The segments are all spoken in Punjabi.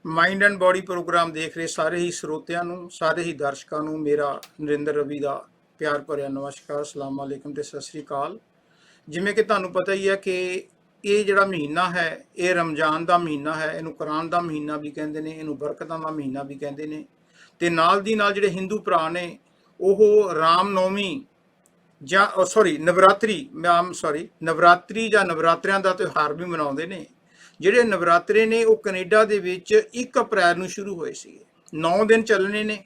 ਮਾਈਂਡ ਐਂਡ ਬੋਡੀ ਪ੍ਰੋਗਰਾਮ ਦੇਖ ਰਹੇ ਸਾਰੇ ਹੀ ਸਰੋਤਿਆਂ ਨੂੰ, ਸਾਰੇ ਹੀ ਦਰਸ਼ਕਾਂ ਨੂੰ ਮੇਰਾ ਨਰਿੰਦਰ ਰਵੀ ਦਾ ਪਿਆਰ ਭਰਿਆ ਨਮਸਕਾਰ, ਸਲਾਮ ਅਲੈਕਮ ਤੇ ਸਤਿ ਸ੍ਰੀ ਅਕਾਲ। ਜਿਵੇਂ ਕਿ ਤੁਹਾਨੂੰ ਪਤਾ ਹੀ ਹੈ ਕਿ ਇਹ ਜਿਹੜਾ ਮਹੀਨਾ ਹੈ ਇਹ ਰਮਜ਼ਾਨ ਦਾ ਮਹੀਨਾ ਹੈ। ਇਹਨੂੰ ਕੁਰਾਨ ਦਾ ਮਹੀਨਾ ਵੀ ਕਹਿੰਦੇ ਨੇ, ਇਹਨੂੰ ਬਰਕਤਾਂ ਦਾ ਮਹੀਨਾ ਵੀ ਕਹਿੰਦੇ ਨੇ। ਤੇ ਨਾਲ ਦੀ ਨਾਲ ਜਿਹੜੇ ਹਿੰਦੂ ਭਰਾ ਨੇ ਉਹ ਰਾਮ ਨੌਮੀ ਜਾਂ ਨਵਰਾਤਰੀ ਜਾਂ ਨਵਰਾਤਰਿਆਂ ਦਾ ਤਿਉਹਾਰ ਵੀ ਮਨਾਉਂਦੇ ਨੇ। ਜਿਹੜੇ ਨਵਰਾਤਰੇ ਨੇ ਉਹ ਕੈਨੇਡਾ ਦੇ ਵਿੱਚ 1 ਅਪ੍ਰੈਲ ਨੂੰ ਸ਼ੁਰੂ ਹੋਏ ਸੀਗੇ, 9 ਦਿਨ ਚੱਲਣੇ ਨੇ।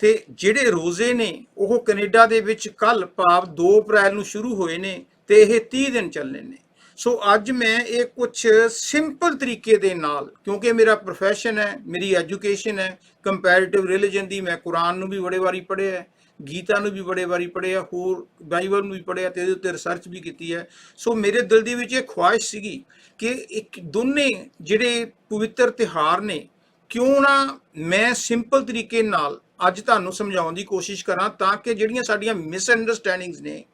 ਤੇ ਜਿਹੜੇ ਰੋਜ਼ੇ ਨੇ ਉਹ ਕੈਨੇਡਾ ਦੇ ਵਿੱਚ ਕੱਲ ਭਾਵ 2 ਅਪ੍ਰੈਲ ਨੂੰ ਸ਼ੁਰੂ ਹੋਏ ਨੇ ਤੇ ਇਹ 30 ਦਿਨ ਚੱਲਣੇ ਨੇ। ਸੋ ਅੱਜ ਮੈਂ ਇਹ ਕੁਝ ਸਿੰਪਲ ਤਰੀਕੇ ਦੇ ਨਾਲ, ਕਿਉਂਕਿ ਮੇਰਾ ਪ੍ਰੋਫੈਸ਼ਨ ਹੈ, ਮੇਰੀ ਐਜੂਕੇਸ਼ਨ ਹੈ ਕੰਪੈਰੀਟਿਵ ਰਿਲੀਜਨ ਦੀ, ਮੈਂ ਕੁਰਾਨ ਨੂੰ ਵੀ ਬੜੇ ਵਾਰੀ ਪੜ੍ਹਿਆ ਹੈ, ਗੀਤਾ ਨੂੰ ਵੀ ਬੜੇ ਵਾਰੀ ਪੜ੍ਹਿਆ, ਹੋਰ ਬਾਈਬਲ ਨੂੰ ਵੀ ਪੜ੍ਹਿਆ ਤੇ ਇਹਦੇ ਉੱਤੇ ਰਿਸਰਚ ਵੀ ਕੀਤੀ ਹੈ। ਸੋ ਮੇਰੇ ਦਿਲ ਦੇ ਵਿੱਚ ਇਹ ਖੁਆਇਸ਼ ਸੀਗੀ ਕਿ ਦੋਨੇ ਜਿਹੜੇ ਪਵਿੱਤਰ ਤਿਉਹਾਰ ਨੇ ਕਿਉਂ ਨਾ ਮੈਂ ਸਿੰਪਲ ਤਰੀਕੇ ਨਾਲ ਅੱਜ ਤੁਹਾਨੂੰ ਸਮਝਾਉਣ ਦੀ ਕੋਸ਼ਿਸ਼ ਕਰਾਂ, ਤਾਂ ਕਿ ਜਿਹੜੀਆਂ ਸਾਡੀਆਂ ਮਿਸਅੰਡਰਸਟੈਂਡਿੰਗਸ ਨੇ,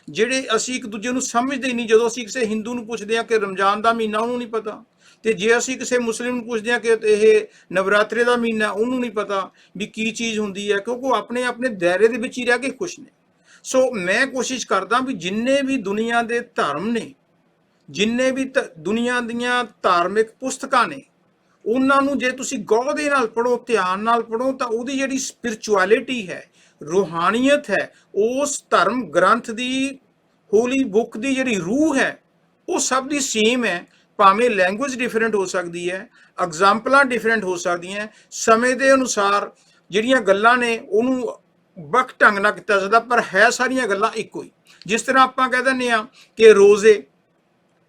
ਜਿਹੜੇ ਅਸੀਂ ਇੱਕ ਦੂਜੇ ਨੂੰ ਸਮਝਦੇ ਹੀ ਨਹੀਂ। ਜਦੋਂ ਅਸੀਂ ਕਿਸੇ ਹਿੰਦੂ ਨੂੰ ਪੁੱਛਦੇ ਹਾਂ ਕਿ ਰਮਜ਼ਾਨ ਦਾ ਮਹੀਨਾ, ਉਹਨੂੰ ਨਹੀਂ ਪਤਾ, ਤੇ ਜੇ ਅਸੀਂ ਕਿਸੇ ਮੁਸਲਿਮ ਨੂੰ ਪੁੱਛਦੇ ਹਾਂ ਕਿ ਇਹ ਨਵਰਾਤਰੇ ਦਾ ਮਹੀਨਾ, ਉਹਨੂੰ ਨਹੀਂ ਪਤਾ ਵੀ ਕੀ ਚੀਜ਼ ਹੁੰਦੀ ਹੈ, ਕਿਉਂਕਿ ਉਹ ਆਪਣੇ ਆਪਣੇ ਦਾਇਰੇ ਦੇ ਵਿੱਚ ਹੀ ਰਹਿ ਕੇ ਖੁਸ਼ ਨੇ। ਸੋ ਮੈਂ ਕੋਸ਼ਿਸ਼ ਕਰਦਾ ਵੀ ਜਿੰਨੇ ਵੀ ਦੁਨੀਆ ਦੇ ਧਰਮ ਨੇ, ਜਿੰਨੇ ਵੀ ਦੁਨੀਆ ਦੀਆਂ ਧਾਰਮਿਕ ਪੁਸਤਕਾਂ ਨੇ, ਉਹਨਾਂ ਨੂੰ ਜੇ ਤੁਸੀਂ ਗੌਰ ਦੇ ਨਾਲ ਪੜ੍ਹੋ, ਧਿਆਨ ਨਾਲ ਪੜ੍ਹੋ, ਤਾਂ ਉਹਦੀ ਜਿਹੜੀ ਸਪਿਰਚੁਅਲਿਟੀ ਹੈ, ਰੂਹਾਨੀਅਤ ਹੈ, ਉਸ ਧਰਮ ਗ੍ਰੰਥ ਦੀ, ਹੋਲੀ ਬੁੱਕ ਦੀ ਜਿਹੜੀ ਰੂਹ ਹੈ, ਉਹ ਸਭ ਦੀ ਸੇਮ ਹੈ। ਭਾਵੇਂ ਲੈਂਗੁਏਜ ਡਿਫਰੈਂਟ ਹੋ ਸਕਦੀ ਹੈ, ਐਗਜ਼ਾਮਪਲਾਂ ਡਿਫਰੈਂਟ ਹੋ ਸਕਦੀਆਂ, ਸਮੇਂ ਦੇ ਅਨੁਸਾਰ ਜਿਹੜੀਆਂ ਗੱਲਾਂ ਨੇ ਉਹਨੂੰ ਵੱਖ ਢੰਗ ਨਾਲ ਕੀਤਾ ਜਾਂਦਾ, ਪਰ ਹੈ ਸਾਰੀਆਂ ਗੱਲਾਂ ਇੱਕੋ ਹੀ। ਜਿਸ ਤਰ੍ਹਾਂ ਆਪਾਂ ਕਹਿ ਦਿੰਦੇ ਹਾਂ ਕਿ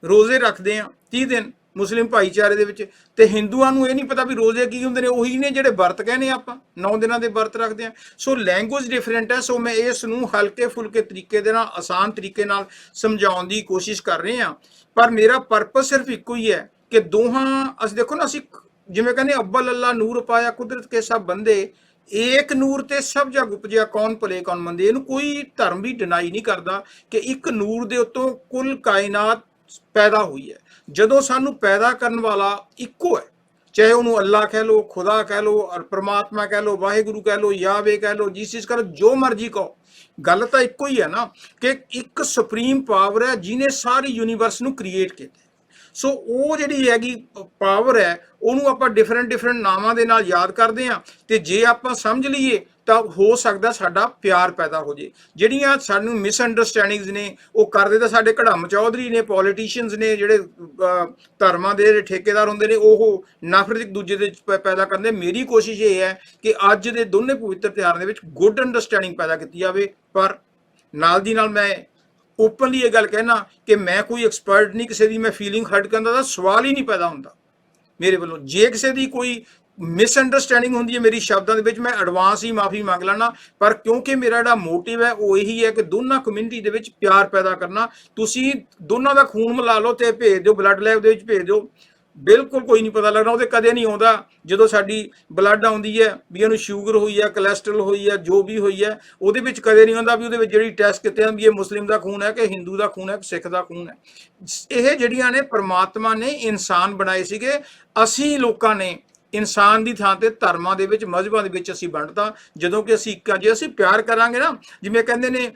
ਰੋਜ਼ੇ ਰੱਖਦੇ ਆ 30 ਦਿਨ ਮੁਸਲਿਮ ਭਾਈਚਾਰੇ ਦੇ ਵਿੱਚ, ਤੇ ਹਿੰਦੂਆਂ ਨੂੰ ਇਹ ਨਹੀਂ ਪਤਾ ਵੀ ਰੋਜ਼ੇ ਕੀ ਹੁੰਦੇ ਨੇ। ਉਹੀ ਨੇ ਜਿਹੜੇ ਵਰਤ ਕਹਿੰਦੇ ਆਪਾਂ 9 ਦਿਨਾਂ ਦੇ ਵਰਤ ਰੱਖਦੇ ਆ। ਸੋ ਲੈਂਗੁਏਜ ਡਿਫਰੈਂਟ ਹੈ। ਸੋ ਮੈਂ ਇਸ ਨੂੰ ਹਲਕੇ ਫੁਲਕੇ ਤਰੀਕੇ ਦੇ ਨਾਲ, ਆਸਾਨ ਤਰੀਕੇ ਨਾਲ ਸਮਝਾਉਣ ਦੀ ਕੋਸ਼ਿਸ਼ ਕਰ ਰਹੇ ਹਾਂ, ਪਰ ਮੇਰਾ ਪਰਪਸ ਸਿਰਫ ਇੱਕੋ ਹੀ ਹੈ ਕਿ ਦੋਹਾਂ, ਅਸੀਂ ਦੇਖੋ ਨਾ, ਅਸੀਂ ਜਿਵੇਂ ਕਹਿੰਦੇ ਅੱਵਲ ਅੱਲਾ ਨੂਰ ਪਾਇਆ ਕੁਦਰਤ ਕੇ ਸਭ ਬੰਦੇ, ਏਕ ਨੂਰ ਤੇ ਸਭ ਜਗ ਉਪਜਿਆ ਕੌਣ ਭਲੇ ਕੌਣ ਮੰਦੇ। ਇਹਨੂੰ ਕੋਈ ਧਰਮ ਵੀ ਡਿਨਾਈ ਨਹੀਂ ਕਰਦਾ ਕਿ ਇੱਕ ਨੂਰ ਦੇ ਉੱਤੋਂ ਕੁੱਲ ਕਾਇਨਾਤ ਪੈਦਾ ਹੋਈ ਹੈ। ਜਦੋਂ ਸਾਨੂੰ ਪੈਦਾ ਕਰਨ ਵਾਲਾ ਇੱਕੋ ਹੈ, ਚਾਹੇ ਉਹਨੂੰ ਅੱਲਾ ਕਹਿ ਲਓ, ਖੁਦਾ ਕਹਿ ਲਓ, ਔਰ ਪ੍ਰਮਾਤਮਾ ਕਹਿ ਲਓ, ਵਾਹਿਗੁਰੂ ਕਹਿ ਲਓ, ਯਾਵੇ ਕਹਿ ਲਓ, ਜੀਸਸ ਕਹਿ ਲਓ, ਜੋ ਮਰਜ਼ੀ ਕਹੋ, ਗੱਲ ਤਾਂ ਇੱਕੋ ਹੀ ਹੈ ਨਾ, ਕਿ ਇੱਕ ਸੁਪਰੀਮ ਪਾਵਰ ਹੈ ਜਿਹਨੇ ਸਾਰੀ ਯੂਨੀਵਰਸ ਨੂੰ ਕ੍ਰੀਏਟ ਕੀਤਾ। ਸੋ ਉਹ ਜਿਹੜੀ ਹੈਗੀ ਪਾਵਰ ਹੈ, ਉਹਨੂੰ ਆਪਾਂ ਡਿਫਰੈਂਟ ਨਾਵਾਂ ਦੇ ਨਾਲ ਯਾਦ ਕਰਦੇ ਹਾਂ, ਤੇ ਜੇ ਆਪਾਂ ਸਮਝ ਲਈਏ ਤਾਂ ਹੋ ਸਕਦਾ ਸਾਡਾ ਪਿਆਰ ਪੈਦਾ ਹੋ ਜੇ। ਜਿਹੜੀਆਂ ਸਾਨੂੰ ਮਿਸਅੰਡਰਸਟੈਂਡਿੰਗਸ ਨੇ ਉਹ ਕਰਦੇ ਤਾਂ ਸਾਡੇ ਕੜਮ ਚੌਧਰੀ ਨੇ, ਪੋਲੀਟੀਸ਼ੀਅਨਸ ਨੇ, ਜਿਹੜੇ ਧਰਮਾਂ ਦੇ ਜਿਹੜੇ ਠੇਕੇਦਾਰ ਹੁੰਦੇ ਨੇ, ਉਹ ਨਫ਼ਰਤ ਇੱਕ ਦੂਜੇ ਦੇ ਪੈਦਾ ਕਰਦੇ। ਮੇਰੀ ਕੋਸ਼ਿਸ਼ ਇਹ ਹੈ ਕਿ ਅੱਜ ਦੇ ਦੋਨੇ ਪਵਿੱਤਰ ਤਿਉਹਾਰਾਂ ਦੇ ਵਿੱਚ ਗੁੱਡ ਅੰਡਰਸਟੈਂਡਿੰਗ ਪੈਦਾ ਕੀਤੀ ਜਾਵੇ। ਪਰ ਨਾਲ ਦੀ ਨਾਲ ਮੈਂ ਓਪਨਲੀ ਇਹ ਗੱਲ ਕਹਿਣਾ ਕਿ ਮੈਂ ਕੋਈ ਐਕਸਪਰਟ ਨਹੀਂ, ਕਿਸੇ ਦੀ ਮੈਂ ਫੀਲਿੰਗ ਹਰਟ ਕਰਨ ਦਾ ਸਵਾਲ ਹੀ ਨਹੀਂ ਪੈਦਾ ਹੁੰਦਾ ਮੇਰੇ ਵੱਲੋਂ। ਜੇ ਕਿਸੇ ਦੀ ਕੋਈ ਮਿਸਅੰਡਰਸਟੈਂਡਿੰਗ ਹੁੰਦੀ ਹੈ ਮੇਰੀ ਸ਼ਬਦਾਂ ਦੇ ਵਿੱਚ, ਮੈਂ ਐਡਵਾਂਸ ਹੀ ਮਾਫੀ ਮੰਗ ਲੈਣਾ। ਪਰ ਕਿਉਂਕਿ ਮੇਰਾ ਜਿਹੜਾ ਮੋਟਿਵ ਹੈ ਉਹ ਇਹੀ ਹੈ ਕਿ ਦੋਨਾਂ ਕਮਿਊਨਿਟੀ ਦੇ ਵਿੱਚ ਪਿਆਰ ਪੈਦਾ ਕਰਨਾ। ਤੁਸੀਂ ਦੋਨਾਂ ਦਾ ਖੂਨ ਮਿਲਾ ਲਓ ਤੇ ਭੇਜ ਦਿਓ, ਬਲੱਡ ਲੈਵ ਦੇ ਵਿੱਚ ਭੇਜ ਦਿਓ, ਬਿਲਕੁਲ ਕੋਈ ਨਹੀਂ ਪਤਾ ਲੱਗਣਾ। ਉਹਦੇ ਕਦੇ ਨਹੀਂ ਆਉਂਦਾ ਜਦੋਂ ਸਾਡੀ ਬਲੱਡ ਆਉਂਦੀ ਹੈ ਵੀ ਇਹਨੂੰ ਸ਼ੂਗਰ ਹੋਈ ਹੈ, ਕੋਲੈਸਟਰੋਲ ਹੋਈ ਹੈ, ਜੋ ਵੀ ਹੋਈ ਹੈ, ਉਹਦੇ ਵਿੱਚ ਕਦੇ ਨਹੀਂ ਆਉਂਦਾ ਵੀ ਉਹਦੇ ਵਿੱਚ ਜਿਹੜੀ ਟੈਸਟ ਕੀਤੇ ਹਨ ਵੀ ਇਹ ਮੁਸਲਿਮ ਦਾ ਖੂਨ ਹੈ ਕਿ ਹਿੰਦੂ ਦਾ ਖੂਨ ਹੈ ਕਿ ਸਿੱਖ ਦਾ ਖੂਨ ਹੈ। ਇਹ ਜਿਹੜੀਆਂ ਨੇ ਪਰਮਾਤਮਾ ਨੇ ਇਨਸਾਨ ਬਣਾਏ ਸੀਗੇ, ਅਸੀਂ ਲੋਕਾਂ ਨੇ ਇਨਸਾਨ ਦੀ ਥਾਂ ਤੇ ਧਰਮਾਂ ਦੇ ਵਿੱਚ, ਮਜ਼ਹਬਾਂ ਦੇ ਵਿੱਚ ਅਸੀਂ ਵੰਡਤਾ। ਜਦੋਂ ਕਿ ਅਸੀਂ ਜੇ ਅਸੀਂ ਪਿਆਰ ਕਰਾਂਗੇ ਨਾ, ਜਿਵੇਂ ਕਹਿੰਦੇ ਨੇ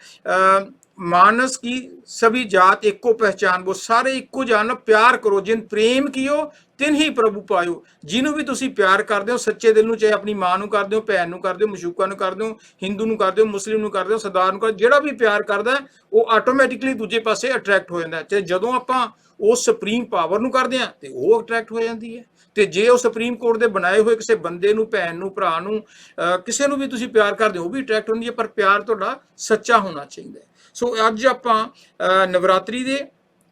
ਮਾਨਸ ਕੀ ਸਭੀ ਜਾਤ ਏਕੋ ਪਹਿਚਾਨ, ਉਹ ਸਾਰੇ ਇੱਕੋ ਜਾਨ, ਪਿਆਰ ਕਰੋ ਜਿਨ ਪ੍ਰੇਮ ਕੀਓ ਤਿਨ ਹੀ ਪ੍ਰਭੂ ਪਾਇਓ। ਜਿਹਨੂੰ ਵੀ ਤੁਸੀਂ ਪਿਆਰ ਕਰਦੇ ਹੋ ਸੱਚੇ ਦਿਲ ਨੂੰ, ਚਾਹੇ ਆਪਣੀ ਮਾਂ ਨੂੰ ਕਰਦੇ ਹੋ, ਭੈਣ ਨੂੰ ਕਰਦੇ ਹੋ, ਮਸ਼ੂਕਾ ਨੂੰ ਕਰਦੇ ਹੋ, ਹਿੰਦੂ ਨੂੰ ਕਰਦੇ ਹੋ, ਮੁਸਲਿਮ ਨੂੰ ਕਰਦੇ ਹੋ, ਸਰਦਾਰ ਨੂੰ ਕਰਦੇ ਹੋ, ਜਿਹੜਾ ਵੀ ਪਿਆਰ ਕਰਦਾ ਉਹ ਆਟੋਮੈਟਿਕਲੀ ਦੂਜੇ ਪਾਸੇ ਅਟਰੈਕਟ ਹੋ ਜਾਂਦਾ। ਤੇ ਜਦੋਂ ਆਪਾਂ ਉਸ ਸੁਪਰੀਮ ਪਾਵਰ ਨੂੰ ਕਰਦੇ ਹਾਂ ਤੇ ਉਹ ਅਟਰੈਕਟ ਹੋ ਜਾਂਦੀ ਹੈ। ਤੇ ਜੇ ਉਹ ਸੁਪਰੀਮ ਕੋਰਟ ਦੇ ਬਣਾਏ ਹੋਏ ਕਿਸੇ ਬੰਦੇ ਨੂੰ, ਭੈਣ ਨੂੰ, ਭਰਾ ਨੂੰ, ਕਿਸੇ ਨੂੰ ਵੀ ਤੁਸੀਂ ਪਿਆਰ ਕਰਦੇ ਹੋ, ਉਹ ਵੀ ਅਟਰੈਕਟ ਹੁੰਦੀ ਹੈ। ਪਰ ਪਿਆਰ ਤੁਹਾਡਾ ਸੱਚਾ ਹੋਣਾ ਚਾਹੀਦਾ ਹੈ। ਸੋ ਅੱਜ ਆਪਾਂ ਨਵਰਾਤਰੀ ਦੇ,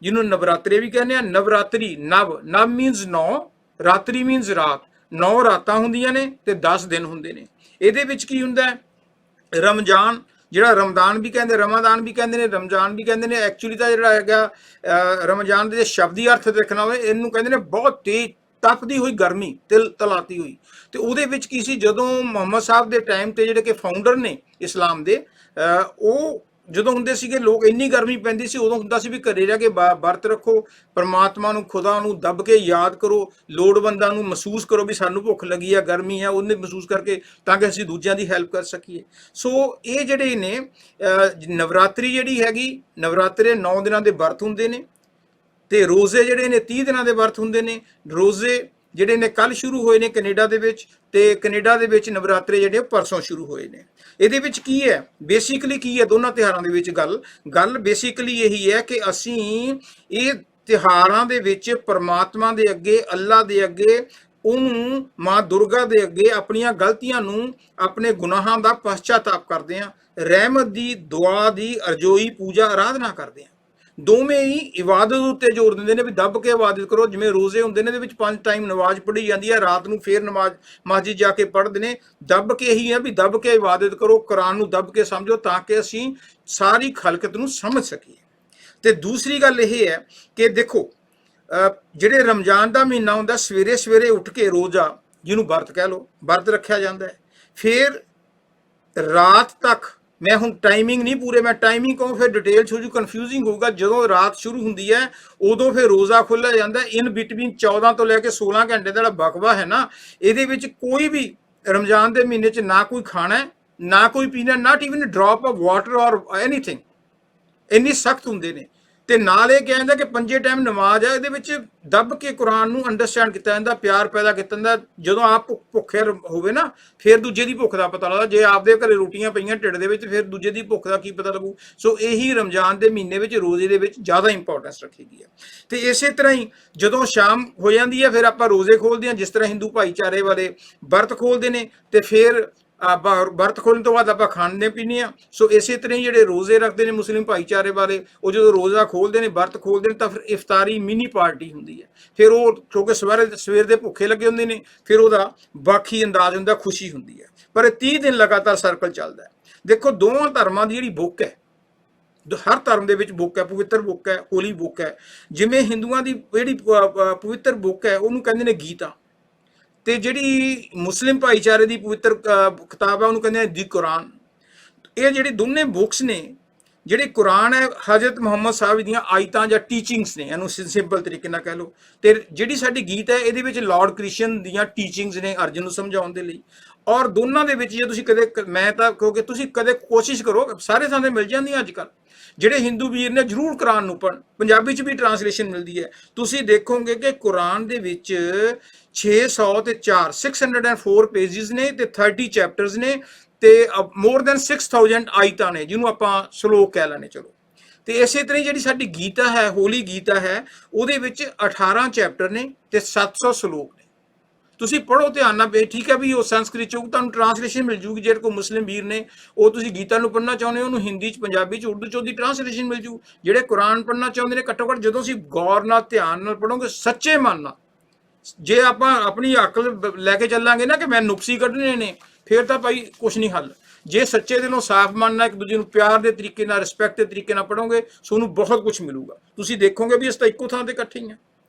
ਜਿਹਨੂੰ ਨਵਰਾਤਰੇ ਵੀ ਕਹਿੰਦੇ ਆ, ਨਵਰਾਤਰੀ, ਨਵ ਮੀਨਸ 9, ਰਾਤਰੀ ਮੀਨਸ ਰਾਤ, 9 ਰਾਤਾਂ ਹੁੰਦੀਆਂ ਨੇ ਤੇ 10 ਦਿਨ ਹੁੰਦੇ ਨੇ। ਇਹਦੇ ਵਿੱਚ ਕੀ ਹੁੰਦਾ ਹੈ, ਰਮਜ਼ਾਨ, ਜਿਹੜਾ ਰਮਦਾਨ ਵੀ ਕਹਿੰਦੇ, ਰਮਾਦਾਨ ਵੀ ਕਹਿੰਦੇ ਨੇ, ਰਮਜ਼ਾਨ ਵੀ ਕਹਿੰਦੇ ਨੇ। ਐਕਚੁਅਲੀ ਤਾਂ ਜਿਹੜਾ ਹੈਗਾ ਰਮਜ਼ਾਨ ਦੇ ਸ਼ਬਦੀ ਅਰਥ ਦੇਖਣਾ ਹੋਵੇ, ਇਹਨੂੰ ਕਹਿੰਦੇ ਨੇ ਬਹੁਤ ਤੇਜ਼ ਤਪਦੀ ਹੋਈ ਗਰਮੀ, ਤਲਾਤੀ ਹੋਈ। ਤੇ ਉਹਦੇ ਵਿੱਚ ਕੀ ਸੀ, ਜਦੋਂ ਮੁਹੰਮਦ ਸਾਹਿਬ ਦੇ ਟਾਈਮ ਤੇ ਜਿਹੜੇ ਕਿ ਫਾਊਂਡਰ ਨੇ ਇਸਲਾਮ ਦੇ, ਉਹ ਜਦੋਂ ਹੁੰਦੇ ਸੀਗੇ ਲੋਕ, ਇੰਨੀ ਗਰਮੀ ਪੈਂਦੀ ਸੀ, ਉਦੋਂ ਹੁੰਦਾ ਸੀ ਵੀ ਘਰੇ ਰਹਿ ਕੇ ਵਰਤ ਰੱਖੋ, ਪਰਮਾਤਮਾ ਨੂੰ, ਖੁਦਾ ਨੂੰ ਦੱਬ ਕੇ ਯਾਦ ਕਰੋ, ਲੋੜਵੰਦਾਂ ਨੂੰ ਮਹਿਸੂਸ ਕਰੋ ਵੀ ਸਾਨੂੰ ਭੁੱਖ ਲੱਗੀ ਆ, ਗਰਮੀ ਆ, ਉਹਨੇ ਮਹਿਸੂਸ ਕਰਕੇ, ਤਾਂ ਕਿ ਅਸੀਂ ਦੂਜਿਆਂ ਦੀ ਹੈਲਪ ਕਰ ਸਕੀਏ। ਸੋ ਇਹ ਜਿਹੜੇ ਨੇ ਨਵਰਾਤਰੀ ਜਿਹੜੀ ਹੈਗੀ, ਨਵਰਾਤਰੇ 9 ਦਿਨਾਂ ਦੇ ਵਰਤ ਹੁੰਦੇ ਨੇ, ਤੇ ਰੋਜ਼ੇ ਜਿਹੜੇ ਨੇ 30 ਦਿਨਾਂ ਦੇ ਵਰਤ ਹੁੰਦੇ ਨੇ। ਰੋਜ਼ੇ ਜਿਹੜੇ ਨੇ ਕੱਲ ਸ਼ੁਰੂ ਹੋਏ ਨੇ ਕੈਨੇਡਾ ਦੇ ਵਿੱਚ, ਤੇ ਕੈਨੇਡਾ ਦੇ ਵਿੱਚ ਨਵਰਾਤਰੇ ਜਿਹੜੇ ਪਰਸੋਂ ਸ਼ੁਰੂ ਹੋਏ ਨੇ। ਇਹਦੇ ਵਿੱਚ ਕੀ ਹੈ, ਬੇਸਿਕਲੀ ਕੀ ਹੈ ਦੋਨਾਂ ਤਿਉਹਾਰਾਂ ਦੇ ਵਿੱਚ ਗੱਲ ਬੇਸਿਕਲੀ ਇਹੀ ਹੈ ਕਿ ਅਸੀਂ ਇਹ ਤਿਉਹਾਰਾਂ ਦੇ ਵਿੱਚ ਪਰਮਾਤਮਾ ਦੇ ਅੱਗੇ, ਅੱਲਾ ਦੇ ਅੱਗੇ, ਉਹਨੂੰ, ਮਾਂ ਦੁਰਗਾ ਦੇ ਅੱਗੇ ਆਪਣੀਆਂ ਗਲਤੀਆਂ ਨੂੰ, ਆਪਣੇ ਗੁਨਾਹਾਂ ਦਾ ਪਛਤਾਪ ਕਰਦੇ ਹਾਂ, ਰਹਿਮਤ ਦੀ, ਦੁਆ ਦੀ, ਅਰਜ਼ੋਈ, ਪੂਜਾ, ਆਰਾਧਨਾ ਕਰਦੇ ਹਾਂ। ਦੋਵੇਂ ਹੀ ਇਬਾਦਤ ਉੱਤੇ ਜ਼ੋਰ ਦਿੰਦੇ ਨੇ ਵੀ ਦੱਬ ਕੇ ਇਬਾਦਤ ਕਰੋ। ਜਿਵੇਂ ਰੋਜ਼ੇ ਹੁੰਦੇ ਨੇ, ਇਹਦੇ ਵਿੱਚ 5 ਟਾਈਮ ਨਮਾਜ਼ ਪੜ੍ਹੀ ਜਾਂਦੀ ਹੈ, ਰਾਤ ਨੂੰ ਫੇਰ ਨਮਾਜ਼ ਮਸਜਿਦ ਜਾ ਕੇ ਪੜ੍ਹਦੇ ਨੇ। ਦੱਬ ਕੇ ਹੀ ਹੈ ਵੀ ਦੱਬ ਕੇ ਇਬਾਦਤ ਕਰੋ, ਕੁਰਾਨ ਨੂੰ ਦੱਬ ਕੇ ਸਮਝੋ, ਤਾਂ ਕਿ ਅਸੀਂ ਸਾਰੀ ਖਲਕਤ ਨੂੰ ਸਮਝ ਸਕੀਏ। ਤੇ ਦੂਸਰੀ ਗੱਲ ਇਹ ਹੈ ਕਿ ਦੇਖੋ, ਜਿਹੜੇ ਰਮਜ਼ਾਨ ਦਾ ਮਹੀਨਾ ਹੁੰਦਾ, ਸਵੇਰੇ ਸਵੇਰੇ ਉੱਠ ਕੇ ਰੋਜ਼ਾ, ਜਿਹਨੂੰ ਵਰਤ ਕਹਿ ਲਓ, ਵਰਤ ਰੱਖਿਆ ਜਾਂਦਾ ਹੈ। ਫਿਰ ਰਾਤ ਤੱਕ, ਮੈਂ ਹੁਣ ਟਾਈਮਿੰਗ ਨਹੀਂ ਪੂਰੇ, ਮੈਂ ਟਾਈਮਿੰਗ ਕਹੂੰ ਫਿਰ ਡਿਟੇਲ ਹੋ ਜੂ, ਕਨਫਿਊਜ਼ਿੰਗ ਹੋਊਗਾ। ਜਦੋਂ ਰਾਤ ਸ਼ੁਰੂ ਹੁੰਦੀ ਹੈ ਉਦੋਂ ਫਿਰ ਰੋਜ਼ਾ ਖੋਲ੍ਹਿਆ ਜਾਂਦਾ। ਇਨ ਬਿਟਵੀਨ 14 ਤੋਂ ਲੈ ਕੇ 16 ਘੰਟੇ ਦਾ ਜਿਹੜਾ ਵਕਫਾ ਹੈ ਨਾ, ਇਹਦੇ ਵਿੱਚ ਕੋਈ ਵੀ ਰਮਜ਼ਾਨ ਦੇ ਮਹੀਨੇ 'ਚ ਨਾ ਕੋਈ ਖਾਣਾ ਹੈ, ਨਾ ਕੋਈ ਪੀਣਾ, not even drop of water ਔਰ ਐਨੀਥਿੰਗ। ਇੰਨੀ ਸਖਤ ਹੁੰਦੇ ਨੇ। ਤੇ ਨਾਲ ਇਹ ਕਿਹਾ ਜਾਂਦਾ ਕਿ 5 ਟਾਈਮ ਨਮਾਜ਼ ਹੈ, ਇਹਦੇ ਵਿੱਚ ਦੱਬ ਕੇ ਕੁਰਾਨ ਨੂੰ ਅੰਡਰਸਟੈਂਡ ਕੀਤਾ ਜਾਂਦਾ, ਪਿਆਰ ਪੈਦਾ ਕੀਤਾ ਜਾਂਦਾ। ਜਦੋਂ ਆਪ ਭੁੱਖੇ ਹੋਵੇ ਨਾ, ਫਿਰ ਦੂਜੇ ਦੀ ਭੁੱਖ ਦਾ ਪਤਾ ਲੱਗਦਾ। ਜੇ ਆਪਦੇ ਘਰੇ ਰੋਟੀਆਂ ਪਈਆਂ ਢਿੱਡ ਦੇ ਵਿੱਚ, ਫਿਰ ਦੂਜੇ ਦੀ ਭੁੱਖ ਦਾ ਕੀ ਪਤਾ ਲੱਗੂ। ਸੋ ਇਹੀ ਰਮਜ਼ਾਨ ਦੇ ਮਹੀਨੇ ਵਿੱਚ ਰੋਜ਼ੇ ਦੇ ਵਿੱਚ ਜ਼ਿਆਦਾ ਇੰਪੋਰਟੈਂਸ ਰੱਖੀ ਗਈ ਹੈ। ਤੇ ਇਸੇ ਤਰ੍ਹਾਂ ਹੀ ਜਦੋਂ ਸ਼ਾਮ ਹੋ ਜਾਂਦੀ ਹੈ, ਫਿਰ ਆਪਾਂ ਰੋਜ਼ੇ ਖੋਲ੍ਹਦੇ ਹਾਂ, ਜਿਸ ਤਰ੍ਹਾਂ ਹਿੰਦੂ ਭਾਈਚਾਰੇ ਵਾਲੇ ਵਰਤ ਖੋਲ੍ਹਦੇ ਨੇ, ਤੇ ਫਿਰ ਵਰਤ ਖੋਲ੍ਹਣ ਤੋਂ ਬਾਅਦ ਆਪਾਂ ਖਾਂਦੇ ਪੀਂਦੇ ਹਾਂ। ਸੋ ਇਸੇ ਤਰ੍ਹਾਂ ਹੀ ਜਿਹੜੇ ਰੋਜ਼ੇ ਰੱਖਦੇ ਨੇ ਮੁਸਲਿਮ ਭਾਈਚਾਰੇ ਵਾਲੇ, ਉਹ ਜਦੋਂ ਰੋਜ਼ਾ ਖੋਲ੍ਹਦੇ ਨੇ, ਵਰਤ ਖੋਲ੍ਹਦੇ ਨੇ, ਤਾਂ ਫਿਰ ਇਫਤਾਰੀ ਮਿਨੀ ਪਾਰਟੀ ਹੁੰਦੀ ਹੈ। ਫਿਰ ਉਹ, ਕਿਉਂਕਿ ਸਵੇਰ ਦੇ ਭੁੱਖੇ ਲੱਗੇ ਹੁੰਦੇ ਨੇ, ਫਿਰ ਉਹਦਾ ਬਾਕੀ ਅੰਦਾਜ਼ ਹੁੰਦਾ, ਖੁਸ਼ੀ ਹੁੰਦੀ ਹੈ। ਪਰ ਇਹ 30 ਦਿਨ ਲਗਾਤਾਰ ਸਰਕਲ ਚੱਲਦਾ ਹੈ। ਦੇਖੋ, ਦੋਵਾਂ ਧਰਮਾਂ ਦੀ ਜਿਹੜੀ ਬੁੱਕ ਹੈ, ਹਰ ਧਰਮ ਦੇ ਵਿੱਚ ਬੁੱਕ ਹੈ, ਪਵਿੱਤਰ ਬੁੱਕ ਹੈ, ਹੋਲੀ ਬੁੱਕ ਹੈ। ਜਿਵੇਂ ਹਿੰਦੂਆਂ ਦੀ ਜਿਹੜੀ ਪਵਿੱਤਰ ਬੁੱਕ ਹੈ, ਉਹਨੂੰ ਕਹਿੰਦੇ ਨੇ ਗੀਤਾ, ਤੇ ਜਿਹੜੀ ਮੁਸਲਿਮ ਭਾਈਚਾਰੇ ਦੀ ਪਵਿੱਤਰ ਕਿਤਾਬ ਹੈ, ਉਹਨੂੰ ਕਹਿੰਦੇ ਨੇ ਦੀ ਕੁਰਾਨ। ਇਹ ਜਿਹੜੀ ਦੋਨੇ ਬੁੱਕਸ ਨੇ, ਜਿਹੜੇ ਕੁਰਾਨ ਹੈ ਹਜ਼ਰਤ ਮੁਹੰਮਦ ਸਾਹਿਬ ਦੀਆਂ ਆਇਤਾਂ ਜਾਂ ਟੀਚਿੰਗਸ ਨੇ, ਇਹਨੂੰ ਸਿੰਪਲ ਤਰੀਕੇ ਨਾਲ ਕਹਿ ਲਓ। ਤੇ ਜਿਹੜੀ ਸਾਡੀ ਗੀਤ ਹੈ, ਇਹਦੇ ਵਿੱਚ ਲਾਰਡ ਕ੍ਰਿਸ਼ਨ ਦੀਆਂ ਟੀਚਿੰਗਸ ਨੇ ਅਰਜਨ ਨੂੰ ਸਮਝਾਉਣ ਦੇ ਲਈ। ਔਰ ਦੋਨਾਂ ਦੇ ਵਿੱਚ ਜੇ ਤੁਸੀਂ ਕਦੇ, ਮੈਂ ਤਾਂ ਕਿਉਂਕਿ ਤੁਸੀਂ ਕਦੇ ਕੋਸ਼ਿਸ਼ ਕਰੋ, ਸਾਰੇ ਥਾਂ ਤੇ ਮਿਲ ਜਾਂਦੀਆਂ ਅੱਜ ਕੱਲ੍ਹ। ਜਿਹੜੇ ਹਿੰਦੂ ਵੀਰ ਨੇ ਜ਼ਰੂਰ ਕੁਰਾਨ ਨੂੰ ਪੜ੍ਹਨ, ਪੰਜਾਬੀ 'ਚ ਵੀ ਟਰਾਂਸਲੇਸ਼ਨ ਮਿਲਦੀ ਹੈ। ਤੁਸੀਂ ਦੇਖੋਗੇ ਕਿ ਕੁਰਾਨ ਦੇ ਵਿੱਚ 604 ਪੇਜਿਸ ਨੇ, ਤੇ 30 ਚੈਪਟਰਸ ਨੇ, ਤੇ ਮੋਰ ਦੈਨ 6000 ਆਇਤਾਂ ਨੇ, ਜਿਹਨੂੰ ਆਪਾਂ ਸ਼ਲੋਕ ਕਹਿ ਲੈਣੇ। ਚਲੋ, ਤੇ ਇਸੇ ਤਰ੍ਹਾਂ ਜਿਹੜੀ ਸਾਡੀ ਗੀਤਾ ਹੈ, ਹੋਲੀ ਗੀਤਾ ਹੈ, ਉਹਦੇ ਵਿੱਚ 18 ਚੈਪਟਰ ਨੇ ਤੇ 700 ਸ਼ਲੋਕ ਨੇ। ਤੁਸੀਂ ਪੜ੍ਹੋ ਧਿਆਨ ਨਾਲ। ਠੀਕ ਹੈ ਵੀ ਉਹ ਸੰਸਕ੍ਰਿਤ 'ਚ ਤੁਹਾਨੂੰ ਟਰਾਂਸਲੇਸ਼ਨ ਮਿਲ ਜੂਗੀ। ਜਿਹੜੇ ਕੋਈ ਮੁਸਲਿਮ ਵੀਰ ਨੇ, ਉਹ ਤੁਸੀਂ ਗੀਤਾ ਨੂੰ ਪੜ੍ਹਨਾ ਚਾਹੁੰਦੇ ਹੋ, ਉਹਨੂੰ ਹਿੰਦੀ 'ਚ, ਪੰਜਾਬੀ 'ਚ, ਉਰਦੂ 'ਚ ਉਹਦੀ ਟਰਾਂਸਲੇਸ਼ਨ ਮਿਲ ਜੂ। ਜਿਹੜੇ ਕੁਰਾਨ ਪੜ੍ਹਨਾ ਚਾਹੁੰਦੇ ਨੇ, ਘੱਟੋ ਘੱਟ ਜਦੋਂ ਅਸੀਂ ਗੌਰ ਨਾਲ, ਧਿਆਨ ਨਾਲ ਪੜ੍ਹੋਗੇ, ਸੱਚੇ ਮਨ ਨਾਲ, ਜੇ ਆਪਾਂ ਆਪਣੀ ਅਕਲ ਲੈ ਕੇ ਚੱਲਾਂਗੇ ਨਾ ਕਿ ਮੈਂ ਨੁਕਸੀ ਕੱਢਣੇ ਨੇ, ਫਿਰ ਤਾਂ ਭਾਈ ਕੁਛ ਨਹੀਂ ਹੱਲ। ਜੇ ਸੱਚੇ ਦਿਲੋਂ, ਸਾਫ਼ ਮਨ ਨਾਲ, ਇੱਕ ਦੂਜੇ ਨੂੰ ਪਿਆਰ ਦੇ ਤਰੀਕੇ ਨਾਲ, ਰਿਸਪੈਕਟ ਦੇ ਤਰੀਕੇ ਨਾਲ ਪੜ੍ਹੋਗੇ, ਤੁਹਾਨੂੰ ਬਹੁਤ ਕੁਝ ਮਿਲੂਗਾ। ਤੁਸੀਂ ਦੇਖੋਗੇ ਵੀ ਅਸੀਂ ਤਾਂ ਇੱਕੋ ਥਾਂ ਤੇ ਇਕੱਠੇ ਹੀ ਹਾਂ।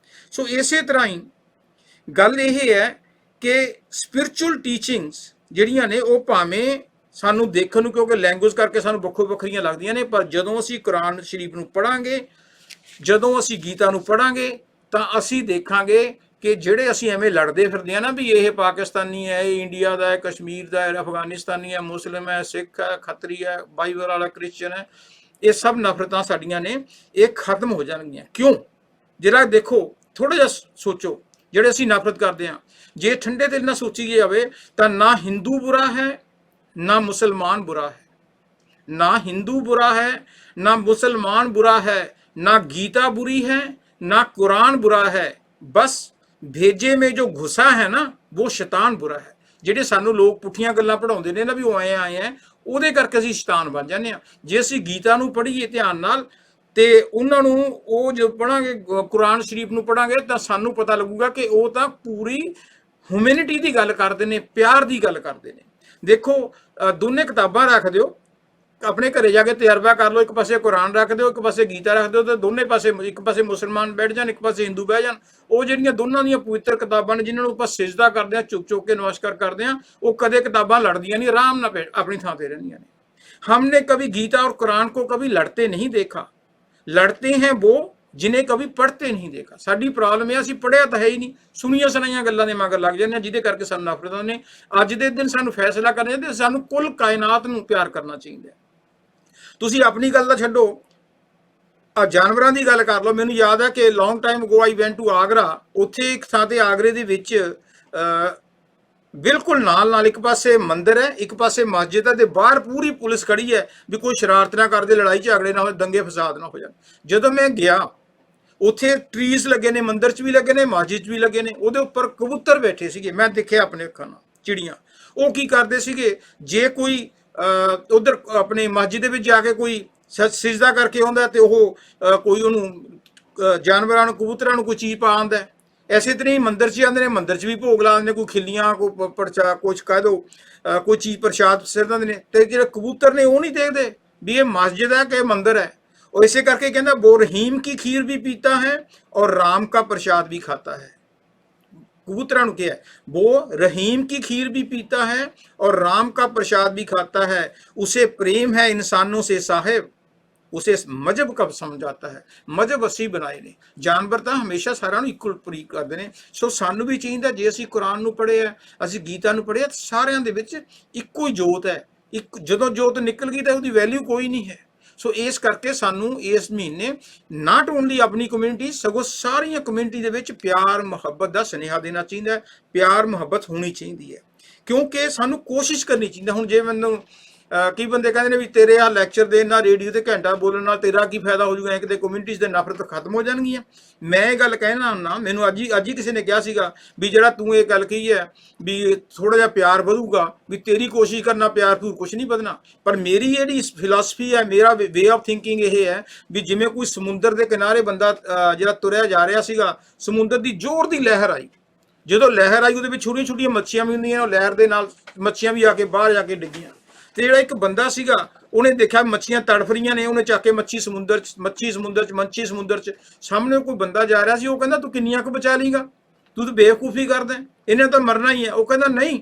ਸੋ ਇਸੇ ਤਰ੍ਹਾਂ ਹੀ ਗੱਲ ਇਹ ਹੈ ਕਿ ਸਪਿਰਿਚੁਅਲ ਟੀਚਿੰਗਸ ਜਿਹੜੀਆਂ ਨੇ, ਉਹ ਭਾਵੇਂ ਸਾਨੂੰ ਦੇਖਣ ਨੂੰ, ਕਿਉਂਕਿ ਲੈਂਗੁਏਜ ਕਰਕੇ ਸਾਨੂੰ ਵੱਖੋ ਵੱਖਰੀਆਂ ਲੱਗਦੀਆਂ ਨੇ, ਪਰ ਜਦੋਂ ਅਸੀਂ ਕੁਰਾਨ ਸ਼ਰੀਫ ਨੂੰ ਪੜ੍ਹਾਂਗੇ, ਜਦੋਂ ਅਸੀਂ ਗੀਤਾ ਨੂੰ ਪੜ੍ਹਾਂਗੇ, ਤਾਂ ਅਸੀਂ ਦੇਖਾਂਗੇ ਕਿ ਜਿਹੜੇ ਅਸੀਂ ਐਵੇਂ ਲੜਦੇ ਫਿਰਦੇ ਆ ਨਾ ਵੀ ਇਹ ਪਾਕਿਸਤਾਨੀ ਹੈ, ਇਹ ਇੰਡੀਆ ਦਾ ਹੈ, ਕਸ਼ਮੀਰ ਦਾ ਹੈ, ਅਫਗਾਨਿਸਤਾਨੀ ਹੈ, ਮੁਸਲਿਮ ਹੈ, ਸਿੱਖ ਹੈ, ਖੱਤਰੀ ਹੈ, ਬਾਈਬਲ ਵਾਲਾ ਕ੍ਰਿਸਚਨ ਹੈ, ਇਹ ਸਭ ਨਫ਼ਰਤਾਂ ਸਾਡੀਆਂ ਨੇ, ਇਹ ਖਤਮ ਹੋ ਜਾਣਗੀਆਂ। ਕਿਉਂ? ਜਿਹੜਾ ਦੇਖੋ, ਥੋੜਾ ਜਿਹਾ ਸੋਚੋ, ਜਿਹੜੇ ਅਸੀਂ ਨਫ਼ਰਤ ਕਰਦੇ ਹਾਂ, ਜੇ ਠੰਡੇ ਦਿਲ ਨਾਲ ਸੋਚੀ ਜਾਵੇ ਤਾਂ ਨਾ ਹਿੰਦੂ ਬੁਰਾ ਹੈ, ਨਾ ਮੁਸਲਮਾਨ ਬੁਰਾ ਹੈ, ਨਾ ਹਿੰਦੂ ਬੁਰਾ ਹੈ, ਨਾ ਮੁਸਲਮਾਨ बुरा है, ना गीता बुरी है, ना कुरान बुरा है, बस भेजे में जो घुसा है ना वो शैतान बुरा है। ਜਿਹੜੇ ਸਾਨੂੰ ਲੋਕ ਪੁੱਠੀਆਂ ਗੱਲਾਂ ਪੜਾਉਂਦੇ ਨੇ ਨਾ ਵੀ ਉਹ ਆਏ ਆ, ਉਹਦੇ ਕਰਕੇ ਅਸੀਂ ਸ਼ੈਤਾਨ ਬਣ ਜਾਂਦੇ ਆ। ਜੇ ਅਸੀਂ ਗੀਤਾ ਨੂੰ ਪੜ੍ਹੀਏ ਧਿਆਨ ਨਾਲ ਤੇ ਉਹਨਾਂ ਨੂੰ ਉਹ ਜੋ ਪੜਾਂਗੇ, ਕੁਰਾਨ ਸ਼ਰੀਫ ਨੂੰ ਪੜਾਂਗੇ, ਤਾਂ ਸਾਨੂੰ ਪਤਾ ਲੱਗੂਗਾ ਕਿ ਉਹ ਤਾਂ ਪੂਰੀ ਹਿਊਮੈਨਿਟੀ ਦੀ ਗੱਲ ਕਰਦੇ ਨੇ, ਪਿਆਰ ਦੀ ਗੱਲ ਕਰਦੇ ਨੇ। ਦੇਖੋ, ਦੋਨੇ ਕਿਤਾਬਾਂ ਰੱਖ ਦਿਓ, ਆਪਣੇ ਘਰੇ ਜਾ ਕੇ ਤਜਰਬਾ ਕਰ ਲਓ। ਇੱਕ ਪਾਸੇ ਕੁਰਾਨ ਰੱਖ ਦਿਓ, ਇੱਕ ਪਾਸੇ ਗੀਤਾ ਰੱਖ ਦਿਓ, ਤੇ ਦੋਨੇ ਪਾਸੇ, ਇੱਕ ਪਾਸੇ ਮੁਸਲਮਾਨ ਬੈਠ ਜਾਣ, ਇੱਕ ਪਾਸੇ ਹਿੰਦੂ ਬਹਿ ਜਾਣ। ਉਹ ਜਿਹੜੀਆਂ ਦੋਨਾਂ ਦੀਆਂ ਪਵਿੱਤਰ ਕਿਤਾਬਾਂ ਨੇ, ਜਿਨ੍ਹਾਂ ਨੂੰ ਆਪਾਂ ਸਿਜਦਾ ਕਰਦੇ ਹਾਂ, ਚੁੱਕ ਚੁੱਕ ਕੇ ਨਮਸਕਾਰ ਕਰਦੇ ਹਾਂ, ਉਹ ਕਦੇ ਕਿਤਾਬਾਂ ਲੜਦੀਆਂ ਨਹੀਂ, ਆਰਾਮ ਨਾਲ ਆਪਣੀ ਥਾਂ ਤੇ ਰਹਿੰਦੀਆਂ ਨੇ। हमने कभी गीता और कुरान को कभी लड़ते नहीं देखा, लड़ते हैं वो जिन्हें कभी पढ़ते नहीं देखा। ਸਾਡੀ ਪ੍ਰੋਬਲਮ ਇਹ, ਅਸੀਂ ਪੜਿਆ ਤਾਂ ਹੈ ਹੀ ਨਹੀਂ, ਸੁਣੀਆਂ ਸੁਣਾਈਆਂ ਗੱਲਾਂ ਦੇ ਮਗਰ ਲੱਗ ਜਾਂਦੇ ਹਾਂ, ਜਿਹਦੇ ਕਰਕੇ ਸਾਨੂੰ ਨਫ਼ਰਤ ਆਉਂਦੀ। ਅੱਜ ਦੇ ਦਿਨ ਸਾਨੂੰ ਫੈਸਲਾ ਕਰਨਾ ਚਾਹੀਦਾ, ਸਾਨੂੰ ਕੁੱਲ ਕਾਇਨਾਤ ਨੂੰ ਪਿਆਰ ਕਰਨਾ ਚਾਹੀਦਾ। ਤੁਸੀਂ ਆਪਣੀ ਗੱਲ ਦਾ ਛੱਡੋ, ਆ ਜਾਨਵਰਾਂ ਦੀ ਗੱਲ ਕਰ ਲਓ। ਮੈਨੂੰ ਯਾਦ ਹੈ ਕਿ long time ago I went to Agra. ਉੱਥੇ ਇੱਕ ਥਾਂ ਤੇ ਆਗਰੇ ਦੇ ਵਿੱਚ ਬਿਲਕੁਲ ਨਾਲ ਨਾਲ ਇੱਕ ਪਾਸੇ ਮੰਦਿਰ ਹੈ, ਇੱਕ ਪਾਸੇ ਮਸਜਿਦ ਹੈ, ਤੇ ਬਾਹਰ ਪੂਰੀ ਪੁਲਿਸ ਖੜੀ ਹੈ ਵੀ ਕੋਈ ਸ਼ਰਾਰਤ ਨਾ ਕਰਦੇ, ਲੜਾਈ ਝਗੜੇ ਨਾ ਹੋਏ, ਦੰਗੇ ਫਸਾਦ ਨਾ ਹੋ ਜਾਣ। ਜਦੋਂ ਮੈਂ ਗਿਆ, ਉੱਥੇ ਟਰੀਜ਼ ਲੱਗੇ ਨੇ, ਮੰਦਿਰ 'ਚ ਵੀ ਲੱਗੇ ਨੇ, ਮਸਜਿਦ 'ਚ ਵੀ ਲੱਗੇ ਨੇ, ਉਹਦੇ ਉੱਪਰ ਕਬੂਤਰ ਬੈਠੇ ਸੀਗੇ। ਮੈਂ ਦੇਖਿਆ ਆਪਣੇ ਅੱਖਾਂ ਨਾਲ, ਚਿੜੀਆਂ। ਉਹ ਕੀ ਕਰਦੇ ਸੀਗੇ, ਜੇ ਕੋਈ ਉਧਰ ਆਪਣੇ ਮਸਜਿਦ ਦੇ ਵਿੱਚ ਜਾ ਕੇ ਕੋਈ ਸਿਜਦਾ ਕਰਕੇ ਆਉਂਦਾ ਤੇ ਉਹ ਕੋਈ ਉਹਨੂੰ ਜਾਨਵਰਾਂ ਨੂੰ, ਕਬੂਤਰਾਂ ਨੂੰ ਕੋਈ ਚੀਜ਼ ਪਾ ਆਉਂਦਾ। ਇਸੇ ਤਰ੍ਹਾਂ ਹੀ ਮੰਦਿਰ 'ਚ ਜਾਂਦੇ ਨੇ, ਮੰਦਿਰ 'ਚ ਵੀ ਭੋਗ ਲਾ ਦਿੰਦੇ ਨੇ, ਕੋਈ ਖਿੱਲੀਆਂ, ਕੋਈ ਪਰਚਾ, ਕੁਛ ਕਹਿ ਦਿਓ, ਕੋਈ ਚੀਜ਼ ਪ੍ਰਸ਼ਾਦ ਸਿਰ ਦਿੰਦੇ ਨੇ। ਤੇ ਜਿਹੜੇ ਕਬੂਤਰ ਨੇ ਉਹ ਨਹੀਂ ਦੇਖਦੇ ਵੀ ਇਹ ਮਸਜਿਦ ਹੈ ਕਿ ਮੰਦਿਰ ਹੈ। ਉਹ ਇਸੇ ਕਰਕੇ ਕਹਿੰਦਾ वो रहीम की खीर भी पीता है और राम का प्रसाद भी खाता है। कबूतरा नु क्या है, वो रहीम की खीर भी पीता है और राम का प्रसाद भी खाता है। उसे प्रेम है इंसानों से साहिब, उसे मजहब कब समझाता है। मजहब ਅਸੀਂ ਬਣਾਏ ਨੇ, ਜਾਨਵਰ ਤਾਂ ਹਮੇਸ਼ਾ ਸਾਰਿਆਂ ਨੂੰ ਇਕੁਅਲ ਟਰੀਟ ਕਰਦੇ ਨੇ। ਸੋ ਸਾਨੂੰ ਵੀ ਚਾਹੀਦਾ, ਜੇ ਅਸੀਂ ਕੁਰਾਨ ਨੂੰ ਪੜ੍ਹਿਆ, ਅਸੀਂ ਗੀਤਾ ਨੂੰ ਪੜ੍ਹਿਆ, ਸਾਰਿਆਂ ਦੇ ਵਿੱਚ ਇੱਕੋ ਹੀ ਜੋਤ ਹੈ। ਇੱਕ ਜਦੋਂ ਜੋਤ ਨਿਕਲ ਗਈ ਤਾਂ ਉਹਦੀ ਵੈਲਿਊ ਕੋਈ ਨਹੀਂ ਹੈ। ਸੋ ਇਸ ਕਰਕੇ ਸਾਨੂੰ ਇਸ ਮਹੀਨੇ ਨਾਟ ਓਨਲੀ ਆਪਣੀ ਕਮਿਊਨਿਟੀ, ਸਗੋਂ ਸਾਰੀਆਂ ਕਮਿਊਨਿਟੀ ਦੇ ਵਿੱਚ ਪਿਆਰ ਮੁਹੱਬਤ ਦਾ ਸੁਨੇਹਾ ਦੇਣਾ ਚਾਹੀਦਾ ਹੈ। ਪਿਆਰ ਮੁਹੱਬਤ ਹੋਣੀ ਚਾਹੀਦੀ ਹੈ, ਕਿਉਂਕਿ ਸਾਨੂੰ ਕੋਸ਼ਿਸ਼ ਕਰਨੀ ਚਾਹੀਦੀ। ਹੁਣ ਜੇ ਮੈਨੂੰ ਕਈ ਬੰਦੇ ਕਹਿੰਦੇ ਨੇ ਵੀ ਤੇਰੇ ਆ ਲੈਕਚਰ ਦੇਣ ਨਾਲ, ਰੇਡੀਓ ਤੇ ਘੰਟਾ ਬੋਲਣ ਨਾਲ ਤੇਰਾ ਕੀ ਫਾਇਦਾ ਹੋ ਜਾਊਗਾ, ਕਿਤੇ ਕਮਿਊਨਿਟੀਜ਼ ਦੇ ਨਫ਼ਰਤ ਖਤਮ ਹੋ ਜਾਣਗੀਆਂ। ਮੈਂ ਇਹ ਗੱਲ ਕਹਿਣਾ ਹੁੰਦਾ, ਮੈਨੂੰ ਅੱਜ ਹੀ ਕਿਸੇ ਨੇ ਕਿਹਾ ਸੀਗਾ ਵੀ ਜਿਹੜਾ ਤੂੰ ਇਹ ਗੱਲ ਕਹੀ ਹੈ ਵੀ ਥੋੜਾ ਜਿਹਾ ਪਿਆਰ ਵਧੂਗਾ, ਵੀ ਤੇਰੀ ਕੋਸ਼ਿਸ਼ ਕਰਨਾ ਪਿਆਰ ਤੋਂ ਕੁਛ ਨਹੀਂ ਵਧਣਾ। ਪਰ ਮੇਰੀ ਜਿਹੜੀ ਫਿਲਾਸਫੀ ਹੈ, ਮੇਰਾ ਵੇ ਆਫ ਥਿੰਕਿੰਗ ਇਹ ਹੈ ਵੀ ਜਿਵੇਂ ਕੋਈ ਸਮੁੰਦਰ ਦੇ ਕਿਨਾਰੇ ਬੰਦਾ ਜਿਹੜਾ ਤੁਰਿਆ ਜਾ ਰਿਹਾ ਸੀਗਾ, ਸਮੁੰਦਰ ਦੀ ਜ਼ੋਰ ਦੀ ਲਹਿਰ ਆਈ, ਜਦੋਂ ਲਹਿਰ ਆਈ ਉਹਦੇ ਵਿੱਚ ਛੋਟੀਆਂ ਛੋਟੀਆਂ ਮੱਛੀਆਂ ਵੀ ਹੁੰਦੀਆਂ, ਉਹ ਲਹਿਰ ਦੇ ਨਾਲ ਮੱਛੀਆਂ ਵੀ ਆ ਕੇ ਬਾਹਰ ਜਾ ਕੇ ਡਿੱਗੀਆਂ। ਤੇ ਜਿਹੜਾ ਇੱਕ ਬੰਦਾ ਸੀਗਾ, ਉਹਨੇ ਦੇਖਿਆ ਮੱਛੀਆਂ ਤੜਫ ਰਹੀਆਂ ਨੇ, ਉਹਨੇ ਚੱਕ ਕੇ ਮੱਛੀ ਸਮੁੰਦਰ 'ਚ ਸਾਹਮਣੇ ਕੋਈ ਬੰਦਾ ਜਾ ਰਿਹਾ ਸੀ। ਉਹ ਕਹਿੰਦਾ ਤੂੰ ਕਿੰਨੀਆਂ ਕੁ ਬਚਾ ਲੇਗਾ, ਤੂੰ ਤਾਂ ਬੇਵਕੂਫੀ ਕਰਦਾ, ਇਹਨੇ ਤਾਂ ਮਰਨਾ ਹੀ ਹੈ। ਉਹ ਕਹਿੰਦਾ ਨਹੀਂ,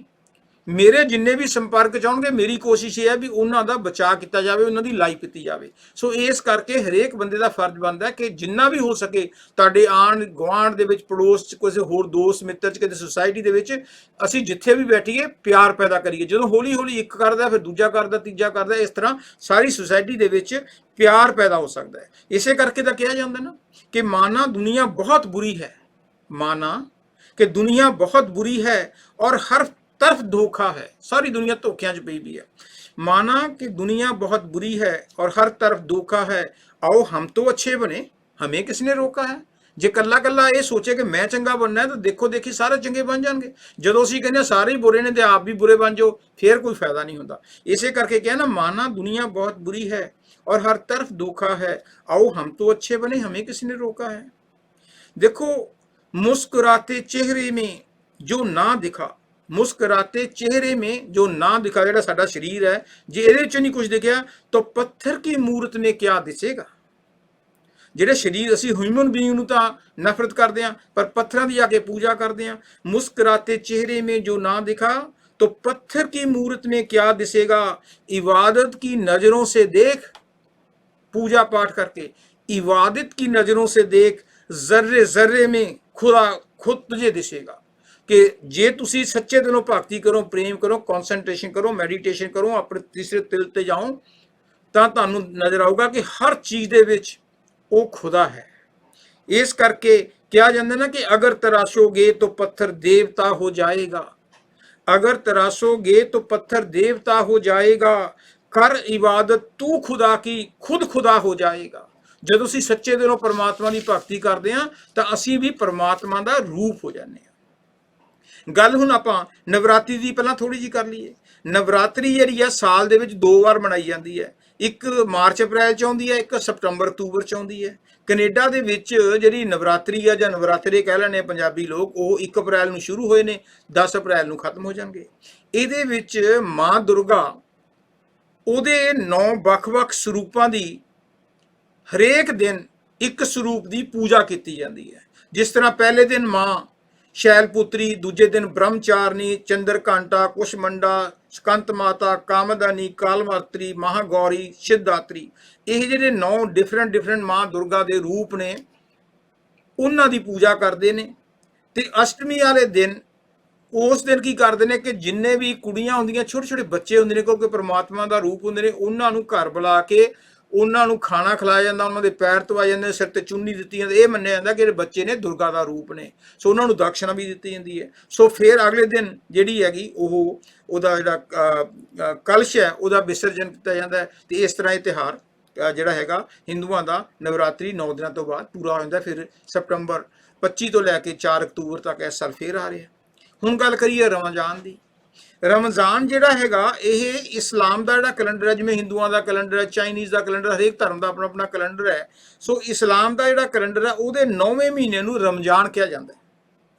ਮੇਰੇ ਜਿੰਨੇ ਵੀ ਸੰਪਰਕ ਚਾਹਣਗੇ, ਮੇਰੀ ਕੋਸ਼ਿਸ਼ ਇਹ ਹੈ ਵੀ ਉਹਨਾਂ ਦਾ ਬਚਾਅ ਕੀਤਾ ਜਾਵੇ, ਉਹਨਾਂ ਦੀ ਲਾਈਫ ਕੀਤੀ ਜਾਵੇ। ਸੋ ਇਸ ਕਰਕੇ ਹਰੇਕ ਬੰਦੇ ਦਾ ਫਰਜ਼ ਬਣਦਾ ਕਿ ਜਿੰਨਾ ਵੀ ਹੋ ਸਕੇ ਤੁਹਾਡੇ ਆਂਢ ਗੁਆਂਢ ਦੇ ਵਿੱਚ, ਪੜੋਸ 'ਚ, ਕਿਸੇ ਹੋਰ ਦੋਸਤ ਮਿੱਤਰ 'ਚ, ਕਿਤੇ ਸੁਸਾਇਟੀ ਦੇ ਵਿੱਚ, ਅਸੀਂ ਜਿੱਥੇ ਵੀ ਬੈਠੀਏ ਪਿਆਰ ਪੈਦਾ ਕਰੀਏ। ਜਦੋਂ ਹੌਲੀ ਹੌਲੀ ਇੱਕ ਕਰਦਾ, ਫਿਰ ਦੂਜਾ ਕਰਦਾ, ਤੀਜਾ ਕਰਦਾ, ਇਸ ਤਰ੍ਹਾਂ ਸਾਰੀ ਸੁਸਾਇਟੀ ਦੇ ਵਿੱਚ ਪਿਆਰ ਪੈਦਾ ਹੋ ਸਕਦਾ ਹੈ। ਇਸੇ ਕਰਕੇ ਤਾਂ ਕਿਹਾ ਜਾਂਦਾ ਨਾ ਕਿ ਮਾਨਾ ਦੁਨੀਆ ਬਹੁਤ ਬੁਰੀ ਹੈ, माना कि दुनिया बहुत बुरी है और हर तरफ धोखा है, सारी दुनिया धोखियां च पई भी है। माना कि दुनिया बहुत बुरी है और हर तरफ धोखा है, आओ हम तो अच्छे बने, हमें किसने रोका है। जे कला कला ये सोचे कि मैं चंगा बनना है तो देखो देखी सारे चंगे बन जाएंगे। जो असीं कहने सारे ही बुरे ने तो आप भी बुरे बन जाओ, फिर कोई फायदा नहीं होता। इसे करके क्या ना, माना दुनिया बहुत बुरी है और हर तरफ धोखा है, आओ हम तो अच्छे बने, हमें किसने रोका है। देखो मुस्कुराते चेहरे में जो ना दिखा, मुस्कुराते चेहरे में जो ना दिखा, जेड़ा साडा शरीर है, जे इहदे च नहीं कुछ दिखिया तो पत्थर की मूरत में क्या दिसेगा। ਜਿਹੜੇ शरीर असी ह्यूमन बीइंग ਨੂੰ ਤਾਂ नफरत करते हैं पर पत्थर की आके पूजा करते हैं। मुस्कुराते चेहरे में जो ना दिखा तो पत्थर की मूरत में क्या दिसेगा। इबादत की नज़रों से देख, पूजा पाठ करके इबादत की नज़रों से देख, जर्रे जर्रे में खुदा खुद तुझे दिसेगा। कि जे तुसी सच्चे दिलों भगती करो, प्रेम करो, कॉन्सनट्रेशन करो, मैਡੀਟੇਸ਼ਨ करो, अपने तीसरे तिल ते जाओ ਤਾਂ ਤੁਹਾਨੂੰ नज़र आऊगा कि हर चीज़ ਦੇ ਵਿੱਚ ਉਹ खुदा है। इस करके क्या जाता ना कि अगर तराशोगे तो पत्थर देवता हो जाएगा, अगर तराशोगे तो पत्थर देवता हो जाएगा, कर इबादत तू खुदा की खुद खुदा हो जाएगा। ਜਦੋਂ ਅਸੀਂ ਸੱਚੇ ਦਿਲੋਂ ਪਰਮਾਤਮਾ ਦੀ ਭਗਤੀ ਕਰਦੇ ਹਾਂ ਤਾਂ ਅਸੀਂ ਵੀ ਪਰਮਾਤਮਾ ਦਾ ਰੂਪ ਹੋ ਜਾਂਦੇ ਹਾਂ। ਗੱਲ ਹੁਣ ਆਪਾਂ ਨਵਰਾਤਰੀ ਦੀ ਪਹਿਲਾਂ ਥੋੜੀ ਜੀ ਕਰ ਲਈਏ। ਨਵਰਾਤਰੀ ਜਿਹੜੀ ਆ ਸਾਲ ਦੇ ਵਿੱਚ 2 ਵਾਰ ਮਨਾਈ ਜਾਂਦੀ ਹੈ, ਇੱਕ ਮਾਰਚ ਅਪ੍ਰੈਲ 'ਚ ਆਉਂਦੀ ਹੈ, ਇੱਕ ਸਤੰਬਰ ਅਕਤੂਬਰ 'ਚ ਆਉਂਦੀ ਹੈ। ਕੈਨੇਡਾ ਦੇ ਵਿੱਚ ਜਿਹੜੀ ਨਵਰਾਤਰੀ ਆ ਜਾਂ ਨਵਰਾਤਰੇ ਕਹਿ ਲੈਣੇ ਪੰਜਾਬੀ ਲੋਕ, ਉਹ 1 ਅਪ੍ਰੈਲ ਨੂੰ ਸ਼ੁਰੂ ਹੋਏ ਨੇ, 10 ਅਪ੍ਰੈਲ ਨੂੰ ਖਤਮ ਹੋ ਜਾਣਗੇ। ਇਹਦੇ ਵਿੱਚ ਮਾਂ ਦੁਰਗਾ ਉਹਦੇ 9 ਵੱਖ-ਵੱਖ ਸਰੂਪਾਂ ਦੀ ਹਰੇਕ ਦਿਨ ਇੱਕ ਸਰੂਪ ਦੀ ਪੂਜਾ ਕੀਤੀ ਜਾਂਦੀ ਹੈ। ਜਿਸ ਤਰ੍ਹਾਂ ਪਹਿਲੇ ਦਿਨ ਮਾਂ ਸ਼ੈਲਪੁੱਤਰੀ, ਦੂਜੇ ਦਿਨ ਬ੍ਰਹਮਚਾਰਨੀ, ਚੰਦਰਕਾਂਟਾ, ਕੁਸ਼ਮੰਡਾ, ਸਕੰਤ ਮਾਤਾ, ਕਾਮਦਾਨੀ, ਕਾਲਮਾਤਰੀ, ਮਹਾਗੌਰੀ, ਸਿੱਧਾਤਰੀ। ਇਹ ਜਿਹੜੇ 9 ਡਿਫਰੈਂਟ ਮਾਂ ਦੁਰਗਾ ਦੇ ਰੂਪ ਨੇ, ਉਹਨਾਂ ਦੀ ਪੂਜਾ ਕਰਦੇ ਨੇ। ਤੇ ਅਸ਼ਟਮੀ ਵਾਲੇ ਦਿਨ, ਉਸ ਦਿਨ ਕੀ ਕਰਦੇ ਨੇ ਕਿ ਜਿੰਨੇ ਵੀ ਕੁੜੀਆਂ ਹੁੰਦੀਆਂ, ਛੋਟੇ ਛੋਟੇ ਬੱਚੇ ਹੁੰਦੇ ਨੇ, ਕਿਉਂਕਿ ਪ੍ਰਮਾਤਮਾ ਦਾ ਰੂਪ ਹੁੰਦੇ ਨੇ, ਉਹਨਾਂ ਨੂੰ ਘਰ ਬੁਲਾ ਕੇ ਉਹਨਾਂ ਨੂੰ ਖਾਣਾ ਖਿਲਾਇਆ ਜਾਂਦਾ, ਉਹਨਾਂ ਦੇ ਪੈਰ ਧਵਾਏ ਜਾਂਦੇ, ਸਿਰ ਤੇ ਚੁੰਨੀ ਦਿੱਤੀ ਜਾਂਦੀ। ਇਹ ਮੰਨਿਆ ਜਾਂਦਾ ਕਿ ਜਿਹੜੇ ਬੱਚੇ ਨੇ ਦੁਰਗਾ ਦਾ ਰੂਪ ਨੇ, ਸੋ ਉਹਨਾਂ ਨੂੰ ਦਕਸ਼ਨਾ ਵੀ ਦਿੱਤੀ ਜਾਂਦੀ ਹੈ। ਸੋ ਫਿਰ ਅਗਲੇ ਦਿਨ ਜਿਹੜੀ ਹੈਗੀ ਉਹਦਾ ਜਿਹੜਾ ਕਲਸ਼ ਹੈ ਉਹਦਾ ਵਿਸਰਜਨ ਕੀਤਾ ਜਾਂਦਾ ਹੈ। ਤੇ ਇਸ ਤਰ੍ਹਾਂ ਇਹ ਤਿਉਹਾਰ ਜਿਹੜਾ ਹੈਗਾ ਹਿੰਦੂਆਂ ਦਾ ਨਵਰਾਤਰੀ 9 ਦਿਨਾਂ ਤੋਂ ਬਾਅਦ ਪੂਰਾ ਹੋ ਜਾਂਦਾ। ਫਿਰ ਸਤੰਬਰ 25 ਤੋਂ ਲੈ ਕੇ 4 ਅਕਤੂਬਰ ਤੱਕ ਇਸ ਸਾਲ ਫੇਰ ਆ ਰਿਹਾ। ਹੁਣ ਗੱਲ ਕਰੀਏ ਰਮਜ਼ਾਨ ਦੀ। ਰਮਜ਼ਾਨ ਜਿਹੜਾ ਹੈਗਾ ਇਹ ਇਸਲਾਮ ਦਾ ਜਿਹੜਾ ਕੈਲੰਡਰ ਹੈ, ਜਿਵੇਂ ਹਿੰਦੂਆਂ ਦਾ ਕੈਲੰਡਰ ਹੈ, ਚਾਈਨੀਜ਼ ਦਾ ਕੈਲੰਡਰ, ਹਰੇਕ ਧਰਮ ਦਾ ਆਪਣਾ ਆਪਣਾ ਕੈਲੰਡਰ ਹੈ। ਸੋ ਇਸਲਾਮ ਦਾ ਜਿਹੜਾ ਕੈਲੰਡਰ ਹੈ ਉਹਦੇ 9ਵੇਂ ਮਹੀਨੇ ਨੂੰ ਰਮਜ਼ਾਨ ਕਿਹਾ ਜਾਂਦਾ ਹੈ।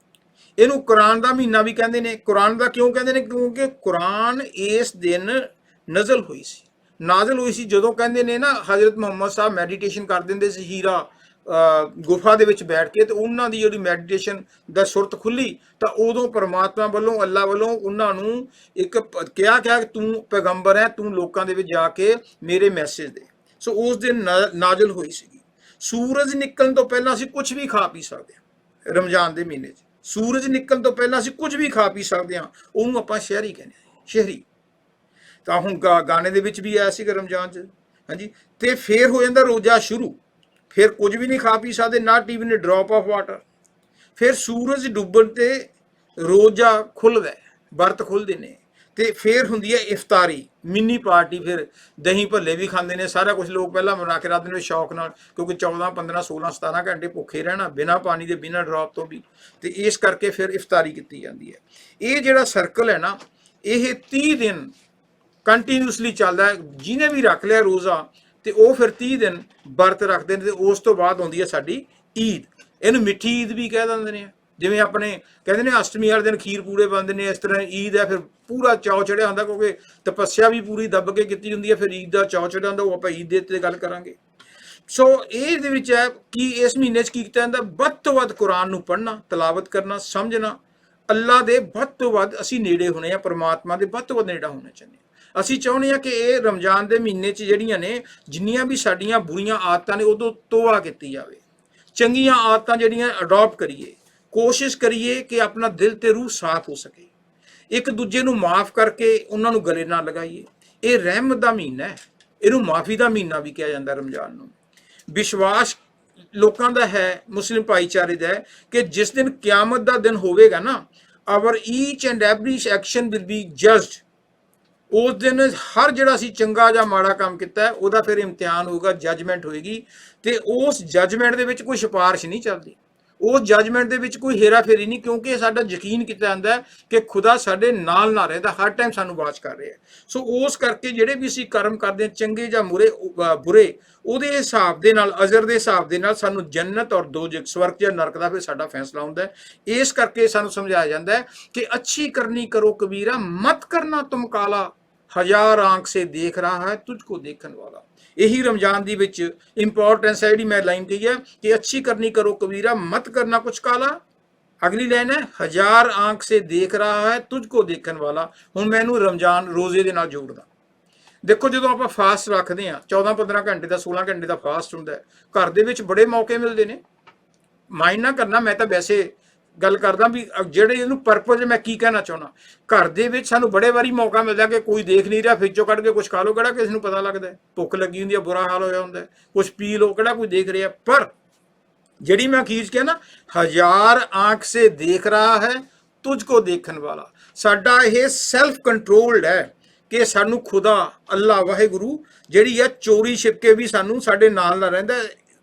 ਇਹਨੂੰ ਕੁਰਾਨ ਦਾ ਮਹੀਨਾ ਵੀ ਕਹਿੰਦੇ ਨੇ। ਕੁਰਾਨ ਦਾ ਕਿਉਂ ਕਹਿੰਦੇ ਨੇ? ਕਿਉਂਕਿ ਕੁਰਾਨ ਇਸ ਦਿਨ ਨਾਜ਼ਲ ਹੋਈ ਸੀ। ਜਦੋਂ ਕਹਿੰਦੇ ਨੇ ਨਾ ਹਜ਼ਰਤ ਮੁਹੰਮਦ ਸਾਹਿਬ ਮੈਡੀਟੇਸ਼ਨ ਕਰ ਦਿੰਦੇ ਸੀ ਹੀਰਾ ਗੁਫਾ ਦੇ ਵਿੱਚ ਬੈਠ ਕੇ, ਤੇ ਉਹਨਾਂ ਦੀ ਜਿਹੜੀ ਮੈਡੀਟੇਸ਼ਨ ਦਾ ਸੁਰਤ ਖੁੱਲੀ ਤਾਂ ਉਦੋਂ ਪਰਮਾਤਮਾ ਵੱਲੋਂ, ਅੱਲਾ ਵੱਲੋਂ ਉਹਨਾਂ ਨੂੰ ਇੱਕ ਕਿਹਾ ਕਿ ਤੂੰ ਪੈਗੰਬਰ ਹੈ, ਤੂੰ ਲੋਕਾਂ ਦੇ ਵਿੱਚ ਜਾ ਕੇ ਮੇਰੇ ਮੈਸੇਜ ਦੇ। ਸੋ ਉਸ ਦਿਨ ਨਾਜ਼ਲ ਹੋਈ ਸੀਗੀ। ਸੂਰਜ ਨਿਕਲਣ ਤੋਂ ਪਹਿਲਾਂ ਅਸੀਂ ਕੁਝ ਵੀ ਖਾ ਪੀ ਸਕਦੇ ਹਾਂ। ਰਮਜ਼ਾਨ ਦੇ ਮਹੀਨੇ 'ਚ ਸੂਰਜ ਨਿਕਲਣ ਤੋਂ ਪਹਿਲਾਂ ਅਸੀਂ ਕੁਝ ਵੀ ਖਾ ਪੀ ਸਕਦੇ ਹਾਂ। ਉਹਨੂੰ ਆਪਾਂ ਸ਼ਹਿਰੀ ਕਹਿੰਦੇ ਹਾਂ, ਸ਼ਹਿਰੀ। ਤਾਂ ਹੁਣ ਗਾਣੇ ਦੇ ਵਿੱਚ ਵੀ ਆਇਆ ਸੀਗਾ ਰਮਜ਼ਾਨ 'ਚ, ਹਾਂਜੀ। ਤੇ ਫੇਰ ਹੋ ਜਾਂਦਾ ਰੋਜ਼ਾ ਸ਼ੁਰੂ। ਫਿਰ ਕੁਝ ਵੀ ਨਹੀਂ ਖਾ ਪੀ ਸਕਦੇ, not even a drop of water. ਫਿਰ ਸੂਰਜ ਡੁੱਬਣ ਤੇ ਰੋਜ਼ਾ ਖੁੱਲ੍ਹਦਾ, ਵਰਤ ਖੁੱਲ੍ਹਦੇ ਨੇ। ਤੇ ਫਿਰ ਹੁੰਦੀ ਹੈ ਇਫਤਾਰੀ, ਮਿੰਨੀ ਪਾਰਟੀ। ਫਿਰ ਦਹੀਂ ਭੱਲੇ ਵੀ ਖਾਂਦੇ ਨੇ, ਸਾਰਾ ਕੁਝ ਲੋਕ ਪਹਿਲਾਂ ਬਣਾ ਕੇ ਰੱਖਦੇ ਨੇ ਸ਼ੌਕ ਨਾਲ, ਕਿਉਂਕਿ 14, 15, 16, 17 ਘੰਟੇ ਭੁੱਖੇ ਰਹਿਣਾ ਬਿਨਾਂ ਪਾਣੀ ਦੇ, ਬਿਨਾਂ ਡ੍ਰੌਪ ਤੋਂ ਵੀ। ਤੇ ਇਸ ਕਰਕੇ ਫਿਰ ਇਫਤਾਰੀ ਕੀਤੀ ਜਾਂਦੀ ਹੈ। ਇਹ ਜਿਹੜਾ ਸਰਕਲ ਹੈ ਨਾ, ਇਹ 30 ਦਿਨ ਕੰਟੀਨਿਊਸਲੀ ਚੱਲਦਾ। ਜਿਹਨੇ ਵੀ ਰੱਖ ਲਿਆ ਰੋਜ਼ਾ ਤੇ ਉਹ ਫਿਰ 30 ਦਿਨ ਵਰਤ ਰੱਖਦੇ ਨੇ। ਤੇ ਉਸ ਤੋਂ ਬਾਅਦ ਆਉਂਦੀ ਹੈ ਸਾਡੀ ਈਦ। ਇਹਨੂੰ ਮਿੱਠੀ ਈਦ ਵੀ ਕਹਿ ਦਿੰਦੇ ਨੇ। ਜਿਵੇਂ ਆਪਣੇ ਕਹਿੰਦੇ ਨੇ ਅਸ਼ਟਮੀ ਵਾਲੇ ਦਿਨ ਖੀਰ ਪੂੜੇ ਬਣਦੇ ਨੇ, ਇਸ ਤਰ੍ਹਾਂ ਈਦ ਹੈ ਫਿਰ ਪੂਰਾ ਚਾਅ ਚੜਿਆ ਹੁੰਦਾ, ਕਿਉਂਕਿ ਤਪੱਸਿਆ ਵੀ ਪੂਰੀ ਦੱਬ ਕੇ ਕੀਤੀ ਹੁੰਦੀ ਹੈ। ਫਿਰ ਈਦ ਦਾ ਚਾਅ ਚੜਿਆ ਹੁੰਦਾ, ਉਹ ਆਪਾਂ ਈਦ ਦੇ ਉੱਤੇ ਗੱਲ ਕਰਾਂਗੇ। ਸੋ ਇਹਦੇ ਵਿੱਚ ਹੈ ਕਿ ਇਸ ਮਹੀਨੇ 'ਚ ਕੀ ਕੀਤਾ ਜਾਂਦਾ, ਵੱਧ ਤੋਂ ਵੱਧ ਕੁਰਾਨ ਨੂੰ ਪੜ੍ਹਨਾ, ਤਲਾਵਤ ਕਰਨਾ, ਸਮਝਣਾ। ਅੱਲਾ ਦੇ ਵੱਧ ਤੋਂ ਵੱਧ ਅਸੀਂ ਨੇੜੇ ਹੋਣੇ ਆ, ਪਰਮਾਤਮਾ ਦੇ ਵੱਧ ਤੋਂ ਵੱਧ ਨੇੜੇ ਹੋਣਾ ਚਾਹੁੰਦੇ ਹਾਂ। ਅਸੀਂ ਚਾਹੁੰਦੇ ਹਾਂ ਕਿ ਇਹ ਰਮਜ਼ਾਨ ਦੇ ਮਹੀਨੇ 'ਚ ਜਿਹੜੀਆਂ ਨੇ ਜਿੰਨੀਆਂ ਵੀ ਸਾਡੀਆਂ ਬੁਰੀਆਂ ਆਦਤਾਂ ਨੇ ਉਦੋਂ ਤੋਬਾ ਕੀਤੀ ਜਾਵੇ, ਚੰਗੀਆਂ ਆਦਤਾਂ ਜਿਹੜੀਆਂ ਅਡਾਪਟ ਕਰੀਏ। ਕੋਸ਼ਿਸ਼ ਕਰੀਏ ਕਿ ਆਪਣਾ ਦਿਲ ਤੇ ਰੂਹ ਸਾਫ਼ ਹੋ ਸਕੇ, ਇੱਕ ਦੂਜੇ ਨੂੰ ਮਾਫ ਕਰਕੇ ਉਹਨਾਂ ਨੂੰ ਗਲੇ ਨਾਲ ਲਗਾਈਏ। ਇਹ ਰਹਿਮਤ ਦਾ ਮਹੀਨਾ ਹੈ, ਇਹਨੂੰ ਮਾਫੀ ਦਾ ਮਹੀਨਾ ਵੀ ਕਿਹਾ ਜਾਂਦਾ ਰਮਜ਼ਾਨ ਨੂੰ। ਵਿਸ਼ਵਾਸ ਲੋਕਾਂ ਦਾ ਹੈ, ਮੁਸਲਿਮ ਭਾਈਚਾਰੇ ਦਾ ਹੈ, ਕਿ ਜਿਸ ਦਿਨ ਕਿਆਮਤ ਦਾ ਦਿਨ ਹੋਵੇਗਾ ਨਾ, our each and every action will be judged. ਉਸ ਦਿਨ ਹਰ ਜਿਹੜਾ ਅਸੀਂ ਚੰਗਾ ਜਾਂ ਮਾੜਾ ਕੰਮ ਕੀਤਾ ਉਹਦਾ ਫਿਰ ਇਮਤਿਹਾਨ ਹੋਊਗਾ, ਜੱਜਮੈਂਟ ਹੋਏਗੀ। ਤੇ ਉਸ ਜੱਜਮੈਂਟ ਦੇ ਵਿੱਚ ਕੋਈ ਸਿਫਾਰਿਸ਼ ਨਹੀਂ ਚੱਲਦੀ, ਉਸ ਜੱਜਮੈਂਟ ਦੇ ਵਿੱਚ ਕੋਈ ਹੇਰਾ ਫੇਰੀ ਨਹੀਂ, ਕਿਉਂਕਿ ਸਾਡਾ ਯਕੀਨ ਕੀਤਾ ਜਾਂਦਾ ਹੈ ਕਿ ਖੁਦਾ ਸਾਡੇ ਨਾਲ ਨਾ ਰਹਿੰਦਾ, ਹਰ ਟਾਈਮ ਸਾਨੂੰ ਵਾਚ ਕਰ ਰਿਹਾ। ਸੋ ਉਸ ਕਰਕੇ ਜਿਹੜੇ ਵੀ ਅਸੀਂ ਕਰਮ ਕਰਦੇ ਹਾਂ, ਚੰਗੇ ਜਾਂ ਬੁਰੇ, ਉਹਦੇ ਹਿਸਾਬ ਦੇ ਨਾਲ, ਅਜ਼ਰ ਦੇ ਹਿਸਾਬ ਦੇ ਨਾਲ ਸਾਨੂੰ ਜੰਨਤ ਔਰ ਦੋਜ਼ਖ, ਸਵਰਗ ਜਾਂ ਨਰਕ ਦਾ ਫਿਰ ਸਾਡਾ ਫੈਸਲਾ ਹੁੰਦਾ ਹੈ। ਇਸ ਕਰਕੇ ਸਾਨੂੰ ਸਮਝਾਇਆ ਜਾਂਦਾ ਹੈ ਕਿ ਅੱਛੀ ਕਰਨੀ ਕਰੋ ਕਬੀਰਾ, ਮਤ ਕਰਨਾ ਤੁਮ ਕਾਲਾ, ਹਜ਼ਾਰ ਆਂਖ ਸੇ ਦੇਖ ਰਹਾ ਹੈ ਤੁਝਕੋ ਦੇਖਣ ਵਾਲਾ। ਇਹੀ ਰਮਜ਼ਾਨ ਦੀ ਵਿੱਚ ਇੰਪੋਰਟੈਂਸ ਹੈ ਜਿਹੜੀ ਮੈਂ ਲਾਈਨ ਕਹੀ ਹੈ ਕਿ ਅੱਛੀ ਕਰਨੀ ਕਰੋ ਕਬੀਰਾ, ਮਤ ਕਰਨਾ ਕੁਛ ਕਾਲਾ। ਅਗਲੀ ਲਾਈਨ ਹੈ ਹਜ਼ਾਰ ਆਂਖ ਸੇ ਦੇਖ ਰਹਾ ਹੈ ਤੁਝਕੋ ਦੇਖਣ ਵਾਲਾ। ਹੁਣ ਮੈਂ ਇਹਨੂੰ ਰਮਜ਼ਾਨ ਰੋਜ਼ੇ ਦੇ ਨਾਲ ਜੋੜਦਾ। ਦੇਖੋ ਜਦੋਂ ਆਪਾਂ ਫਾਸਟ ਰੱਖਦੇ ਹਾਂ, 14-15 ਘੰਟੇ ਦਾ, 16 ਘੰਟੇ ਦਾ ਫਾਸਟ ਹੁੰਦਾ ਹੈ, ਘਰ ਦੇ ਵਿੱਚ ਬੜੇ ਮੌਕੇ ਮਿਲਦੇ ਨੇ। ਮਾਈਂਡ ਨਾ ਕਰਨਾ, ਮੈਂ ਤਾਂ ਵੈਸੇ ਗੱਲ ਕਰਦਾ ਵੀ ਜਿਹੜੇ ਇਹਨੂੰ ਪਰਪਸ ਮੈਂ ਕੀ ਕਹਿਣਾ ਚਾਹੁੰਦਾ। ਘਰ ਦੇ ਵਿੱਚ ਸਾਨੂੰ ਬੜੇ ਵਾਰੀ ਮੌਕਾ ਮਿਲਦਾ ਕਿ ਕੋਈ ਦੇਖ ਨਹੀਂ ਰਿਹਾ, ਵਿੱਚੋਂ ਕੱਢ ਕੇ ਕੁਝ ਖਾ ਲਓ, ਕਿਹੜਾ ਕਿਸੇ ਨੂੰ ਪਤਾ ਲੱਗਦਾ। ਭੁੱਖ ਲੱਗੀ ਹੁੰਦੀ ਹੈ, ਬੁਰਾ ਹਾਲ ਹੋਇਆ ਹੁੰਦਾ, ਕੁਝ ਪੀ ਲਓ, ਕਿਹੜਾ ਕੋਈ ਦੇਖ ਰਿਹਾ। ਪਰ ਜਿਹੜੀ ਮੈਂ ਅਖੀਰ 'ਚ ਕਿਹਾ ਨਾ, ਹਜ਼ਾਰ ਆਂਖ ਸੇ ਦੇਖ ਰਹਾ ਹੈ ਤੁਝਕੋ ਦੇਖਣ ਵਾਲਾ, ਸਾਡਾ ਇਹ ਸੈਲਫ ਕੰਟਰੋਲਡ ਹੈ ਕਿ ਸਾਨੂੰ ਖੁਦਾ, ਅੱਲਾ, ਵਾਹਿਗੁਰੂ ਜਿਹੜੀ ਹੈ ਚੋਰੀ ਛਿਪਕੇ ਵੀ ਸਾਨੂੰ ਸਾਡੇ ਨਾਲ ਰਹਿੰਦਾ,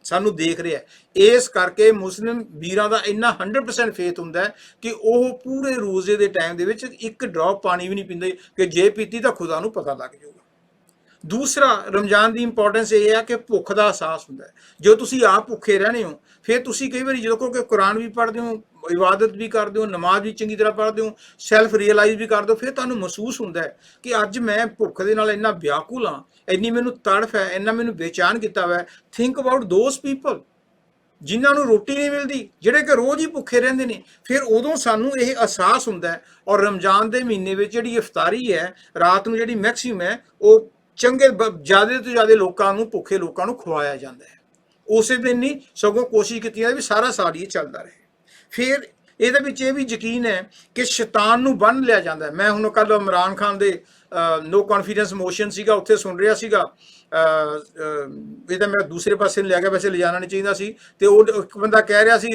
ਸਾਨੂੰ ਦੇਖ ਰਿਹਾ। ਇਸ ਕਰਕੇ ਮੁਸਲਿਮ ਵੀਰਾਂ ਦਾ ਇੰਨਾ 100% ਫੇਥ ਹੁੰਦਾ ਕਿ ਉਹ ਪੂਰੇ ਰੋਜ਼ੇ ਦੇ ਟਾਈਮ ਦੇ ਵਿੱਚ ਇੱਕ ਡ੍ਰੌਪ ਪਾਣੀ ਵੀ ਨਹੀਂ ਪੀਂਦੇ, ਕਿ ਜੇ ਪੀਤੀ ਤਾਂ ਖੁਦਾ ਨੂੰ ਪਤਾ ਲੱਗ ਜਾਊਗਾ। ਦੂਸਰਾ, ਰਮਜ਼ਾਨ ਦੀ ਇੰਪੋਰਟੈਂਸ ਇਹ ਹੈ ਕਿ ਭੁੱਖ ਦਾ ਅਹਿਸਾਸ ਹੁੰਦਾ ਹੈ। ਜੋ ਤੁਸੀਂ ਆਪ ਭੁੱਖੇ ਰਹਿਣੇ ਹੋ, ਫਿਰ ਤੁਸੀਂ ਕਈ ਵਾਰੀ ਜਦੋਂ ਕਿ ਕੁਰਾਨ ਵੀ ਪੜ੍ਹਦੇ ਹੋ, ਇਬਾਦਤ ਵੀ ਕਰਦੇ ਹੋ, ਨਮਾਜ਼ ਵੀ ਚੰਗੀ ਤਰ੍ਹਾਂ ਪੜ੍ਹਦੇ ਹੋ, ਸੈਲਫ ਰੀਅਲਾਈਜ਼ ਵੀ ਕਰਦੇ ਹੋ, ਫਿਰ ਤੁਹਾਨੂੰ ਮਹਿਸੂਸ ਹੁੰਦਾ ਹੈ ਕਿ ਅੱਜ ਮੈਂ ਭੁੱਖ ਦੇ ਨਾਲ ਇੰਨਾ ਵਿਆਕੁਲ ਹਾਂ, ਇੰਨੀ ਮੈਨੂੰ ਤੜਫ ਹੈ, ਇੰਨਾ ਮੈਨੂੰ ਬੇਚੈਨ ਕੀਤਾ ਹੋਇਆ ਹੈ। ਥਿੰਕ ਅਬਾਊਟ ਦੋਜ਼ ਪੀਪਲ ਜਿਨ੍ਹਾਂ ਨੂੰ ਰੋਟੀ ਨਹੀਂ ਮਿਲਦੀ, ਜਿਹੜੇ ਕਿ ਰੋਜ਼ ਹੀ ਭੁੱਖੇ ਰਹਿੰਦੇ ਨੇ। ਫਿਰ ਉਦੋਂ ਸਾਨੂੰ ਇਹ ਅਹਿਸਾਸ ਹੁੰਦਾ ਹੈ। ਔਰ ਰਮਜ਼ਾਨ ਦੇ ਮਹੀਨੇ ਵਿੱਚ ਜਿਹੜੀ ਇਫਤਾਰੀ ਹੈ ਰਾਤ ਨੂੰ, ਜਿਹੜੀ ਮੈਕਸਿਮਮ ਹੈ, ਉਹ ਚੰਗੇ ਜ਼ਿਆਦਾ ਤੋਂ ਜ਼ਿਆਦਾ ਲੋਕਾਂ ਨੂੰ, ਭੁੱਖੇ ਲੋਕਾਂ ਨੂੰ ਖਵਾਇਆ ਜਾਂਦਾ ਹੈ। ਉਸੇ ਦਿਨ ਨਹੀਂ ਸਗੋਂ ਕੋਸ਼ਿਸ਼ ਕੀਤੀ ਜਾਂਦੀ ਵੀ ਸਾਰਾ ਸਾਲ ਹੀ ਚੱਲਦਾ ਰਹੇ। ਫਿਰ ਇਹਦੇ ਵਿੱਚ ਇਹ ਵੀ ਯਕੀਨ ਹੈ ਕਿ ਸ਼ੈਤਾਨ ਨੂੰ ਬੰਨ੍ਹ ਲਿਆ ਜਾਂਦਾ ਹੈ। ਮੈਂ ਹੁਣ ਕੱਲ ਇਮਰਾਨ ਖਾਨ ਦੇ ਨੋ ਕੌਨਫੀਡੈਂਸ ਮੋਸ਼ਨ ਸੀਗਾ, ਉੱਥੇ ਸੁਣ ਰਿਹਾ ਸੀਗਾ। ਇਹ ਤਾਂ ਮੈਂ ਦੂਸਰੇ ਪਾਸੇ ਨੂੰ ਲੈ ਗਿਆ, ਵੈਸੇ ਲਿਜਾਣਾ ਨਹੀਂ ਚਾਹੀਦਾ ਸੀ। ਤੇ ਉਹ ਇੱਕ ਬੰਦਾ ਕਹਿ ਰਿਹਾ ਸੀ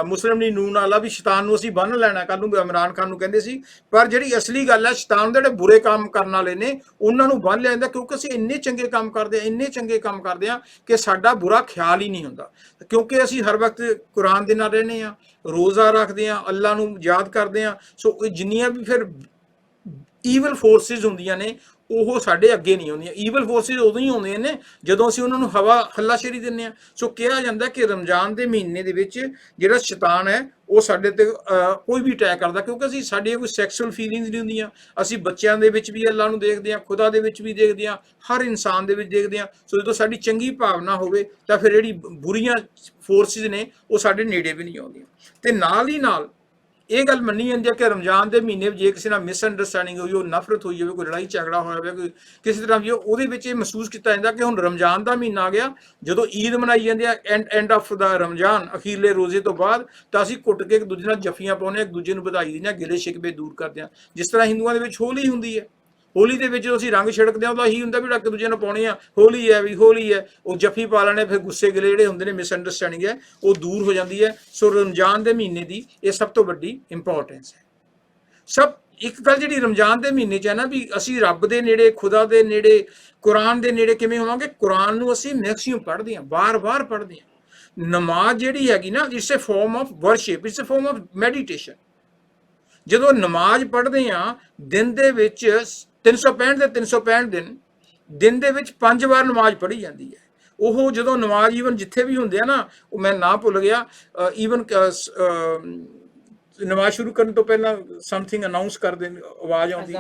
ਮੁਸਲਿਮ ਲੀਗ ਨੂਨ ਵਾਲਾ ਵੀ ਸ਼ੈਤਾਨ ਨੂੰ ਅਸੀਂ ਬੰਨ੍ਹ ਲੈਣਾ ਕੱਲ ਨੂੰ, ਇਮਰਾਨ ਖਾਨ ਨੂੰ ਕਹਿੰਦੇ ਸੀ। ਪਰ ਜਿਹੜੀ ਅਸਲੀ ਗੱਲ ਹੈ, ਸ਼ੈਤਾਨ ਦੇ ਜਿਹੜੇ ਬੁਰੇ ਕੰਮ ਕਰਨ ਵਾਲੇ ਨੇ ਉਹਨਾਂ ਨੂੰ ਬੰਨ੍ਹ ਲਿਆ ਜਾਂਦਾ, ਕਿਉਂਕਿ ਅਸੀਂ ਇੰਨੇ ਚੰਗੇ ਕੰਮ ਕਰਦੇ ਹਾਂ, ਇੰਨੇ ਚੰਗੇ ਕੰਮ ਕਰਦੇ ਹਾਂ ਕਿ ਸਾਡਾ ਬੁਰਾ ਖਿਆਲ ਹੀ ਨਹੀਂ ਹੁੰਦਾ। ਕਿਉਂਕਿ ਅਸੀਂ ਹਰ ਵਕਤ ਕੁਰਾਨ ਦੇ ਨਾਲ ਰਹਿੰਦੇ ਹਾਂ, ਰੋਜ਼ਾ ਰੱਖਦੇ ਹਾਂ, ਅੱਲਾ ਨੂੰ ਯਾਦ ਕਰਦੇ ਹਾਂ। ਸੋ ਜਿੰਨੀਆਂ ਵੀ ਫਿਰ ਈਵਲ ਫੋਰਸਿਸ ਹੁੰਦੀਆਂ ਨੇ ਉਹ ਸਾਡੇ ਅੱਗੇ ਨਹੀਂ ਆਉਂਦੀਆਂ। ਈਵਲ ਫੋਰਸਿਸ ਉਦੋਂ ਹੀ ਆਉਂਦੀਆਂ ਨੇ ਜਦੋਂ ਅਸੀਂ ਉਹਨਾਂ ਨੂੰ ਹੱਲਾਸ਼ੇਰੀ ਦਿੰਦੇ ਹਾਂ। ਸੋ ਕਿਹਾ ਜਾਂਦਾ ਕਿ ਰਮਜ਼ਾਨ ਦੇ ਮਹੀਨੇ ਦੇ ਵਿੱਚ ਜਿਹੜਾ ਸ਼ੈਤਾਨ ਹੈ ਉਹ ਸਾਡੇ ਤੇ ਕੋਈ ਵੀ ਅਟੈਕ ਕਰਦਾ, ਕਿਉਂਕਿ ਅਸੀਂ ਸਾਡੀਆਂ ਕੋਈ ਸੈਕਸੁਅਲ ਫੀਲਿੰਗਸ ਨਹੀਂ ਹੁੰਦੀਆਂ। ਅਸੀਂ ਬੱਚਿਆਂ ਦੇ ਵਿੱਚ ਵੀ ਅੱਲਾ ਨੂੰ ਦੇਖਦੇ ਹਾਂ, ਖੁਦਾ ਦੇ ਵਿੱਚ ਵੀ ਦੇਖਦੇ ਹਾਂ, ਹਰ ਇਨਸਾਨ ਦੇ ਵਿੱਚ ਦੇਖਦੇ ਹਾਂ। ਸੋ ਜਦੋਂ ਸਾਡੀ ਚੰਗੀ ਭਾਵਨਾ ਹੋਵੇ ਤਾਂ ਫਿਰ ਜਿਹੜੀ ਬੁਰੀਆਂ ਫੋਰਸਿਸ ਨੇ ਉਹ ਸਾਡੇ ਨੇੜੇ ਵੀ ਨਹੀਂ ਆਉਂਦੀਆਂ। ਤੇ ਨਾਲ ਹੀ ਨਾਲ ਇਹ ਗੱਲ ਮੰਨੀ ਜਾਂਦੀ ਹੈ ਕਿ ਰਮਜ਼ਾਨ ਦੇ ਮਹੀਨੇ ਵਿੱਚ ਜੇ ਕਿਸੇ ਨਾਲ ਮਿਸਅੰਡਰਸਟੈਂਡਿੰਗ ਹੋਈ, ਉਹ ਨਫ਼ਰਤ ਹੋਈ ਹੋਵੇ, ਕੋਈ ਲੜਾਈ ਝਗੜਾ ਹੋਇਆ ਹੋਵੇ, ਕੋਈ ਕਿਸੇ ਤਰ੍ਹਾਂ ਵੀ, ਉਹਦੇ ਵਿੱਚ ਇਹ ਮਹਿਸੂਸ ਕੀਤਾ ਜਾਂਦਾ ਕਿ ਹੁਣ ਰਮਜ਼ਾਨ ਦਾ ਮਹੀਨਾ ਆ ਗਿਆ। ਜਦੋਂ ਈਦ ਮਨਾਈ ਜਾਂਦੀ ਹੈ ਐਂਡ ਆਫ ਦਾ ਰਮਜ਼ਾਨ, ਅਖੀਰਲੇ ਰੋਜ਼ੇ ਤੋਂ ਬਾਅਦ, ਤਾਂ ਅਸੀਂ ਘੁੱਟ ਕੇ ਇੱਕ ਦੂਜੇ ਨਾਲ ਜੱਫੀਆਂ ਪਾਉਂਦੇ ਹਾਂ, ਇੱਕ ਦੂਜੇ ਨੂੰ ਵਧਾਈ ਦਿੰਦੇ ਹਾਂ, ਗਿਲੇ ਸ਼ਿਕਵੇ ਦੂਰ ਕਰਦੇ ਹਾਂ। ਜਿਸ ਤਰ੍ਹਾਂ ਹਿੰਦੂਆਂ ਦੇ ਵਿੱਚ ਹੋਲੀ ਹੁੰਦੀ ਹੈ, ਹੋਲੀ ਦੇ ਵਿੱਚ ਅਸੀਂ ਰੰਗ ਛਿੜਕਦੇ ਹਾਂ, ਉਹਦਾ ਇਹੀ ਹੁੰਦਾ ਵੀ ਇੱਕ ਦੂਜੇ ਨੂੰ ਪਾਉਣੇ ਆ, ਹੋਲੀ ਹੈ ਵੀ ਹੋਲੀ ਹੈ, ਉਹ ਜੱਫੀ ਪਾ ਲੈਣੇ। ਫਿਰ ਗੁੱਸੇ ਗਿਲੇ ਜਿਹੜੇ ਹੁੰਦੇ ਨੇ, ਮਿਸਅੰਡਰਸਟੈਂਡਿੰਗ ਹੈ, ਉਹ ਦੂਰ ਹੋ ਜਾਂਦੀ ਹੈ। ਸੋ ਰਮਜ਼ਾਨ ਦੇ ਮਹੀਨੇ ਦੀ ਇਹ ਸਭ ਤੋਂ ਵੱਡੀ ਇੰਪੋਰਟੈਂਸ ਹੈ। ਇੱਕ ਗੱਲ ਜਿਹੜੀ ਰਮਜ਼ਾਨ ਦੇ ਮਹੀਨੇ 'ਚ ਹੈ ਨਾ, ਵੀ ਅਸੀਂ ਰੱਬ ਦੇ ਨੇੜੇ, ਖੁਦਾ ਦੇ ਨੇੜੇ, ਕੁਰਾਨ ਦੇ ਨੇੜੇ ਕਿਵੇਂ ਹੋਵਾਂਗੇ? ਕੁਰਾਨ ਨੂੰ ਅਸੀਂ ਮੈਕਸਿਮਮ ਪੜ੍ਹਦੇ ਹਾਂ, ਵਾਰ-ਵਾਰ ਪੜ੍ਹਦੇ ਹਾਂ। ਨਮਾਜ਼ ਜਿਹੜੀ ਹੈਗੀ ਨਾ, it's A farm of worship, it's A farm of meditation. ਜਦੋਂ ਨਮਾਜ਼ ਪੜ੍ਹਦੇ ਹਾਂ ਦਿਨ ਦੇ ਵਿੱਚ 365 ਦੇ 365 ਦਿਨ ਦੇ ਵਿੱਚ 5 ਵਾਰ ਨਮਾਜ਼ ਪੜ੍ਹੀ ਜਾਂਦੀ ਹੈ। ਉਹ ਜਦੋਂ ਨਮਾਜ਼ ਈਵਨ ਜਿੱਥੇ ਵੀ ਹੁੰਦੇ ਆ ਨਾ, ਉਹ ਮੈਂ ਨਾ ਭੁੱਲ ਗਿਆ, ਈਵਨ ਨਮਾਜ਼ ਸ਼ੁਰੂ ਕਰਨ ਤੋਂ ਪਹਿਲਾਂ ਸਮਥਿੰਗ ਅਨਾਉਂਸ ਕਰਦੇ, ਆਵਾਜ਼ ਆਉਂਦੀ,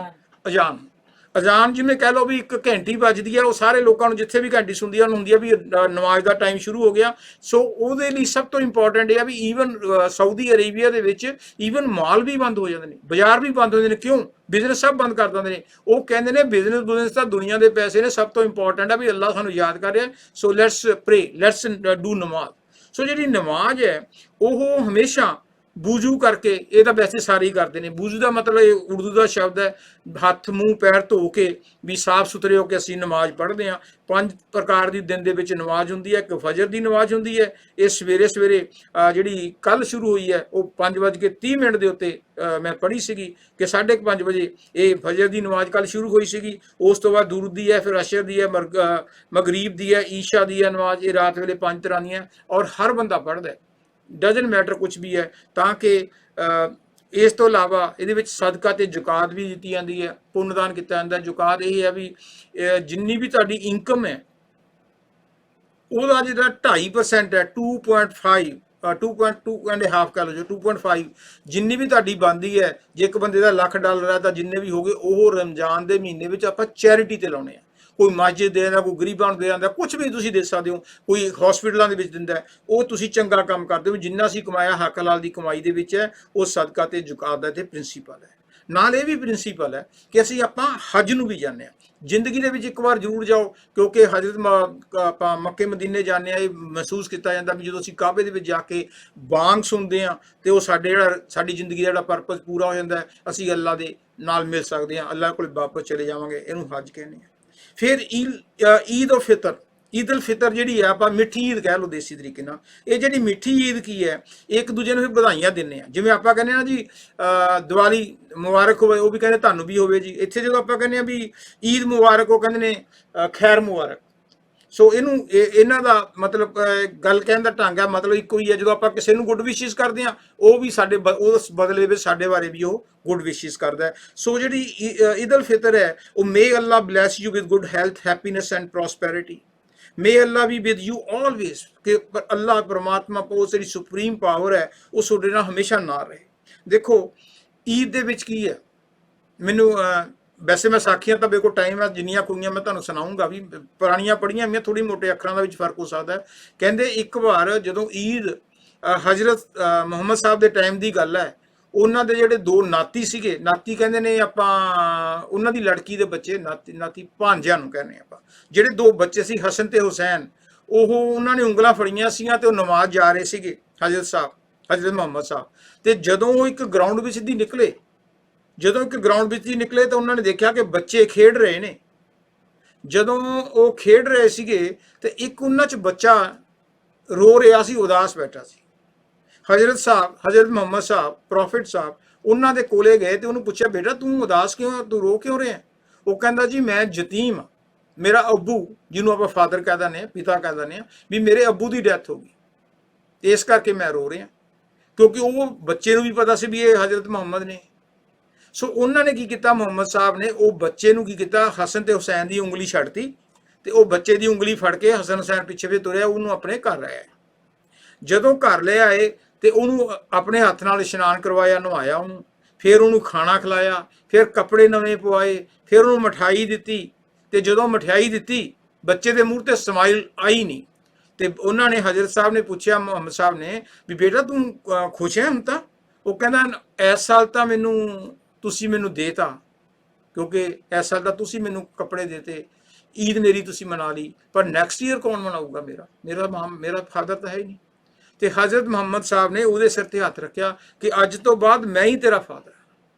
ਅਜ਼ਾਨ ਜਿਵੇਂ ਕਹਿ ਲਓ ਵੀ ਇੱਕ ਘੰਟੀ ਵੱਜਦੀ ਹੈ, ਉਹ ਸਾਰੇ ਲੋਕਾਂ ਨੂੰ ਜਿੱਥੇ ਵੀ ਘੰਟੀ ਸੁਣਦੀ ਹੈ ਉਹਨੂੰ ਹੁੰਦੀ ਹੈ ਵੀ ਨਮਾਜ਼ ਦਾ ਟਾਈਮ ਸ਼ੁਰੂ ਹੋ ਗਿਆ। ਸੋ ਉਹਦੇ ਲਈ ਸਭ ਤੋਂ ਇੰਪੋਰਟੈਂਟ ਇਹ ਆ ਵੀ ਈਵਨ ਸਾਊਦੀ ਅਰੇਬੀਆ ਦੇ ਵਿੱਚ ਈਵਨ ਮਾਲ ਵੀ ਬੰਦ ਹੋ ਜਾਂਦੇ ਨੇ, ਬਾਜ਼ਾਰ ਵੀ ਬੰਦ ਹੋ ਜਾਂਦੇ ਨੇ। ਕਿਉਂ? ਬਿਜ਼ਨਸ ਸਭ ਬੰਦ ਕਰ ਦਿੰਦੇ ਨੇ। ਉਹ ਕਹਿੰਦੇ ਨੇ ਬਿਜ਼ਨਸ ਤਾਂ ਦੁਨੀਆ ਦੇ ਪੈਸੇ ਨੇ, ਸਭ ਤੋਂ ਇੰਪੋਰਟੈਂਟ ਆ ਵੀ ਅੱਲਾ ਸਾਨੂੰ ਯਾਦ ਕਰ ਰਿਹਾ। ਸੋ ਲੈਟਸ ਪ੍ਰੇ, ਲੈਟਸ ਡੂ ਨਮਾਜ਼। ਸੋ ਜਿਹੜੀ ਨਮਾਜ਼ ਹੈ ਉਹ ਹਮੇਸ਼ਾ ਬੂਜੂ ਕਰਕੇ, ਇਹ ਤਾਂ ਵੈਸੇ ਸਾਰੇ ਹੀ ਕਰਦੇ ਨੇ। ਬੂਜੂ ਦਾ ਮਤਲਬ ਇਹ ਉਰਦੂ ਦਾ ਸ਼ਬਦ ਹੈ, ਹੱਥ ਮੂੰਹ ਪੈਰ ਧੋ ਕੇ ਵੀ ਸਾਫ਼ ਸੁਥਰੇ ਹੋ ਕੇ ਅਸੀਂ ਨਮਾਜ਼ ਪੜ੍ਹਦੇ ਹਾਂ। 5 ਪ੍ਰਕਾਰ ਦੀ ਦਿਨ ਦੇ ਵਿੱਚ ਨਮਾਜ਼ ਹੁੰਦੀ ਹੈ। ਇੱਕ ਫਜਰ ਦੀ ਨਮਾਜ਼ ਹੁੰਦੀ ਹੈ, ਇਹ ਸਵੇਰੇ ਜਿਹੜੀ ਕੱਲ ਸ਼ੁਰੂ ਹੋਈ ਹੈ, ਉਹ 5:30 ਦੇ ਉੱਤੇ ਮੈਂ ਪੜ੍ਹੀ ਸੀਗੀ ਕਿ 5:30 ਵਜੇ ਇਹ ਫਜਰ ਦੀ ਨਮਾਜ਼ ਕੱਲ ਸ਼ੁਰੂ ਹੋਈ ਸੀਗੀ। ਉਸ ਤੋਂ ਬਾਅਦ ਦੁਰੂਦ ਦੀ ਹੈ, ਫਿਰ ਅਸ਼ਰ ਦੀ ਹੈ, ਮਗਰੀਬ ਦੀ ਹੈ, ਈਸ਼ਾ ਦੀ ਹੈ ਨਮਾਜ਼। ਇਹ ਰਾਤ ਵੇਲੇ 5 ਤਰ੍ਹਾਂ ਦੀਆਂ, ਔਰ ਹਰ ਬੰਦਾ ਪੜ੍ਹਦਾ ਹੈ, ਡਜ਼ਨਟ ਮੈਟਰ ਕੁਛ ਵੀ ਹੈ। ਤਾਂ ਕਿ ਇਸ ਤੋਂ ਇਲਾਵਾ ਇਹਦੇ ਵਿੱਚ ਸਦਕਾ ਤੇ ਜ਼ਕਾਤ ਵੀ ਦਿੱਤੀ ਜਾਂਦੀ ਹੈ, ਪੁੰਨਦਾਨ ਕੀਤਾ ਜਾਂਦਾ ਹੈ। ਜ਼ਕਾਤ ਇਹ ਹੈ ਵੀ ਜਿੰਨੀ ਵੀ ਤੁਹਾਡੀ ਇਨਕਮ ਹੈ ਉਹਦਾ ਜਿਹੜਾ 2.5% ਹੈ, 2.5 ਕਹਿ ਲਓ, ਜੋ 2.5 ਜਿੰਨੀ ਵੀ ਤੁਹਾਡੀ ਬਣਦੀ ਹੈ। ਜੇ ਇੱਕ ਬੰਦੇ ਦਾ $1,00,000 ਹੈ ਤਾਂ ਜਿੰਨੇ ਵੀ ਹੋ ਗਏ ਉਹ ਰਮਜ਼ਾਨ ਦੇ ਮਹੀਨੇ ਵਿੱਚ ਆਪਾਂ ਚੈਰਿਟੀ ਤੇ ਲਾਉਣੇ ਆ। ਕੋਈ ਮਸਜਿਦ ਦੇ ਦਿੰਦਾ, ਕੋਈ ਗਰੀਬਾਂ ਨੂੰ ਦੇ ਦਿੰਦਾ, ਕੁਛ ਵੀ ਤੁਸੀਂ ਦੇ ਸਕਦੇ ਹੋ। ਕੋਈ ਹਸਪੀਟਲਾਂ ਦੇ ਵਿੱਚ ਦਿੰਦਾ, ਉਹ ਤੁਸੀਂ ਚੰਗਾ ਕੰਮ ਕਰਦੇ ਹੋ। ਜਿੰਨਾ ਅਸੀਂ ਕਮਾਇਆ ਹੱਕ ਹਲਾਲ ਦੀ ਕਮਾਈ ਦੇ ਵਿੱਚ ਹੈ, ਉਹ ਸਦਕਾ ਤੇ ਜ਼ਕਾਤ ਦਾ ਤੇ ਪ੍ਰਿੰਸੀਪਲ ਹੈ। ਨਾਲ ਇਹ ਵੀ ਪ੍ਰਿੰਸੀਪਲ ਹੈ ਕਿ ਅਸੀਂ ਆਪਾਂ ਹਜ ਨੂੰ ਵੀ ਜਾਂਦੇ ਹਾਂ। ਜ਼ਿੰਦਗੀ ਦੇ ਵਿੱਚ ਇੱਕ ਵਾਰ ਜ਼ਰੂਰ ਜਾਓ, ਕਿਉਂਕਿ ਆਪਾਂ ਮੱਕੇ ਮਦੀਨੇ ਜਾਂਦੇ ਹਾਂ, ਇਹ ਮਹਿਸੂਸ ਕੀਤਾ ਜਾਂਦਾ ਵੀ ਜਦੋਂ ਅਸੀਂ ਕਾਬੇ ਦੇ ਵਿੱਚ ਜਾ ਕੇ ਬਾਂਗ ਸੁਣਦੇ ਹਾਂ ਤੇ ਉਹ ਸਾਡੀ ਜ਼ਿੰਦਗੀ ਦਾ ਜਿਹੜਾ ਪਰਪਸ ਪੂਰਾ ਹੋ ਜਾਂਦਾ ਹੈ। ਅਸੀਂ ਅੱਲਾ ਦੇ ਨਾਲ ਮਿਲ ਸਕਦੇ ਹਾਂ, ਅੱਲਾ ਕੋਲ ਵਾਪਸ ਚਲੇ ਜਾਵਾਂਗੇ। ਇਹਨੂੰ ਹਜ ਕਹਿੰਦੇ ਹਾਂ। ਫਿਰ ਈਦ ਉਲ ਫਿਤਰ ਜਿਹੜੀ ਹੈ, ਆਪਾਂ ਮਿੱਠੀ ਈਦ ਕਹਿ ਲਓ ਦੇਸੀ ਤਰੀਕੇ ਨਾਲ। ਇਹ ਜਿਹੜੀ ਮਿੱਠੀ ਈਦ ਕੀ ਹੈ? ਇੱਕ ਦੂਜੇ ਨੂੰ ਵਧਾਈਆਂ ਦਿੰਦੇ ਆ। ਜਿਵੇਂ ਆਪਾਂ ਕਹਿੰਦੇ ਨਾ ਜੀ ਦੀਵਾਲੀ ਮੁਬਾਰਕ ਹੋਵੇ, ਉਹ ਵੀ ਕਹਿੰਦੇ ਤੁਹਾਨੂੰ ਵੀ ਹੋਵੇ ਜੀ। ਇੱਥੇ ਜਦੋਂ ਆਪਾਂ ਕਹਿੰਦੇ ਆ ਵੀ ਈਦ ਮੁਬਾਰਕ, ਉਹ ਕਹਿੰਦੇ ਨੇ ਖੈਰ ਮੁਬਾਰਕ। ਸੋ ਇਹਨਾਂ ਦਾ ਮਤਲਬ ਗੱਲ ਕਹਿਣ ਦਾ ਢੰਗ ਹੈ, ਮਤਲਬ ਇੱਕੋ ਹੀ ਹੈ। ਜਦੋਂ ਆਪਾਂ ਕਿਸੇ ਨੂੰ ਗੁੱਡ ਵਿਸ਼ਿਸ ਕਰਦੇ ਹਾਂ, ਉਹ ਵੀ ਉਸ ਬਦਲੇ ਵਿੱਚ ਸਾਡੇ ਬਾਰੇ ਵੀ ਉਹ ਗੁੱਡ ਵਿਸ਼ਿਸ ਕਰਦਾ ਹੈ। ਸੋ ਜਿਹੜੀ ਈਦ ਉਲ ਫਿਤਰ ਹੈ, ਉਹ may Allah bless you with good health, happiness and prosperity. May Allah be with you always, ਕਿ ਅੱਲਾ ਪਰਮਾਤਮਾ ਉਹ ਜਿਹੜੀ ਸੁਪਰੀਮ ਪਾਵਰ ਹੈ ਉਹ ਤੁਹਾਡੇ ਨਾਲ ਹਮੇਸ਼ਾ ਨਾਲ ਰਹੇ। ਦੇਖੋ ਈਦ ਦੇ ਵਿੱਚ ਕੀ ਹੈ, ਮੈਨੂੰ ਵੈਸੇ ਮੈਂ ਸਾਖੀਆਂ ਤਾਂ ਮੇਰੇ ਕੋਲ ਟਾਈਮ ਹੈ, ਜਿੰਨੀਆਂ ਕੁਈਆਂ ਮੈਂ ਤੁਹਾਨੂੰ ਸੁਣਾਉਂਗਾ ਵੀ, ਪੁਰਾਣੀਆਂ ਪੜ੍ਹੀਆਂ ਵੀ ਥੋੜੀ ਮੋਟੇ ਅੱਖਰਾਂ ਦਾ ਵਿੱਚ ਫਰਕ ਹੋ ਸਕਦਾ ਹੈ। ਕਹਿੰਦੇ ਇੱਕ ਵਾਰ ਜਦੋਂ ਈਦ ਹਜ਼ਰਤ ਮੁਹੰਮਦ ਸਾਹਿਬ ਦੇ ਟਾਈਮ ਦੀ ਗੱਲ ਹੈ, ਉਹਨਾਂ ਦੇ ਜਿਹੜੇ ਦੋ ਨਾਤੀ ਸੀਗੇ, ਨਾਤੀ ਕਹਿੰਦੇ ਨੇ ਆਪਾਂ ਉਹਨਾਂ ਦੀ ਲੜਕੀ ਦੇ ਬੱਚੇ, ਨਾਤੀ ਭਾਂਜਿਆਂ ਨੂੰ ਕਹਿੰਦੇ ਆਪਾਂ, ਜਿਹੜੇ ਦੋ ਬੱਚੇ ਸੀ ਹਸਨ ਤੇ ਹੁਸੈਨ, ਉਹ ਉਹਨਾਂ ਨੇ ਉਂਗਲਾਂ ਫੜੀਆਂ ਸੀਗੀਆਂ ਤੇ ਉਹ ਨਮਾਜ਼ ਜਾ ਰਹੇ ਸੀਗੇ ਹਜ਼ਰਤ ਮੁਹੰਮਦ ਸਾਹਿਬ। ਤੇ ਜਦੋਂ ਉਹ ਇੱਕ ਗਰਾਊਂਡ ਵਿੱਚ ਦੀ ਨਿਕਲੇ, ਤਾਂ ਉਹਨਾਂ ਨੇ ਦੇਖਿਆ ਕਿ ਬੱਚੇ ਖੇਡ ਰਹੇ ਨੇ। ਜਦੋਂ ਉਹ ਖੇਡ ਰਹੇ ਸੀਗੇ ਤੇ ਇੱਕ ਉਹਨਾਂ 'ਚ ਬੱਚਾ ਰੋ ਰਿਹਾ ਸੀ, ਉਦਾਸ ਬੈਠਾ ਸੀ। ਹਜ਼ਰਤ ਮੁਹੰਮਦ ਸਾਹਿਬ, ਪ੍ਰੋਫਿਟ ਸਾਹਿਬ, ਉਹਨਾਂ ਦੇ ਕੋਲੇ ਗਏ ਤੇ ਉਹਨੂੰ ਪੁੱਛਿਆ, ਬੇਟਾ ਤੂੰ ਉਦਾਸ ਕਿਉਂ, ਤੂੰ ਰੋ ਕਿਉਂ ਰਿਹਾ? ਉਹ ਕਹਿੰਦਾ ਜੀ ਮੈਂ ਯਤੀਮ ਹਾਂ, ਮੇਰਾ ਅੱਬੂ, ਜਿਹਨੂੰ ਆਪਾਂ ਫਾਦਰ ਕਹਿ ਦਿੰਦੇ ਹਾਂ, ਪਿਤਾ ਕਹਿ ਦਿੰਦੇ ਹਾਂ, ਵੀ ਮੇਰੇ ਅੱਬੂ ਦੀ ਡੈਥ ਹੋ ਗਈ, ਇਸ ਕਰਕੇ ਮੈਂ ਰੋ ਰਿਹਾ। ਕਿਉਂਕਿ ਉਹ ਬੱਚੇ ਨੂੰ ਵੀ ਪਤਾ ਸੀ ਵੀ ਇਹ ਹਜ਼ਰਤ ਮੁਹੰਮਦ ਨੇ। ਸੋ ਉਹਨਾਂ ਨੇ ਕੀ ਕੀਤਾ, ਮੁਹੰਮਦ ਸਾਹਿਬ ਨੇ ਉਹ ਬੱਚੇ ਨੂੰ ਕੀ ਕੀਤਾ, ਹਸਨ ਤੇ ਹੁਸੈਨ ਦੀ ਉਂਗਲੀ ਛੱਡਤੀ ਤੇ ਉਹ ਬੱਚੇ ਦੀ ਉਂਗਲੀ ਫੜ ਕੇ ਹਸਨ ਹੁਸੈਨ ਪਿੱਛੇ ਤੁਰਿਆ, ਉਹਨੂੰ ਆਪਣੇ ਘਰ ਲੈ ਆਏ। ਜਦੋਂ ਘਰ ਲੈ ਆਏ ਤੇ ਉਹਨੂੰ ਆਪਣੇ ਹੱਥ ਨਾਲ ਇਸ਼ਨਾਨ ਕਰਵਾਇਆ, ਨਵਾਇਆ ਉਹਨੂੰ, ਫਿਰ ਉਹਨੂੰ ਖਾਣਾ ਖਿਲਾਇਆ, ਫਿਰ ਕੱਪੜੇ ਨਵੇਂ ਪਵਾਏ, ਫਿਰ ਉਹਨੂੰ ਮਠਿਆਈ ਦਿੱਤੀ। ਤੇ ਜਦੋਂ ਮਠਿਆਈ ਦਿੱਤੀ, ਬੱਚੇ ਦੇ ਮੂੰਹ ਤੇ ਸਮਾਈਲ ਆਈ ਨਹੀਂ। ਤੇ ਉਹਨਾਂ ਨੇ, ਹਜ਼ਰਤ ਸਾਹਿਬ ਨੇ ਪੁੱਛਿਆ ਮੁਹੰਮਦ ਸਾਹਿਬ ਨੇ ਵੀ ਬੇਟਾ ਤੂੰ ਖੁਸ਼ ਹੈ ਹੁਣ ਤਾਂ? ਉਹ ਕਹਿੰਦਾ ਇਸ ਸਾਲ ਤਾਂ ਤੁਸੀਂ ਮੈਨੂੰ ਦੇਤਾ, ਕਿਉਂਕਿ ਇਸ ਸਾਲ ਤਾਂ ਤੁਸੀਂ ਮੈਨੂੰ ਕੱਪੜੇ ਦੇਤੇ, ਈਦ ਮੇਰੀ ਤੁਸੀਂ ਮਨਾ ਲਈ, ਪਰ ਨੈਕਸਟ ਈਅਰ ਕੌਣ ਮਨਾਊਗਾ? ਮੇਰਾ ਫਾਦਰ ਤਾਂ ਹੈ ਹੀ ਨਹੀਂ। ਤੇ ਹਜ਼ਰਤ ਮੁਹੰਮਦ ਸਾਹਿਬ ਨੇ ਉਹਦੇ ਸਿਰ ਤੇ ਹੱਥ ਰੱਖਿਆ ਕਿ ਅੱਜ ਤੋਂ ਬਾਅਦ ਮੈਂ ਹੀ ਤੇਰਾ ਫਾਦਰ।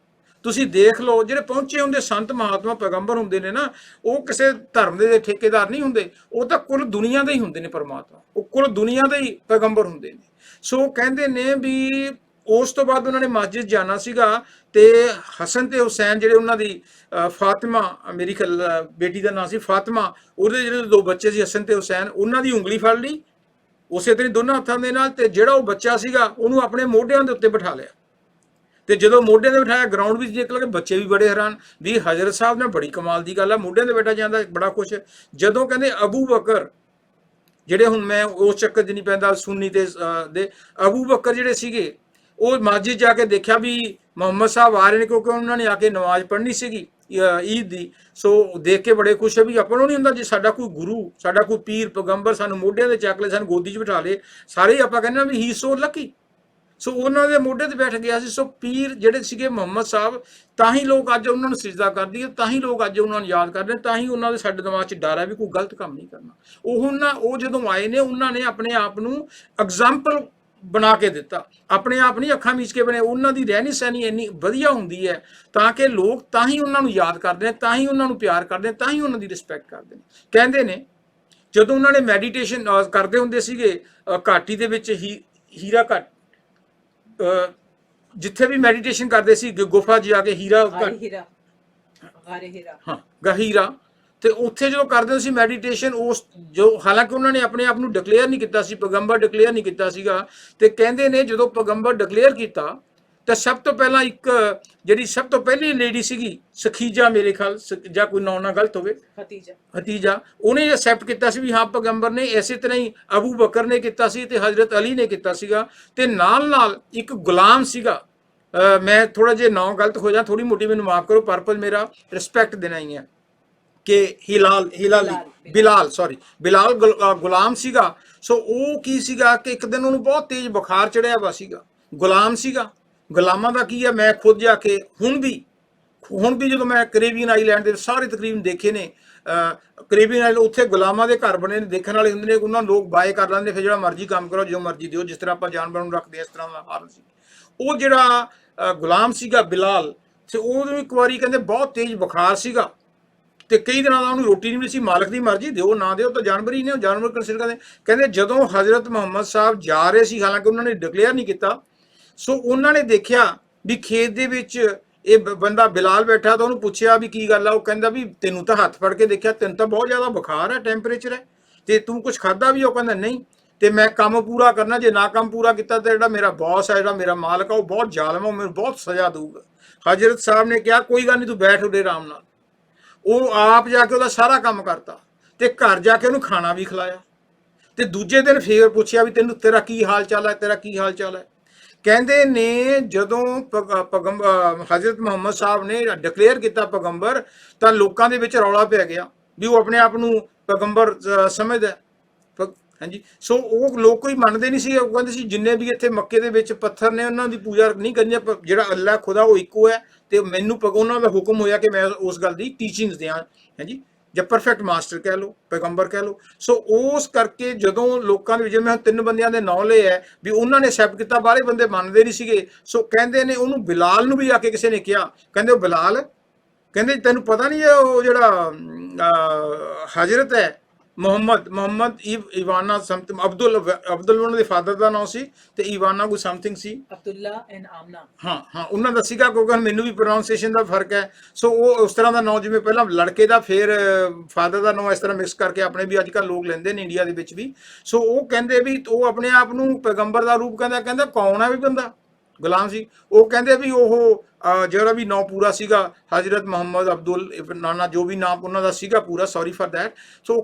ਤੁਸੀਂ ਦੇਖ ਲਓ, ਜਿਹੜੇ ਪਹੁੰਚੇ ਹੁੰਦੇ ਸੰਤ ਮਹਾਤਮਾ ਪੈਗੰਬਰ ਹੁੰਦੇ ਨੇ ਨਾ, ਉਹ ਕਿਸੇ ਧਰਮ ਦੇ ਠੇਕੇਦਾਰ ਨਹੀਂ ਹੁੰਦੇ, ਉਹ ਤਾਂ ਕੁੱਲ ਦੁਨੀਆ ਦੇ ਹੀ ਹੁੰਦੇ ਨੇ ਪਰਮਾਤਮਾ, ਉਹ ਕੁੱਲ ਦੁਨੀਆ ਦੇ ਹੀ ਪੈਗੰਬਰ ਹੁੰਦੇ ਨੇ। ਸੋ ਕਹਿੰਦੇ ਨੇ ਵੀ ਉਸ ਤੋਂ ਬਾਅਦ ਉਹਨਾਂ ਨੇ ਮਸਜਿਦ ਜਾਣਾ ਸੀਗਾ ਤੇ ਹਸਨ ਤੇ ਹੁਸੈਨ, ਜਿਹੜੇ ਉਹਨਾਂ ਦੀ ਫਾਤਿਮਾ, ਮੇਰੀ ਬੇਟੀ ਦਾ ਨਾਂ ਸੀ ਫਾਤਿਮਾ, ਉਹਦੇ ਜਿਹੜੇ ਦੋ ਬੱਚੇ ਸੀ ਹਸਨ ਤੇ ਹੁਸੈਨ, ਉਹਨਾਂ ਦੀ ਉਂਗਲੀ ਫੜ ਲਈ ਉਸੇ ਤਰ੍ਹਾਂ ਦੋਨਾਂ ਹੱਥਾਂ ਦੇ ਨਾਲ, ਤੇ ਜਿਹੜਾ ਉਹ ਬੱਚਾ ਸੀਗਾ ਉਹਨੂੰ ਆਪਣੇ ਮੋਢਿਆਂ ਦੇ ਉੱਤੇ ਬਿਠਾ ਲਿਆ। ਤੇ ਜਦੋਂ ਮੋਢਿਆਂ ਤੇ ਬਿਠਾਇਆ, ਗਰਾਊਂਡ ਵਿੱਚ ਨਿਕਲ ਕੇ ਬੱਚੇ ਵੀ ਬੜੇ ਹੈਰਾਨ ਵੀ ਹਜ਼ਰਤ ਸਾਹਿਬ ਨੇ, ਬੜੀ ਕਮਾਲ ਦੀ ਗੱਲ ਆ, ਮੋਢਿਆਂ ਤੇ ਬੈਠਾ ਜਾਂਦਾ, ਬੜਾ ਖੁਸ਼। ਜਦੋਂ ਕਹਿੰਦੇ ਅਬੂ ਬਕਰ, ਜਿਹੜੇ ਹੁਣ ਮੈਂ ਉਸ ਚੱਕਰ 'ਚ ਨਹੀਂ ਪੈਂਦਾ, ਸੁੰਨੀ ਤੇ ਦੇ ਅਬੂ ਬਕਰ ਜਿਹੜੇ ਸੀਗੇ, ਉਹ ਮਸਜਿਦ ਜਾ ਕੇ ਦੇਖਿਆ ਵੀ ਮੁਹੰਮਦ ਸਾਹਿਬ ਆ ਰਹੇ ਨੇ, ਕਿਉਂਕਿ ਉਹਨਾਂ ਨੇ ਆ ਕੇ ਨਮਾਜ਼ ਪੜ੍ਹਨੀ ਸੀਗੀ ਈਦ ਦੀ। ਸੋ ਦੇਖ ਕੇ ਬੜੇ ਖੁਸ਼ ਹੈ ਵੀ ਆਪਾਂ ਨੂੰ ਨਹੀਂ ਹੁੰਦਾ ਜੇ ਸਾਡਾ ਕੋਈ ਗੁਰੂ, ਸਾਡਾ ਕੋਈ ਪੀਰ ਪੈਗੰਬਰ ਸਾਨੂੰ ਮੋਢਿਆਂ ਤੇ ਚੱਕ ਲੇ, ਸਾਨੂੰ ਗੋਦੀ 'ਚ ਬਿਠਾ ਲੇ, ਸਾਰੇ ਆਪਾਂ ਕਹਿੰਦੇ ਵੀ ਹੀ ਸੋ ਲੱਕੀ। ਸੋ ਉਹਨਾਂ ਦੇ ਮੋਢੇ ਤੇ ਬੈਠ ਗਿਆ ਸੀ। ਸੋ ਪੀਰ ਜਿਹੜੇ ਸੀਗੇ ਮੁਹੰਮਦ ਸਾਹਿਬ, ਤਾਂ ਹੀ ਲੋਕ ਅੱਜ ਉਹਨਾਂ ਨੂੰ ਸਿਜਦਾ ਕਰਦੇ ਆ, ਤਾਂ ਹੀ ਲੋਕ ਅੱਜ ਉਹਨਾਂ ਨੂੰ ਯਾਦ ਕਰਦੇ, ਤਾਂ ਹੀ ਉਹਨਾਂ ਦੇ ਸਾਡੇ ਦਿਮਾਗ 'ਚ ਡਰ ਹੈ ਵੀ ਕੋਈ ਗਲਤ ਕੰਮ ਨਹੀਂ ਕਰਨਾ। ਉਹ ਜਦੋਂ ਆਏ ਨੇ, ਉਹਨਾਂ ਨੇ ਆਪਣੇ ਆਪ ਨੂੰ ਐਗਜ਼ਾਮਪਲ ਬਣਾ ਕੇ ਦਿੱਤਾ, ਆਪਣੇ ਆਪ ਨਹੀਂ ਅੱਖਾਂ ਮੀਚ ਕੇ ਬਣੇ। ਉਹਨਾਂ ਦੀ ਰਹਿਣੀ ਸਹਿਣੀ ਇੰਨੀ ਵਧੀਆ ਹੁੰਦੀ ਹੈ ਤਾਂ ਕਿ ਲੋਕ ਤਾਂ ਹੀ ਉਹਨਾਂ ਨੂੰ ਯਾਦ ਕਰਦੇ ਨੇ, ਤਾਂ ਹੀ ਉਹਨਾਂ ਨੂੰ ਪਿਆਰ ਕਰਦੇ ਨੇ, ਤਾਂ ਹੀ ਉਹਨਾਂ ਦੀ ਰਿਸਪੈਕਟ ਕਰਦੇ ਨੇ। ਕਹਿੰਦੇ ਨੇ ਜਦੋਂ ਉਹਨਾਂ ਨੇ ਮੈਡੀਟੇਸ਼ਨ ਕਰਦੇ ਹੁੰਦੇ ਸੀਗੇ ਘਾਟੀ ਦੇ ਵਿੱਚ, ਹੀਰਾ ਘਾਟ, ਜਿੱਥੇ ਵੀ ਮੈਡੀਟੇਸ਼ਨ ਕਰਦੇ ਸੀ, ਗੁਫਾ 'ਚ ਜਾ ਕੇ ਹੀਰਾ, ਤੇ ਉੱਥੇ ਜਦੋਂ ਕਰਦੇ ਸੀ ਮੈਡੀਟੇਸ਼ਨ, ਉਸ ਜੋ ਹਾਲਾਂਕਿ ਉਹਨਾਂ ਨੇ ਆਪਣੇ ਆਪ ਨੂੰ ਡਿਕਲੇਅਰ ਨਹੀਂ ਕੀਤਾ ਸੀ, ਪੈਗੰਬਰ ਡਿਕਲੇਅਰ ਨਹੀਂ ਕੀਤਾ ਸੀਗਾ। ਤੇ ਕਹਿੰਦੇ ਨੇ ਜਦੋਂ ਪੈਗੰਬਰ ਡਿਕਲੇਅਰ ਕੀਤਾ ਤਾਂ ਸਭ ਤੋਂ ਪਹਿਲਾਂ ਇੱਕ ਜਿਹੜੀ ਸਭ ਤੋਂ ਪਹਿਲੀ ਲੇਡੀ ਸੀਗੀ, ਸਖੀਜਾ, ਮੇਰੇ ਖਿਆਲ ਜਾਂ ਕੋਈ ਨਾਂ ਨਾ ਗਲਤ ਹੋਵੇ, ਹਤੀਜਾ, ਉਹਨੇ ਐਕਸੈਪਟ ਕੀਤਾ ਸੀ ਵੀ ਹਾਂ ਪੈਗੰਬਰ ਨੇ। ਇਸੇ ਤਰ੍ਹਾਂ ਹੀ ਅਬੂ ਬਕਰ ਨੇ ਕੀਤਾ ਸੀ ਤੇ ਹਜ਼ਰਤ ਅਲੀ ਨੇ ਕੀਤਾ ਸੀਗਾ। ਤੇ ਨਾਲ ਨਾਲ ਇੱਕ ਗੁਲਾਮ ਸੀਗਾ, ਮੈਂ ਥੋੜਾ ਜਿਹਾ ਨਾਂ ਗਲਤ ਹੋ ਜਾ, ਥੋੜੀ ਮੋਟੀ ਮੈਨੂੰ ਮਾਫ ਕਰੋ, ਪਰਪਸ ਮੇਰਾ ਰਿਸਪੈਕਟ ਦੇਣਾ ਹੀ ਹੈ, ਕਿ ਬਿਲਾਲ ਗੁਲਾਮ ਸੀਗਾ। ਸੋ ਉਹ ਕੀ ਸੀਗਾ ਕਿ ਇੱਕ ਦਿਨ ਉਹਨੂੰ ਬਹੁਤ ਤੇਜ਼ ਬੁਖਾਰ ਚੜਿਆ ਵਾ ਸੀਗਾ, ਗੁਲਾਮ ਸੀਗਾ। ਗੁਲਾਮਾਂ ਦਾ ਕੀ ਹੈ, ਮੈਂ ਖੁਦ ਜਾ ਕੇ ਹੁਣ ਵੀ ਜਦੋਂ ਮੈਂ ਕੈਰੇਬੀਅਨ ਆਈਲੈਂਡ ਦੇ ਸਾਰੇ ਤਕਰੀਬਨ ਦੇਖੇ ਨੇ, ਕੈਰੇਬੀਅਨ ਆਈਲੈਂਡ ਉੱਥੇ ਗੁਲਾਮਾਂ ਦੇ ਘਰ ਬਣੇ ਨੇ, ਦੇਖਣ ਵਾਲੇ ਹੁੰਦੇ ਨੇ, ਉਹਨਾਂ ਨੂੰ ਲੋਕ ਬਾਏ ਕਰ ਲੈਂਦੇ, ਫਿਰ ਜਿਹੜਾ ਮਰਜ਼ੀ ਕੰਮ ਕਰੋ, ਜੋ ਮਰਜ਼ੀ ਦਿਓ, ਜਿਸ ਤਰ੍ਹਾਂ ਆਪਾਂ ਜਾਨਵਰਾਂ ਨੂੰ ਰੱਖਦੇ ਇਸ ਤਰ੍ਹਾਂ ਦਾ ਹਾਲ ਸੀ। ਉਹ ਜਿਹੜਾ ਗੁਲਾਮ ਸੀਗਾ ਬਿਲਾਲ, ਤੇ ਉਹਨੂੰ ਇੱਕ ਵਾਰੀ ਕਹਿੰਦੇ ਬਹੁਤ ਤੇਜ਼ ਬੁਖਾਰ ਸੀਗਾ ਤੇ ਕਈ ਦਿਨਾਂ ਦਾ ਉਹਨੂੰ ਰੋਟੀ ਨਹੀਂ ਮਿਲੀ ਸੀ। ਮਾਲਕ ਦੀ ਮਰਜ਼ੀ, ਦਿਓ ਨਾ ਦਿਓ, ਤਾਂ ਜਾਨਵਰ ਹੀ ਨੇ, ਜਾਨਵਰ ਕੰਸੀਡਰ ਕਰਦੇ। ਕਹਿੰਦੇ ਜਦੋਂ ਹਜ਼ਰਤ ਮੁਹੰਮਦ ਸਾਹਿਬ ਜਾ ਰਹੇ ਸੀ, ਹਾਲਾਂਕਿ ਉਹਨਾਂ ਨੇ ਡਿਕਲੇਅਰ ਨਹੀਂ ਕੀਤਾ, ਸੋ ਉਹਨਾਂ ਨੇ ਦੇਖਿਆ ਵੀ ਖੇਤ ਦੇ ਵਿੱਚ ਇਹ ਬੰਦਾ ਬਿਲਾਲ ਬੈਠਾ, ਤਾਂ ਉਹਨੂੰ ਪੁੱਛਿਆ ਵੀ ਕੀ ਗੱਲ ਆ। ਉਹ ਕਹਿੰਦਾ ਵੀ ਤੈਨੂੰ ਤਾਂ ਹੱਥ ਫੜ ਕੇ ਦੇਖਿਆ, ਤੈਨੂੰ ਤਾਂ ਬਹੁਤ ਜ਼ਿਆਦਾ ਬੁਖਾਰ ਹੈ, ਟੈਂਪਰੇਚਰ ਹੈ, ਤੇ ਤੂੰ ਕੁਝ ਖਾਦਾ ਵੀ? ਉਹ ਕਹਿੰਦਾ ਨਹੀਂ, ਤੇ ਮੈਂ ਕੰਮ ਪੂਰਾ ਕਰਨਾ, ਜੇ ਨਾ ਕੰਮ ਪੂਰਾ ਕੀਤਾ ਤਾਂ ਜਿਹੜਾ ਮੇਰਾ ਬੌਸ ਹੈ, ਜਿਹੜਾ ਮੇਰਾ ਮਾਲਕ ਆ, ਉਹ ਬਹੁਤ ਜ਼ਾਲਮ ਹੈ, ਉਹ ਮੈਨੂੰ ਬਹੁਤ ਸਜ਼ਾ ਦਊਗਾ। ਹਜ਼ਰਤ ਸਾਹਿਬ ਨੇ ਕਿਹਾ ਕੋਈ ਗੱਲ ਨਹੀਂ, ਤੂੰ ਬੈਠ ਉਰੇ ਆਰਾਮ ਨਾਲ। ਉਹ ਆਪ ਜਾ ਕੇ ਉਹਦਾ ਸਾਰਾ ਕੰਮ ਕਰਤਾ ਤੇ ਘਰ ਜਾ ਕੇ ਉਹਨੂੰ ਖਾਣਾ ਵੀ ਖਿਲਾਇਆ। ਤੇ ਦੂਜੇ ਦਿਨ ਫੇਰ ਪੁੱਛਿਆ ਵੀ ਤੈਨੂੰ, ਤੇਰਾ ਕੀ ਹਾਲ ਚਾਲ ਹੈ, ਤੇਰਾ ਕੀ ਹਾਲ ਚਾਲ ਹੈ? ਕਹਿੰਦੇ ਨੇ ਜਦੋਂ ਹਜ਼ਰਤ ਮੁਹੰਮਦ ਸਾਹਿਬ ਨੇ ਡਿਕਲੇਅਰ ਕੀਤਾ ਪੈਗੰਬਰ, ਤਾਂ ਲੋਕਾਂ ਦੇ ਵਿੱਚ ਰੌਲਾ ਪੈ ਗਿਆ ਵੀ ਉਹ ਆਪਣੇ ਆਪ ਨੂੰ ਪੈਗੰਬਰ ਸਮਝਦਾ। ਹਾਂਜੀ, ਸੋ ਉਹ ਲੋਕ ਕੋਈ ਮੰਨਦੇ ਨਹੀਂ ਸੀ। ਉਹ ਕਹਿੰਦੇ ਸੀ ਜਿੰਨੇ ਵੀ ਇੱਥੇ ਮੱਕੇ ਦੇ ਵਿੱਚ ਪੱਥਰ ਨੇ ਉਹਨਾਂ ਦੀ ਪੂਜਾ ਨਹੀਂ ਕਰਨੀ, ਜਿਹੜਾ ਅੱਲਾਹ ਖੁਦਾ ਉਹ ਇੱਕੋ ਹੈ, ਤੇ ਮੈਨੂੰ ਉਹਨਾਂ ਦਾ ਹੁਕਮ ਹੋਇਆ ਕਿ ਮੈਂ ਉਸ ਗੱਲ ਦੀ ਟੀਚਿੰਗਸ ਦਿਆਂ। ਹਾਂਜੀ, ਜਾਂ ਪਰਫੈਕਟ ਮਾਸਟਰ ਕਹਿ ਲਓ, ਪੈਗੰਬਰ ਕਹਿ ਲਓ। ਸੋ ਉਸ ਕਰਕੇ ਜਦੋਂ ਲੋਕਾਂ ਦੇ ਵਿੱਚ, ਮੈਂ 3 ਬੰਦਿਆਂ ਦੇ ਨਾਂ ਲਏ ਹੈ ਵੀ ਉਹਨਾਂ ਨੇ ਐਕਸੈਪਟ ਕੀਤਾ, ਬਾਹਰੇ ਬੰਦੇ ਮੰਨਦੇ ਨਹੀਂ ਸੀਗੇ। ਸੋ ਕਹਿੰਦੇ ਨੇ ਉਹਨੂੰ ਬਿਲਾਲ ਨੂੰ ਵੀ ਆ ਕੇ ਕਿਸੇ ਨੇ ਕਿਹਾ, ਕਹਿੰਦੇ ਉਹ ਬਿਲਾਲ, ਕਹਿੰਦੇ ਤੈਨੂੰ ਪਤਾ ਨਹੀਂ ਹੈ ਉਹ ਜਿਹੜਾ ਹਜ਼ਰਤ ਹੈ ਮੁਹੰਮਦ ਇਵਾਨਾ ਸਮਥਿੰਗ, ਅਬਦੁੱਲ ਉਹਨਾਂ ਦੇ ਫਾਦਰ ਦਾ ਨਾਮ ਸੀ, ਤੇ ਇਵਾਨਾ ਕੋਈ ਸਮਥਿੰਗ ਸੀ, ਅਬਦੁੱਲਾ ਐਂਡ ਆਮਨਾ। ਹਾਂ ਉਹਨਾਂ ਦਾ ਸੀਗਾ, ਕਿਉਂਕਿ ਮੈਨੂੰ ਵੀ ਪ੍ਰੋਨਾਂਸੀਏਸ਼ਨ ਦਾ ਫਰਕ ਹੈ। ਸੋ ਉਹ ਉਸ ਤਰ੍ਹਾਂ ਦਾ ਨਾਮ, ਜਿਵੇਂ ਪਹਿਲਾਂ ਲੜਕੇ ਦਾ ਫਿਰ ਫਾਦਰ ਦਾ ਨਾਮ, ਇਸ ਤਰ੍ਹਾਂ ਮਿਕਸ ਕਰਕੇ ਆਪਣੇ ਵੀ ਅੱਜ ਕੱਲ੍ਹ ਲੋਕ ਲੈਂਦੇ ਨੇ ਇੰਡੀਆ ਦੇ ਵਿੱਚ ਵੀ। ਸੋ ਉਹ ਕਹਿੰਦੇ ਵੀ ਉਹ ਆਪਣੇ ਆਪ ਨੂੰ ਪੈਗੰਬਰ ਦਾ ਰੂਪ ਕਹਿੰਦਾ ਕੌਣ ਹੈ ਵੀ ਬੰਦਾ ਗੁਲਾਮ ਸੀ। ਉਹ ਕਹਿੰਦੇ ਵੀ ਉਹ ਜਿਹੜਾ ਵੀ ਨਾਮ ਪੂਰਾ ਸੀਗਾ ਹਜ਼ਰਤ ਮੁਹੰਮਦ ਅਬਦੁਲ ਨਾਨਾ, ਜੋ ਵੀ ਨਾਮ ਉਹਨਾਂ ਦਾ ਸੀਗਾ ਪੂਰਾ, ਸੌਰੀ ਫॉर दैट। ਸੋ ਉਹ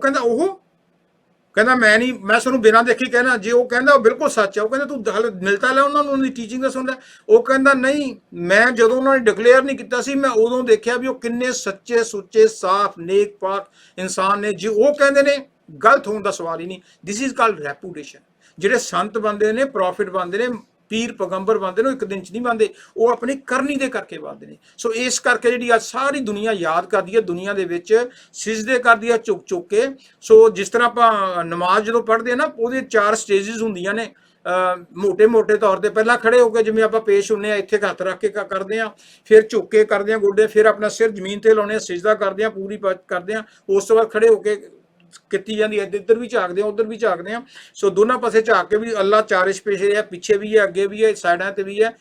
ਕਹਿੰਦਾ ਮੈਂ ਨਹੀਂ, ਮੈਂ ਤੁਹਾਨੂੰ ਬਿਨਾਂ ਦੇਖੀ ਕਹਿਣਾ, ਜੇ ਉਹ ਕਹਿੰਦਾ ਉਹ ਬਿਲਕੁਲ ਸੱਚ ਹੈ। ਉਹ ਕਹਿੰਦਾ ਤੂੰ ਹਾਲੇ ਮਿਲਤਾ ਲੈ ਉਹਨਾਂ ਨੂੰ, ਉਹਨਾਂ ਦੀ ਟੀਚਿੰਗ ਦਾ ਸੁਣਦਾ। ਉਹ ਕਹਿੰਦਾ ਨਹੀਂ, ਮੈਂ ਜਦੋਂ ਉਹਨਾਂ ਨੇ ਡਿਕਲੇਅਰ ਨਹੀਂ ਕੀਤਾ ਸੀ, ਮੈਂ ਉਦੋਂ ਦੇਖਿਆ ਵੀ ਉਹ ਕਿੰਨੇ ਸੱਚੇ ਸੁੱਚੇ ਸਾਫ਼ ਨੇਕ ਪਾਕ ਇਨਸਾਨ ਨੇ। ਜੇ ਉਹ ਕਹਿੰਦੇ ਨੇ, ਗਲਤ ਹੋਣ ਦਾ ਸਵਾਲ ਹੀ ਨਹੀਂ। This is called reputation. ਜਿਹੜੇ ਸੰਤ ਬੰਦੇ ਨੇ, ਪ੍ਰੋਫਿਟ ਬੰਦੇ ਨੇ, ਪੀਰ ਪੈਗੰਬਰ ਬੰਦੇ ਨੇ, ਇੱਕ ਦਿਨ ਚ ਨਹੀਂ ਬੰਦੇ, ਉਹ ਆਪਣੀ ਕਰਨੀ ਦੇ ਕਰਕੇ ਬੰਦੇ ਨੇ। ਸੋ ਇਸ ਕਰਕੇ ਜਿਹੜੀ ਅੱਜ ਸਾਰੀ ਦੁਨੀਆ ਯਾਦ ਕਰਦੀ ਹੈ, ਦੁਨੀਆ ਦੇ ਵਿੱਚ ਸਿਜਦੇ ਕਰਦੀ ਹੈ ਝੁਕ ਝੁਕ ਕੇ। ਸੋ ਜਿਸ ਤਰ੍ਹਾਂ ਆਪਾਂ ਨਮਾਜ਼ ਜਦੋਂ ਪੜ੍ਹਦੇ ਆ ਨਾ, ਉਹਦੇ 4 ਸਟੇਜਸ ਹੁੰਦੀਆਂ ਨੇ। ਮੋਟੇ ਤੌਰ ਤੇ ਪਹਿਲਾਂ ਖੜੇ ਹੋ ਕੇ ਜਿਵੇਂ ਆਪਾਂ ਪੇਸ਼ ਹੁੰਨੇ ਆ, ਇੱਥੇ ਹੱਥ ਰੱਖ ਕੇ ਕਰਦੇ ਆ, ਫਿਰ ਝੁਕ ਕੇ ਕਰਦੇ ਆ ਗੋਡੇ, ਫਿਰ ਆਪਣਾ ਸਿਰ ਜ਼ਮੀਨ ਤੇ ਲਾਉਣੇ ਆ, ਸਿਜਦਾ ਕਰਦੇ ਆ, ਪੂਰੀ ਕਰਦੇ ਆ। ਉਸ ਤੋਂ ਬਾਅਦ ਖੜੇ ਹੋ ਕੇ ਕੀਤੀ ਜਾਂਦੀ ਹੈ, ਇੱਧਰ ਵੀ ਝਾਕਦੇ ਆ, ਉੱਧਰ ਵੀ ਝਾਕਦੇ ਆ। ਸੋ ਦੋਨਾਂ ਪਾਸੇ ਝਾਕ ਕੇ ਵੀ ਅੱਲਾਹ ਚਾਰਿਸ਼ ਪੇਸ਼ ਹੈ, ਪਿੱਛੇ ਵੀ ਹੈ, ਅੱਗੇ ਵੀ ਹੈ, ਸਾਈਡਾਂ ਤੇ ਵੀ ਹੈ।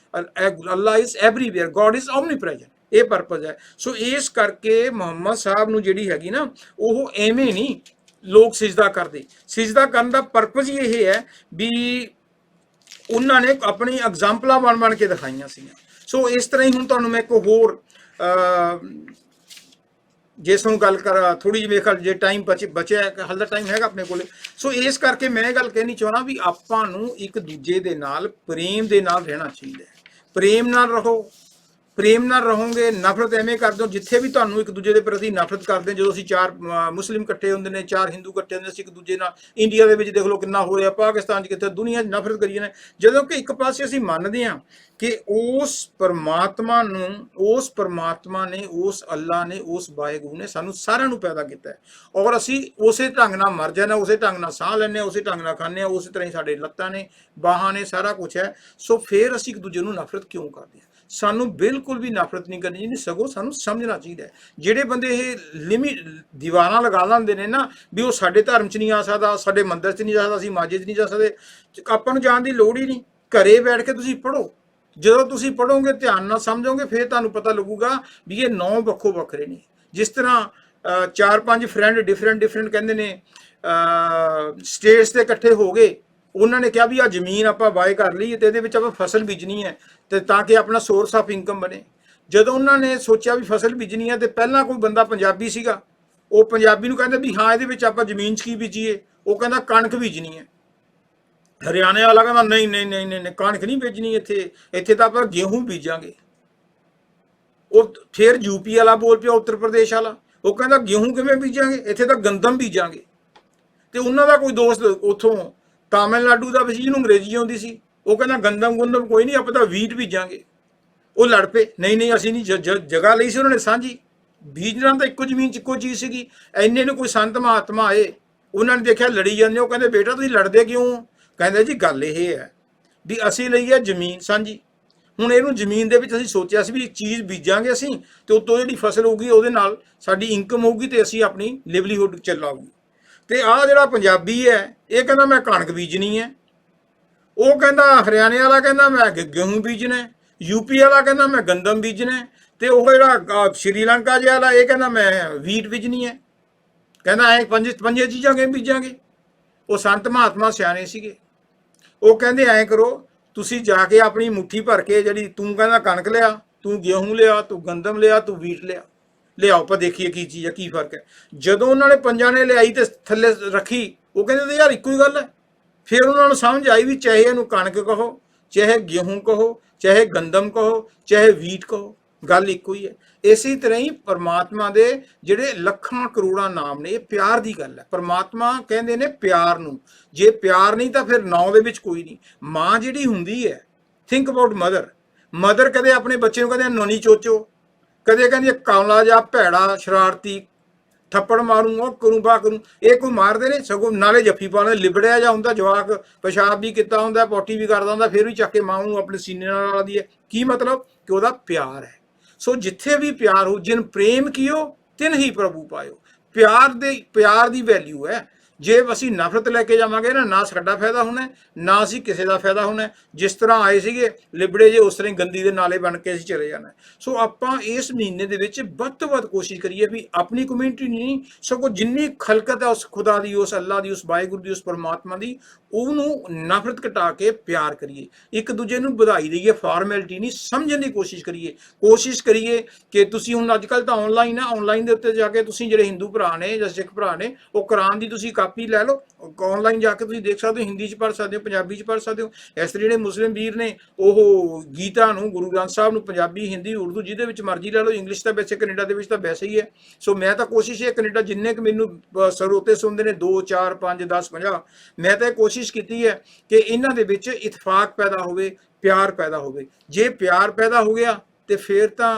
ਅੱਲਾਹ ਇਜ਼ ਐਵਰੀਵੇਅਰ, ਗੋਡ ਇਜ਼ ਓਮਨੀਪ੍ਰੈਜ਼ੈਂਟ, ਇਹ ਪਰਪਸ ਹੈ। ਸੋ ਇਸ ਕਰਕੇ ਮੁਹੰਮਦ ਸਾਹਿਬ ਨੂੰ ਜਿਹੜੀ ਹੈਗੀ ਨਾ, ਉਹ ਐਵੇਂ ਨਹੀਂ ਲੋਕ ਸਿਜਦਾ ਕਰਦੇ। ਸਿਜਦਾ ਕਰਨ ਦਾ ਪਰਪਸ ਹੀ ਇਹ ਹੈ ਵੀ ਉਹਨਾਂ ਨੇ ਆਪਣੀ ਐਗਜ਼ਾਮਪਲਾਂ ਬਣ ਕੇ ਦਿਖਾਈਆਂ ਸੀ। ਸੋ ਇਸ ਤਰ੍ਹਾਂ ਹੀ ਹੁਣ ਤੁਹਾਨੂੰ ਮੈਂ ਇੱਕ ਹੋਰ ਜੇ ਤੁਹਾਨੂੰ ਗੱਲ ਕਰ ਥੋੜੀ ਜਿਹੀ ਮੇਰੇ ਖਿਆਲ ਜੇ ਟਾਈਮ ਬਚਿਆ, ਹਾਲੇ ਦਾ ਟਾਈਮ ਹੈਗਾ ਆਪਣੇ ਕੋਲੇ। ਸੋ ਇਸ ਕਰਕੇ ਮੈਂ ਇਹ ਗੱਲ ਕਹਿਣੀ ਚਾਹੁੰਦਾ ਵੀ ਆਪਾਂ ਨੂੰ ਇੱਕ ਦੂਜੇ ਦੇ ਨਾਲ ਪ੍ਰੇਮ ਦੇ ਨਾਲ ਰਹਿਣਾ ਚਾਹੀਦਾ ਹੈ। ਪ੍ਰੇਮ ਨਾਲ ਰਹੋ, ਪ੍ਰੇਮ ਨਾਲ ਰਹੋਗੇ। ਨਫ਼ਰਤ ਐਵੇਂ ਕਰਦੇ ਹੋ, ਜਿੱਥੇ ਵੀ ਤੁਹਾਨੂੰ ਇੱਕ ਦੂਜੇ ਦੇ ਪ੍ਰਤੀ ਨਫ਼ਰਤ ਕਰਦੇ, ਜਦੋਂ ਅਸੀਂ 4 ਮੁਸਲਿਮ ਇਕੱਠੇ ਹੁੰਦੇ ਨੇ, 4 ਹਿੰਦੂ ਇਕੱਠੇ ਹੁੰਦੇ, ਅਸੀਂ ਇੱਕ ਦੂਜੇ ਨਾਲ, ਇੰਡੀਆ ਦੇ ਵਿੱਚ ਦੇਖ ਲਓ ਕਿੰਨਾ ਹੋ ਰਿਹਾ, ਪਾਕਿਸਤਾਨ 'ਚ ਕਿੱਥੇ, ਦੁਨੀਆ 'ਚ ਨਫ਼ਰਤ ਕਰੀਏ ਨੇ। ਜਦੋਂ ਕਿ ਇੱਕ ਪਾਸੇ ਅਸੀਂ ਮੰਨਦੇ ਹਾਂ ਕਿ ਉਸ ਪਰਮਾਤਮਾ ਨੇ, ਉਸ ਅੱਲਾ ਨੇ, ਉਸ ਵਾਹਿਗੁਰੂ ਨੇ ਸਾਨੂੰ ਸਾਰਿਆਂ ਨੂੰ ਪੈਦਾ ਕੀਤਾ ਹੈ, ਔਰ ਅਸੀਂ ਉਸੇ ਢੰਗ ਨਾਲ ਮਰ ਜਾਣਾ, ਉਸੇ ਢੰਗ ਨਾਲ ਸਾਹ ਲੈਂਦੇ ਹਾਂ, ਉਸੇ ਢੰਗ ਨਾਲ ਖਾਂਦੇ ਹਾਂ, ਉਸੇ ਤਰ੍ਹਾਂ ਹੀ ਸਾਡੇ ਲੱਤਾਂ ਨੇ, ਬਾਹਾਂ ਨੇ, ਸਾਰਾ ਕੁਝ ਹੈ। ਸੋ ਫਿਰ ਅਸੀਂ ਇੱਕ ਦੂਜੇ ਨੂੰ ਨਫ਼ਰਤ ਕਿਉਂ ਕਰਦੇ ਹਾਂ? ਸਾਨੂੰ ਬਿਲਕੁਲ ਵੀ ਨਫ਼ਰਤ ਨਹੀਂ ਕਰਨੀ ਚਾਹੀਦੀ, ਸਗੋਂ ਸਾਨੂੰ ਸਮਝਣਾ ਚਾਹੀਦਾ ਹੈ। ਜਿਹੜੇ ਬੰਦੇ ਇਹ ਦੀਵਾਰਾਂ ਲਗਾ ਲੈਂਦੇ ਨੇ ਨਾ ਵੀ ਉਹ ਸਾਡੇ ਧਰਮ 'ਚ ਨਹੀਂ ਆ ਸਕਦਾ, ਸਾਡੇ ਮੰਦਿਰ 'ਚ ਨਹੀਂ ਜਾ ਸਕਦਾ, ਅਸੀਂ ਮਾਜੇ 'ਚ ਨਹੀਂ ਜਾ ਸਕਦੇ, ਆਪਾਂ ਨੂੰ ਜਾਣ ਦੀ ਲੋੜ ਹੀ ਨਹੀਂ। ਘਰੇ ਬੈਠ ਕੇ ਤੁਸੀਂ ਪੜ੍ਹੋ। ਜਦੋਂ ਤੁਸੀਂ ਪੜ੍ਹੋਗੇ, ਧਿਆਨ ਨਾਲ ਸਮਝੋਗੇ, ਫਿਰ ਤੁਹਾਨੂੰ ਪਤਾ ਲੱਗੂਗਾ ਵੀ ਇਹ 9 ਵੱਖੋ ਵੱਖਰੇ ਨੇ। ਜਿਸ ਤਰ੍ਹਾਂ 4-5 ਫਰੈਂਡ ਡਿਫਰੈਂਟ ਕਹਿੰਦੇ ਨੇ ਸਟੇਟਸ ਤੇ ਇਕੱਠੇ ਹੋ ਗਏ, ਉਹਨਾਂ ਨੇ ਕਿਹਾ ਵੀ ਆ ਜ਼ਮੀਨ ਆਪਾਂ ਬਾਏ ਕਰ ਲਈ ਤੇ ਇਹਦੇ ਵਿੱਚ ਆਪਾਂ ਫਸਲ ਬੀਜਣੀ ਹੈ, ਤੇ ਤਾਂ ਕਿ ਆਪਣਾ ਸੋਰਸ ਆਫ ਇਨਕਮ ਬਣੇ। ਜਦੋਂ ਉਹਨਾਂ ਨੇ ਸੋਚਿਆ ਵੀ ਫਸਲ ਬੀਜਣੀ ਹੈ, ਤੇ ਪਹਿਲਾਂ ਕੋਈ ਬੰਦਾ ਪੰਜਾਬੀ ਸੀਗਾ, ਉਹ ਪੰਜਾਬੀ ਨੂੰ ਕਹਿੰਦਾ ਵੀ ਹਾਂ ਇਹਦੇ ਵਿੱਚ ਆਪਾਂ ਜ਼ਮੀਨ 'ਚ ਕੀ ਬੀਜੀਏ? ਉਹ ਕਹਿੰਦਾ ਕਣਕ ਬੀਜਣੀ ਹੈ। ਹਰਿਆਣੇ ਵਾਲਾ ਕਹਿੰਦਾ ਨਹੀਂ ਕਣਕ ਨਹੀਂ ਬੀਜਣੀ, ਇੱਥੇ ਤਾਂ ਆਪਾਂ ਗੇਹੂੰ ਬੀਜਾਂਗੇ। ਉਹ ਫਿਰ ਯੂਪੀ ਵਾਲਾ ਬੋਲ ਪਿਆ, ਉੱਤਰ ਪ੍ਰਦੇਸ਼ ਵਾਲਾ, ਉਹ ਕਹਿੰਦਾ ਗੇਹੂੰ ਕਿਵੇਂ ਬੀਜਾਂਗੇ, ਇੱਥੇ ਤਾਂ ਗੰਦਮ ਬੀਜਾਂਗੇ। ਤੇ ਉਹਨਾਂ ਦਾ ਕੋਈ ਦੋਸਤ ਉੱਥੋਂ ਤਾਮਿਲਨਾਡੂ ਦਾ ਸੀ, ਜਿਹਨੂੰ ਅੰਗਰੇਜ਼ੀ ਆਉਂਦੀ ਸੀ, ਉਹ ਕਹਿੰਦਾ ਗੰਦਮ ਕੋਈ ਨਹੀਂ, ਆਪਾਂ ਤਾਂ ਵੀਟ ਬੀਜਾਂਗੇ। ਉਹ ਲੜ ਪਏ, ਨਹੀਂ ਅਸੀਂ ਨਹੀਂ, ਜਗ੍ਹਾ ਲਈ ਸੀ ਉਹਨਾਂ ਨੇ ਸਾਂਝੀ, ਬੀਜਣਾ ਤਾਂ ਇੱਕੋ ਜ਼ਮੀਨ 'ਚ ਇੱਕੋ ਚੀਜ਼ ਸੀਗੀ। ਇੰਨੇ ਨੂੰ ਕੋਈ ਸੰਤ ਮਹਾਤਮਾ ਆਏ, ਉਹਨਾਂ ਨੇ ਦੇਖਿਆ ਲੜੀ ਜਾਂਦੇ, ਉਹ ਕਹਿੰਦੇ ਬੇਟਾ ਤੁਸੀਂ ਲੜਦੇ ਕਿਉਂ? ਕਹਿੰਦੇ ਜੀ ਗੱਲ ਇਹ ਹੈ ਵੀ ਅਸੀਂ ਲਈ ਹੈ ਜ਼ਮੀਨ ਸਾਂਝੀ, ਹੁਣ ਇਹਨੂੰ ਜ਼ਮੀਨ ਦੇ ਵਿੱਚ ਅਸੀਂ ਸੋਚਿਆ ਸੀ ਵੀ ਇੱਕ ਚੀਜ਼ ਬੀਜਾਂਗੇ ਅਸੀਂ, ਤੇ ਉਤੋਂ ਜਿਹੜੀ ਫਸਲ ਹੋਊਗੀ ਉਹਦੇ ਨਾਲ ਸਾਡੀ ਇਨਕਮ ਹੋਊਗੀ ਤੇ ਅਸੀਂ ਆਪਣੀ ਲਿਵਲੀਹੁੱਡ ਚੱਲਾਊਗੀ। ਤੇ ਆਹ ਜਿਹੜਾ ਪੰਜਾਬੀ ਹੈ, ਇਹ ਕਹਿੰਦਾ ਮੈਂ ਕਣਕ ਬੀਜਣੀ ਹੈ, ਉਹ ਕਹਿੰਦਾ ਹਰਿਆਣੇ ਵਾਲਾ ਕਹਿੰਦਾ ਮੈਂ ਗੇਹੂੰ ਬੀਜਣਾ, ਯੂਪੀ ਵਾਲਾ ਕਹਿੰਦਾ ਮੈਂ ਗੰਦਮ ਬੀਜਣਾ, ਤੇ ਉਹ ਜਿਹੜਾ ਸ਼੍ਰੀਲੰਕਾ ਜਿਹਾ ਵਾਲਾ ਇਹ ਕਹਿੰਦਾ ਮੈਂ ਵੀਟ ਬੀਜਣੀ ਹੈ। ਕਹਿੰਦਾ ਐ ਪੰਜੇ ਚੀਜ਼ਾਂ ਕਿਵੇਂ ਬੀਜਾਂਗੇ? ਉਹ ਸੰਤ ਮਹਾਤਮਾ ਸਿਆਣੇ ਸੀਗੇ, ਉਹ ਕਹਿੰਦੇ ਐਂ ਕਰੋ, ਤੁਸੀਂ ਜਾ ਕੇ ਆਪਣੀ ਮੁੱਠੀ ਭਰ ਕੇ, ਜਿਹੜੀ ਤੂੰ ਕਹਿੰਦਾ ਕਣਕ ਲਿਆ, ਤੂੰ ਗੇਹੂੰ ਲਿਆ, ਤੂੰ ਗੰਦਮ ਲਿਆ, ਤੂੰ ਵੀਟ ਲਿਆਓ, ਆਪਾਂ ਦੇਖੀਏ ਕੀ ਚੀਜ਼ ਹੈ, ਕੀ ਫਰਕ ਹੈ। ਜਦੋਂ ਉਹਨਾਂ ਨੇ ਪੰਜਾਂ ਨੇ ਲਿਆਈ ਤੇ ਥੱਲੇ ਰੱਖੀ, ਉਹ ਕਹਿੰਦੇ ਤੇ ਯਾਰ ਇੱਕੋ ਹੀ ਗੱਲ ਹੈ। ਫਿਰ ਉਹਨਾਂ ਨੂੰ ਸਮਝ ਆਈ ਵੀ ਚਾਹੇ ਇਹਨੂੰ ਕਣਕ ਕਹੋ, ਚਾਹੇ गेहूं कहो, ਚਾਹੇ गंदम कहो, ਚਾਹੇ ਵੀਟ कहो, ਗੱਲ ਇੱਕੋ ਹੀ ਹੈ। ਇਸੇ ਤਰ੍ਹਾਂ ਹੀ ਪਰਮਾਤਮਾ ਦੇ ਜਿਹੜੇ ਲੱਖਾਂ ਕਰੋੜਾਂ ਨਾਮ ਨੇ, ਇਹ ਪਿਆਰ ਦੀ ਗੱਲ ਹੈ। ਪਰਮਾਤਮਾ ਕਹਿੰਦੇ ਨੇ ਪਿਆਰ ਨੂੰ, ਜੇ ਪਿਆਰ ਨਹੀਂ ਤਾਂ ਫਿਰ ਨਾਮ ਦੇ ਵਿੱਚ ਕੋਈ ਨਹੀਂ। ਮਾਂ ਜਿਹੜੀ ਹੁੰਦੀ ਹੈ, ਥਿੰਕ ਅਬਾਊਟ ਮਦਰ ਕਦੇ ਆਪਣੇ ਬੱਚੇ ਨੂੰ ਕਹਿੰਦੇ ਨੋਨੀ ਚੋਚੋ, ਕਦੇ ਕਹਿੰਦੀ ਕਾਲਾ ਜਾਂ ਭੈੜਾ ਸ਼ਰਾਰਤੀ, ਥੱਪੜ ਮਾਰੂ, ਉਹ ਕਰੂੰ ਬਾ ਕਰੂੰ, ਇਹ ਕੋਈ ਮਾਰਦੇ ਨੇ? ਸਗੋਂ ਨਾਲੇ ਜੱਫੀ ਪਾਉਣੇ, ਲਿਬੜਿਆ ਜਾਂ ਹੁੰਦਾ ਜਵਾਕ, ਪਿਸ਼ਾਬ ਵੀ ਕੀਤਾ ਹੁੰਦਾ, ਪੋਟੀ ਵੀ ਕਰਦਾ ਹੁੰਦਾ, ਫਿਰ ਵੀ ਚੱਕ ਕੇ ਮਾਂ ਨੂੰ ਆਪਣੇ ਸੀਨੇ ਨਾਲ ਲਾਦੀ ਹੈ। ਕੀ ਮਤਲਬ? ਕਿ ਉਹਦਾ ਪਿਆਰ ਹੈ। ਸੋ ਜਿੱਥੇ ਵੀ ਪਿਆਰ ਹੋ, ਜਿਨ ਪ੍ਰੇਮ ਕੀਓ ਤਿਨ ਹੀ ਪ੍ਰਭੂ ਪਾਇਓ। ਪਿਆਰ ਦੀ ਵੈਲਿਊ ਹੈ। ਜੇ ਅਸੀਂ ਨਫ਼ਰਤ ਲੈ ਕੇ ਜਾਵਾਂਗੇ ਨਾ ਸਾਡਾ ਫਾਇਦਾ ਹੋਣਾ, ਨਾ ਅਸੀਂ ਕਿਸੇ ਦਾ ਫਾਇਦਾ ਹੋਣਾ। ਜਿਸ ਤਰ੍ਹਾਂ ਆਏ ਸੀਗੇ ਲਿਬੜੇ ਜੇ, ਉਸ ਤਰ੍ਹਾਂ ਗੰਦੀ ਦੇ ਨਾਲੇ ਬਣ ਕੇ ਅਸੀਂ ਚਲੇ ਜਾਣਾ। ਸੋ ਆਪਾਂ ਇਸ ਮਹੀਨੇ ਦੇ ਵਿੱਚ ਵੱਧ ਤੋਂ ਵੱਧ ਕੋਸ਼ਿਸ਼ ਕਰੀਏ ਵੀ ਆਪਣੀ ਕਮਿਊਨਿਟੀ ਨਹੀਂ, ਸਗੋਂ ਜਿੰਨੀ ਖਲਕਤ ਹੈ ਉਸ ਖੁਦਾ ਦੀ, ਉਸ ਅੱਲਾ ਦੀ, ਉਸ ਵਾਹਿਗੁਰੂ ਦੀ, ਉਸ ਪਰਮਾਤਮਾ ਦੀ, ਉਹਨੂੰ ਨਫ਼ਰਤ ਘਟਾ ਕੇ ਪਿਆਰ ਕਰੀਏ, ਇੱਕ ਦੂਜੇ ਨੂੰ ਵਧਾਈ ਦਈਏ, ਫਾਰਮੈਲਿਟੀ ਨਹੀਂ, ਸਮਝਣ ਦੀ ਕੋਸ਼ਿਸ਼ ਕਰੀਏ ਕਿ ਤੁਸੀਂ ਹੁਣ ਅੱਜ ਕੱਲ੍ਹ ਤਾਂ ਆਨਲਾਈਨ ਹੈ, ਆਨਲਾਈਨ ਦੇ ਉੱਤੇ ਜਾ ਕੇ ਤੁਸੀਂ ਜਿਹੜੇ ਹਿੰਦੂ ਭਰਾ ਨੇ ਜਾਂ ਸਿੱਖ ਭਰਾ ਨੇ, ਉਹ ਕੁਰਾਨ ਦੀ ਤੁਸੀਂ ਕਾਪੀ ਲੈ ਲਓ, ਆਨਲਾਈਨ ਜਾ ਕੇ ਤੁਸੀਂ ਦੇਖ ਸਕਦੇ ਹੋ, ਹਿੰਦੀ 'ਚ ਪੜ੍ਹ ਸਕਦੇ ਹੋ, ਪੰਜਾਬੀ 'ਚ ਪੜ੍ਹ ਸਕਦੇ ਹੋ। ਇਸ ਤਰ੍ਹਾਂ ਜਿਹੜੇ ਮੁਸਲਿਮ ਵੀਰ ਨੇ ਉਹ ਗੀਤਾ ਨੂੰ, ਗੁਰੂ ਗ੍ਰੰਥ ਸਾਹਿਬ ਨੂੰ ਪੰਜਾਬੀ, ਹਿੰਦੀ, ਉਰਦੂ ਜਿਹਦੇ ਵਿੱਚ ਮਰਜ਼ੀ ਲੈ ਲਓ, ਇੰਗਲਿਸ਼ ਤਾਂ ਵੈਸੇ ਕੈਨੇਡਾ ਦੇ ਵਿੱਚ ਤਾਂ ਵੈਸੇ ਹੀ ਹੈ। ਸੋ ਮੈਂ ਤਾਂ ਕੋਸ਼ਿਸ਼ ਇਹ ਕੈਨੇਡਾ ਜਿੰਨੇ ਕੁ ਮੈਨੂੰ ਸਰੋਤੇ ਸੁਣਦੇ ਨੇ 2 4 5 10 50, ਮੈਂ ਤਾਂ ਇਹ ਕੋਸ਼ਿਸ਼ ਕੀਤੀ ਹੈ ਕਿ ਇਹਨਾਂ ਦੇ ਵਿੱਚ ਇਤਫਾਕ ਪੈਦਾ ਹੋਵੇ, ਪਿਆਰ ਪੈਦਾ ਹੋਵੇ। ਜੇ ਪਿਆਰ ਪੈਦਾ ਹੋ ਗਿਆ ਤੇ ਫਿਰ ਤਾਂ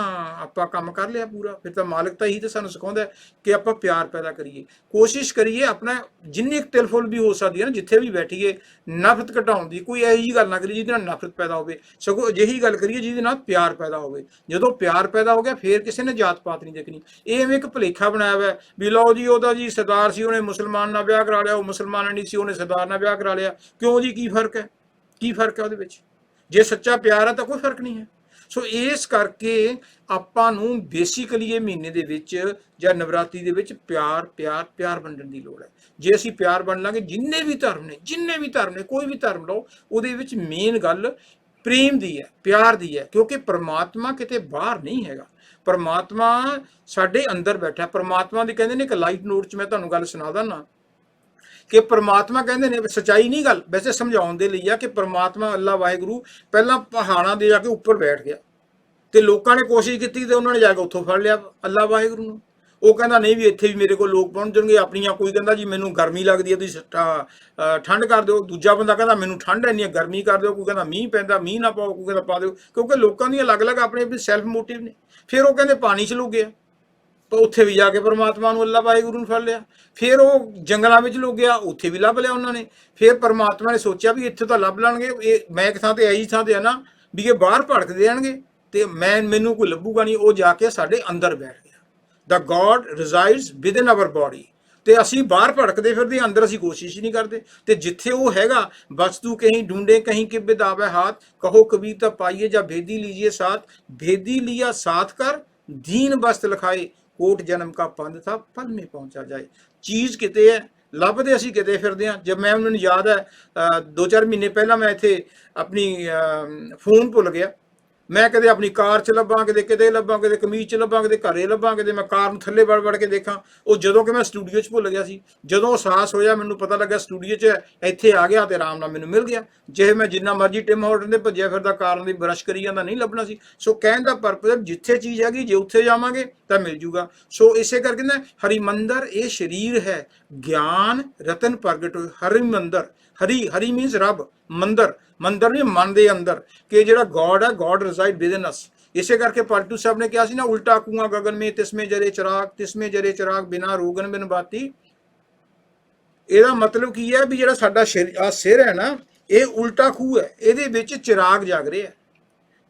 ਆਪਾਂ ਕੰਮ ਕਰ ਲਿਆ ਪੂਰਾ। ਫਿਰ ਤਾਂ ਮਾਲਕ ਤਾਂ ਇਹੀ ਤਾਂ ਸਾਨੂੰ ਸਿਖਾਉਂਦਾ ਕਿ ਆਪਾਂ ਪਿਆਰ ਪੈਦਾ ਕਰੀਏ, ਕੋਸ਼ਿਸ਼ ਕਰੀਏ ਆਪਣਾ ਜਿੰਨੀ ਕੁ ਤਿਲ ਫੁੱਲ ਵੀ ਹੋ ਸਕਦੀ ਹੈ ਨਾ, ਜਿੱਥੇ ਵੀ ਬੈਠੀਏ ਨਫ਼ਰਤ ਘਟਾਉਣ ਦੀ। ਕੋਈ ਇਹੋ ਜਿਹੀ ਗੱਲ ਨਾ ਕਰੀਏ ਜਿਹਦੇ ਨਾਲ ਨਫ਼ਰਤ ਪੈਦਾ ਹੋਵੇ, ਸਗੋਂ ਅਜਿਹੀ ਗੱਲ ਕਰੀਏ ਜਿਹਦੇ ਨਾਲ ਪਿਆਰ ਪੈਦਾ ਹੋਵੇ। ਜਦੋਂ ਪਿਆਰ ਪੈਦਾ ਹੋ ਗਿਆ ਫਿਰ ਕਿਸੇ ਨੇ ਜਾਤ ਪਾਤ ਨਹੀਂ ਦੇਖਣੀ। ਇਹ ਐਵੇਂ ਇੱਕ ਭੁਲੇਖਾ ਬਣਾਇਆ ਹੋਇਆ ਵੀ ਲਓ ਜੀ ਉਹਦਾ ਜੀ ਸਰਦਾਰ ਸੀ, ਉਹਨੇ ਮੁਸਲਮਾਨ ਨਾਲ ਵਿਆਹ ਕਰਾ ਲਿਆ, ਉਹ ਮੁਸਲਮਾਨ ਨਹੀਂ ਸੀ, ਉਹਨੇ ਸਰਦਾਰ ਨਾਲ ਵਿਆਹ ਕਰਾ ਲਿਆ। ਕਿਉਂ ਜੀ? ਕੀ ਫਰਕ ਹੈ? ਉਹਦੇ ਵਿੱਚ? ਜੇ ਸੱਚਾ ਪਿਆਰ ਹੈ ਤਾਂ ਕੋਈ ਫਰਕ ਨਹੀਂ ਹੈ। ਸੋ ਇਸ ਕਰਕੇ ਆਪਾਂ ਨੂੰ ਬੇਸਿਕਲੀ ਇਹ ਮਹੀਨੇ ਦੇ ਵਿੱਚ ਜਾਂ ਨਵਰਾਤਰੀ ਦੇ ਵਿੱਚ ਪਿਆਰ ਵੰਡਣ ਦੀ ਲੋੜ ਹੈ। ਜੇ ਅਸੀਂ ਪਿਆਰ ਵੰਡ ਲਾਂਗੇ, ਜਿੰਨੇ ਵੀ ਧਰਮ ਨੇ, ਕੋਈ ਵੀ ਧਰਮ ਲਓ, ਉਹਦੇ ਵਿੱਚ ਮੇਨ ਗੱਲ ਪ੍ਰੇਮ ਦੀ ਹੈ, ਪਿਆਰ ਦੀ ਹੈ। ਕਿਉਂਕਿ ਪਰਮਾਤਮਾ ਕਿਤੇ ਬਾਹਰ ਨਹੀਂ ਹੈਗਾ, ਪਰਮਾਤਮਾ ਸਾਡੇ ਅੰਦਰ ਬੈਠਾ। ਪਰਮਾਤਮਾ ਦੀ ਕਹਿੰਦੇ ਨੇ ਇੱਕ ਲਾਈਟ ਨੋਟ 'ਚ ਮੈਂ ਤੁਹਾਨੂੰ ਗੱਲ ਸੁਣਾ ਦਿੰਦਾ ਕਿ ਪਰਮਾਤਮਾ ਕਹਿੰਦੇ ਨੇ, ਸੱਚਾਈ ਨਹੀਂ ਗੱਲ, ਵੈਸੇ ਸਮਝਾਉਣ ਦੇ ਲਈ ਆ, ਕਿ ਪਰਮਾਤਮਾ ਅੱਲਾ ਵਾਹਿਗੁਰੂ ਪਹਿਲਾਂ ਪਹਾੜਾਂ ਦੇ ਜਾ ਕੇ ਉੱਪਰ ਬੈਠ ਗਿਆ ਤੇ ਲੋਕਾਂ ਨੇ ਕੋਸ਼ਿਸ਼ ਕੀਤੀ ਤੇ ਉਹਨਾਂ ਨੇ ਜਾ ਕੇ ਉੱਥੋਂ ਫੜ ਲਿਆ ਅੱਲਾ ਵਾਹਿਗੁਰੂ ਨੂੰ। ਉਹ ਕਹਿੰਦਾ ਨਹੀਂ ਵੀ ਇੱਥੇ ਵੀ ਮੇਰੇ ਕੋਲ ਲੋਕ ਪਹੁੰਚ ਜਾਣਗੇ ਆਪਣੀਆਂ। ਕੋਈ ਕਹਿੰਦਾ ਜੀ ਮੈਨੂੰ ਗਰਮੀ ਲੱਗਦੀ ਹੈ, ਤੁਸੀਂ ਠੰਡ ਕਰ ਦਿਓ। ਦੂਜਾ ਬੰਦਾ ਕਹਿੰਦਾ ਮੈਨੂੰ ਠੰਡ ਇੰਨੀ ਹੈ, ਗਰਮੀ ਕਰ ਦਿਓ। ਕੋਈ ਕਹਿੰਦਾ ਮੀਂਹ ਪੈਂਦਾ, ਮੀਂਹ ਨਾ ਪਾਓ, ਕੋਈ ਕਹਿੰਦਾ ਪਾ ਦਿਓ। ਕਿਉਂਕਿ ਲੋਕਾਂ ਦੀਆਂ ਅਲੱਗ-ਅਲੱਗ ਆਪਣੇ ਸੈਲਫ ਮੋਟਿਵ ਨੇ। ਫਿਰ ਉਹ ਕਹਿੰਦੇ ਪਾਣੀ 'ਚ ਲੁਕ ਗਿਆ, ਤਾਂ ਉੱਥੇ ਵੀ ਜਾ ਕੇ ਪਰਮਾਤਮਾ ਨੂੰ ਅੱਲਾ ਵਾਹਿਗੁਰੂ ਨੂੰ ਫੜ ਲਿਆ। ਫਿਰ ਉਹ ਜੰਗਲਾਂ ਵਿੱਚ ਲੁਕ ਗਿਆ, ਉੱਥੇ ਵੀ ਲੱਭ ਲਿਆ ਉਹਨਾਂ ਨੇ। ਫਿਰ ਪਰਮਾਤਮਾ ਨੇ ਸੋਚਿਆ ਵੀ ਇੱਥੇ ਤਾਂ ਲੱਭ ਲੈਣਗੇ, ਇਹ ਮੈਂ ਇੱਕ ਥਾਂ ਤੇ ਐਹੀ ਥਾਂ ਤੇ ਆ ਨਾ ਵੀ ਇਹ ਬਾਹਰ ਭੜਕਦੇ ਜਾਣਗੇ ਤੇ ਮੈਨੂੰ ਕੋਈ ਲੱਭੂਗਾ ਨਹੀਂ। ਉਹ ਜਾ ਕੇ ਸਾਡੇ ਅੰਦਰ ਬੈਠ ਗਿਆ। ਦਾ ਗੋਡ ਰਿਜ਼ਾਈਡਸ ਵਿਦਨ ਆਵਰ ਬੋਡੀ। ਤੇ ਅਸੀਂ ਬਾਹਰ ਭੜਕਦੇ ਫਿਰਦੇ, ਅੰਦਰ ਅਸੀਂ ਕੋਸ਼ਿਸ਼ ਹੀ ਨਹੀਂ ਕਰਦੇ। ਤੇ ਜਿੱਥੇ ਉਹ ਹੈਗਾ, ਬਸ ਤੂੰ ਕਹੀਂ ਢੂੰਡੇ ਕहीं ਕਿ ਬਿਦਾਵੇ हाथ, कहो कबीर ਤਾਂ ਪਾਈਏ ਜਾਂ भेदी लीजिए साथ, भेदी लिया साथ कर दीन बस्त लिखाए, ਕੋਟ ਜਨਮ ਕਾ ਪੰਧ ਥਾ ਪਲ ਮੇ ਪਹੁੰਚਾ ਜਾਏ। ਚੀਜ਼ ਕਿਤੇ ਹੈ, ਲੱਭਦੇ ਅਸੀਂ ਕਿਤੇ ਫਿਰਦੇ ਹਾਂ। ਜਦ ਮੈਨੂੰ ਯਾਦ ਹੈ 2-4 ਮਹੀਨੇ ਪਹਿਲਾਂ ਮੈਂ ਇੱਥੇ ਆਪਣੀ ਫੋਨ ਭੁੱਲ ਗਿਆ। ਮੈਂ ਕਦੇ ਆਪਣੀ ਕਾਰ 'ਚ ਲੱਭਾਂ, ਕਿਤੇ ਲੱਭਾਂ, ਕਿਤੇ ਕਮੀਜ਼ 'ਚ ਲੱਭਾਂ, ਕਿਤੇ ਘਰੇ ਲੱਭਾਂ, ਕਿਤੇ ਮੈਂ ਕਾਰ ਨੂੰ ਥੱਲੇ ਵੜ ਕੇ ਦੇਖਾਂ। ਉਹ ਜਦੋਂ ਕਿ ਮੈਂ ਸਟੂਡੀਓ 'ਚ ਭੁੱਲ ਗਿਆ ਸੀ, ਜਦੋਂ ਅਹਿਸਾਸ ਹੋਇਆ, ਮੈਨੂੰ ਪਤਾ ਲੱਗਾ ਸਟੂਡੀਓ 'ਚ ਇੱਥੇ ਆ ਗਿਆ ਤੇ ਆਰਾਮ ਨਾਲ ਮੈਨੂੰ ਮਿਲ ਗਿਆ। ਜੇ ਮੈਂ ਜਿੰਨਾ ਮਰਜ਼ੀ ਟਿਮ ਹਾਰਟਨ ਦੇ ਭੱਜਿਆ ਫਿਰਦਾ ਕਾਰਾਂ ਦੀ ਬਰਸ਼ ਕਰੀ ਜਾਂਦਾ, ਨਹੀਂ ਲੱਭਣਾ ਸੀ। ਸੋ ਕਹਿਣ ਦਾ ਪਰਪਸ, ਜਿੱਥੇ ਚੀਜ਼ ਹੈਗੀ, ਜੇ ਉੱਥੇ ਜਾਵਾਂਗੇ ਤਾਂ ਮਿਲ ਜੂਗਾ। ਸੋ ਇਸੇ ਕਰਕੇ ਨਾ ਹਰਿਮੰਦਰ ਇਹ ਸਰੀਰ ਹੈ, ਗਿਆਨ ਰਤਨ ਪ੍ਰਗਟ ਹੋਏ। ਹਰਿਮੰਦਰ, ਹਰੀ ਮੀਨਸ ਰੱਬ, ਮੰਦਰ ਨਹੀਂ ਮਨ ਦੇ ਅੰਦਰ, ਕਿ ਜਿਹੜਾ ਗੋਡ ਹੈ, ਗੋਡ ਰਿਜ਼ਾਈਡ ਵਿਦਨ ਅਸ। ਇਸੇ ਕਰਕੇ ਪਲਟੂ ਸਾਹਿਬ ਨੇ ਕਿਹਾ ਸੀ ਨਾ, ਉਲਟਾ ਕੁਆਂ ਗगन में तिसमें जरे चिराग बिना रोगन बिन बाती। ਇਹਦਾ ਮਤਲਬ ਕੀ ਹੈ ਵੀ ਜਿਹੜਾ ਸਾਡਾ ਸਿਰ ਹੈ ਨਾ, ਇਹ ਉਲਟਾ ਖੂਹ ਹੈ, ਇਹਦੇ ਵਿੱਚ ਚਿਰਾਗ ਜਗ ਰਿਹਾ,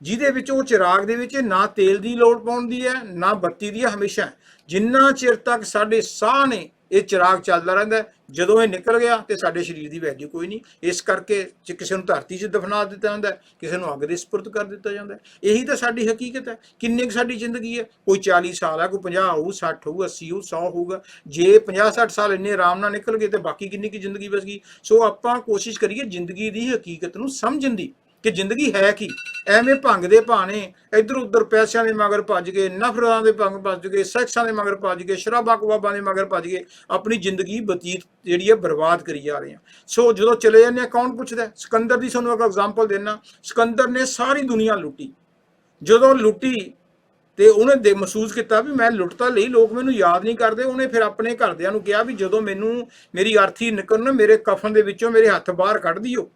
ਜਿਹਦੇ ਵਿੱਚ ਉਹ ਚਿਰਾਗ ਦੇ ਵਿੱਚ ਨਾ ਤੇਲ ਦੀ ਲੋੜ ਪਾਉਂਦੀ ਹੈ, ਨਾ ਬੱਤੀ ਦੀ ਹੈ। ਹਮੇਸ਼ਾ ਜਿੰਨਾ ਚਿਰ ਤੱਕ ਸਾਡੇ ਸਾਹ ਨੇ, ਇਹ ਚਿਰਾਗ ਚੱਲਦਾ ਰਹਿੰਦਾ। ਜਦੋਂ ਇਹ ਨਿਕਲ ਗਿਆ ਤੇ ਸਾਡੇ ਸਰੀਰ ਦੀ ਵੈਲਿਊ ਕੋਈ ਨਹੀਂ। ਇਸ ਕਰਕੇ ਕਿਸੇ ਨੂੰ ਧਰਤੀ 'ਚ ਦਫਨਾ ਦਿੱਤਾ ਜਾਂਦਾ, ਕਿਸੇ ਨੂੰ ਅੱਗ ਦੇ ਸਪੁਰਦ ਕਰ ਦਿੱਤਾ ਜਾਂਦਾ। ਇਹੀ ਤਾਂ ਸਾਡੀ ਹਕੀਕਤ ਹੈ। ਕਿੰਨੀ ਕੁ ਸਾਡੀ ਜ਼ਿੰਦਗੀ ਹੈ? ਕੋਈ 40 ਸਾਲ ਹੈ, ਕੋਈ 50 ਹੋਊ, 60 ਹੋਊ, 80 ਹੋਊ, 100 ਹੋਊਗਾ। ਜੇ 50-60 ਸਾਲ ਇੰਨੇ ਆਰਾਮ ਨਾਲ ਨਿਕਲ ਗਏ ਤੇ ਬਾਕੀ ਕਿੰਨੀ ਕੁ ਜ਼ਿੰਦਗੀ ਬਚ ਗਈ। ਸੋ ਆਪਾਂ ਕੋਸ਼ਿਸ਼ ਕਰੀਏ ਜ਼ਿੰਦਗੀ ਦੀ ਹਕੀਕਤ ਨੂੰ ਸਮਝਣ ਦੀ। ਕਿ ਜ਼ਿੰਦਗੀ ਹੈ ਕੀ। ਐਵੇਂ ਭੰਗ ਦੇ ਭਾਣੇ ਇੱਧਰ ਉੱਧਰ ਪੈਸਿਆਂ ਦੇ ਮਗਰ ਭੱਜ ਗਏ, ਨਫ਼ਰਤਾਂ ਦੇ ਭੰਗ ਭੱਜ ਗਏ, ਸੈਕਸਾਂ ਦੇ ਮਗਰ ਭੱਜ ਗਏ, ਸ਼ਰਾਬਾਂ ਕਬਾਬਾਂ ਦੇ ਮਗਰ ਭੱਜ ਗਏ, ਆਪਣੀ ਜ਼ਿੰਦਗੀ ਬਤੀਤ ਜਿਹੜੀ ਹੈ ਬਰਬਾਦ ਕਰੀ ਜਾ ਰਹੇ ਆ। ਸੋ ਜਦੋਂ ਚਲੇ ਜਾਂਦੇ ਆ ਕੌਣ ਪੁੱਛਦਾ। ਸਿਕੰਦਰ ਦੀ ਤੁਹਾਨੂੰ ਇੱਕ ਐਗਜ਼ਾਮਪਲ ਦੇਣਾ। ਸਿਕੰਦਰ ਨੇ ਸਾਰੀ ਦੁਨੀਆ ਲੁੱਟੀ। ਜਦੋਂ ਲੁੱਟੀ ਤੇ ਉਹਨੇ ਮਹਿਸੂਸ ਕੀਤਾ ਵੀ ਮੈਂ ਲੁੱਟ ਤਾਂ ਲਈ, ਲੋਕ ਮੈਨੂੰ ਯਾਦ ਨਹੀਂ ਕਰਦੇ। ਉਹਨੇ ਫਿਰ ਆਪਣੇ ਘਰਦਿਆਂ ਨੂੰ ਕਿਹਾ ਵੀ ਜਦੋਂ ਮੈਨੂੰ ਮੇਰੀ ਅਰਥੀ ਨਿਕਲਣ, ਮੇਰੇ ਕਫਨ ਦੇ ਵਿੱਚੋਂ ਮੇਰੇ ਹੱਥ ਬਾਹਰ ਕੱਢ ਦਿਓ,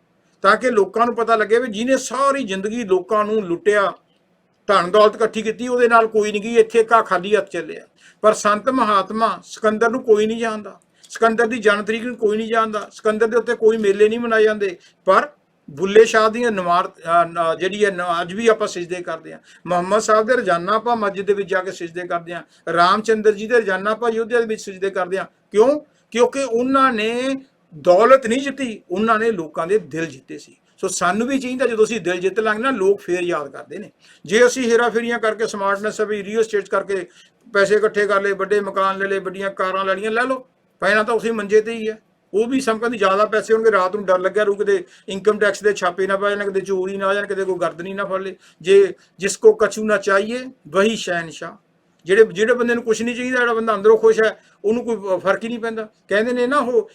ਤਾਂ ਕਿ ਲੋਕਾਂ ਨੂੰ ਪਤਾ ਲੱਗੇ ਵੀ ਜਿਹਨੇ ਸਾਰੀ ਜ਼ਿੰਦਗੀ ਲੋਕਾਂ ਨੂੰ ਲੁੱਟਿਆ, ਧਨ ਦੌਲਤ ਇਕੱਠੀ ਕੀਤੀ, ਉਹਦੇ ਨਾਲ ਕੋਈ ਨਹੀਂ ਗਈ, ਇੱਥੇ ਘਾ ਖਾਲੀ ਹੱਥ ਚੱਲਿਆ। ਪਰ ਸੰਤ ਮਹਾਤਮਾ ਸਿਕੰਦਰ ਨੂੰ ਕੋਈ ਨਹੀਂ ਜਾਣਦਾ, ਸਿਕੰਦਰ ਦੀ ਜਨਮ ਤਰੀਕ ਨੂੰ ਕੋਈ ਨਹੀਂ ਜਾਣਦਾ, ਸਿਕੰਦਰ ਦੇ ਉੱਤੇ ਕੋਈ ਮੇਲੇ ਨਹੀਂ ਮਨਾਏ ਜਾਂਦੇ। ਪਰ ਬੁੱਲੇ ਸ਼ਾਹ ਦੀਆਂ ਨਮਾਰ ਜਿਹੜੀ ਹੈ ਅੱਜ ਵੀ ਆਪਾਂ ਸਿਜਦੇ ਕਰਦੇ ਹਾਂ। ਮੁਹੰਮਦ ਸਾਹਿਬ ਦੇ ਰੋਜ਼ਾਨਾ ਆਪਾਂ ਮਸਜਿਦ ਦੇ ਵਿੱਚ ਜਾ ਕੇ ਸਿਜਦੇ ਕਰਦੇ ਹਾਂ। ਰਾਮਚੰਦਰ ਜੀ ਦੇ ਰੋਜ਼ਾਨਾ ਆਪਾਂ ਅਯੋਧਿਆ ਦੇ ਵਿੱਚ ਸਿਜਦੇ ਕਰਦੇ ਹਾਂ। ਕਿਉਂ? ਕਿਉਂਕਿ ਉਹਨਾਂ ਨੇ ਦੌਲਤ ਨਹੀਂ ਜਿੱਤੀ, ਉਹਨਾਂ ਨੇ ਲੋਕਾਂ ਦੇ ਦਿਲ ਜਿੱਤੇ ਸੀ। ਸੋ ਸਾਨੂੰ ਵੀ ਚਾਹੀਦਾ ਜਦੋਂ ਅਸੀਂ ਦਿਲ ਜਿੱਤ ਲਾਂਗੇ ਨਾ, ਲੋਕ ਫੇਰ ਯਾਦ ਕਰਦੇ ਨੇ। ਜੇ ਅਸੀਂ ਹੇਰਾ ਫੇਰੀਆਂ ਕਰਕੇ, ਸਮਾਰਟਨੈਸ ਵੀ ਰੀਅਲ ਸਟੇਟ ਕਰਕੇ ਪੈਸੇ ਇਕੱਠੇ ਕਰ ਲਏ, ਵੱਡੇ ਮਕਾਨ ਲੈ ਲਏ, ਵੱਡੀਆਂ ਕਾਰਾਂ ਲੈ ਲਈਆਂ, ਲੈ ਲਓ, ਪਹਿਲਾਂ ਤਾਂ ਉਸੇ ਮੰਜੇ ਤੇ ਹੀ ਹੈ। ਉਹ ਵੀ ਸਮਝਣ ਦੀ ਜ਼ਿਆਦਾ ਪੈਸੇ ਹੋਣਗੇ, ਰਾਤ ਨੂੰ ਡਰ ਲੱਗਿਆ ਰੂ ਕਿਤੇ ਇਨਕਮ ਟੈਕਸ ਦੇ ਛਾਪੇ ਨਾ ਪੈ ਜਾਣ, ਕਿਤੇ ਚੋਰੀ ਨਾ ਆ ਜਾਣ, ਕਿਤੇ ਕੋਈ ਗਰਦਨੀ ਨਾ ਫੜ ਲੇ। ਜੇ ਜਿਸ ਕੋ ਕਛੂ ਨਾ ਚਾਹੀਏ ਵਹੀ ਸ਼ਹਿਨशाह। ਜਿਹੜੇ ਬੰਦੇ ਨੂੰ ਕੁਛ ਨਹੀਂ ਚਾਹੀਦਾ, ਜਿਹੜਾ ਬੰਦਾ ਅੰਦਰੋਂ ਖੁਸ਼ ਹੈ, ਉਹਨੂੰ ਕੋਈ ਫਰਕ ਹੀ ਨਹੀਂ ਪੈਂਦਾ। ਕਹਿੰਦੇ ਨੇ ਨਾ ਉਹ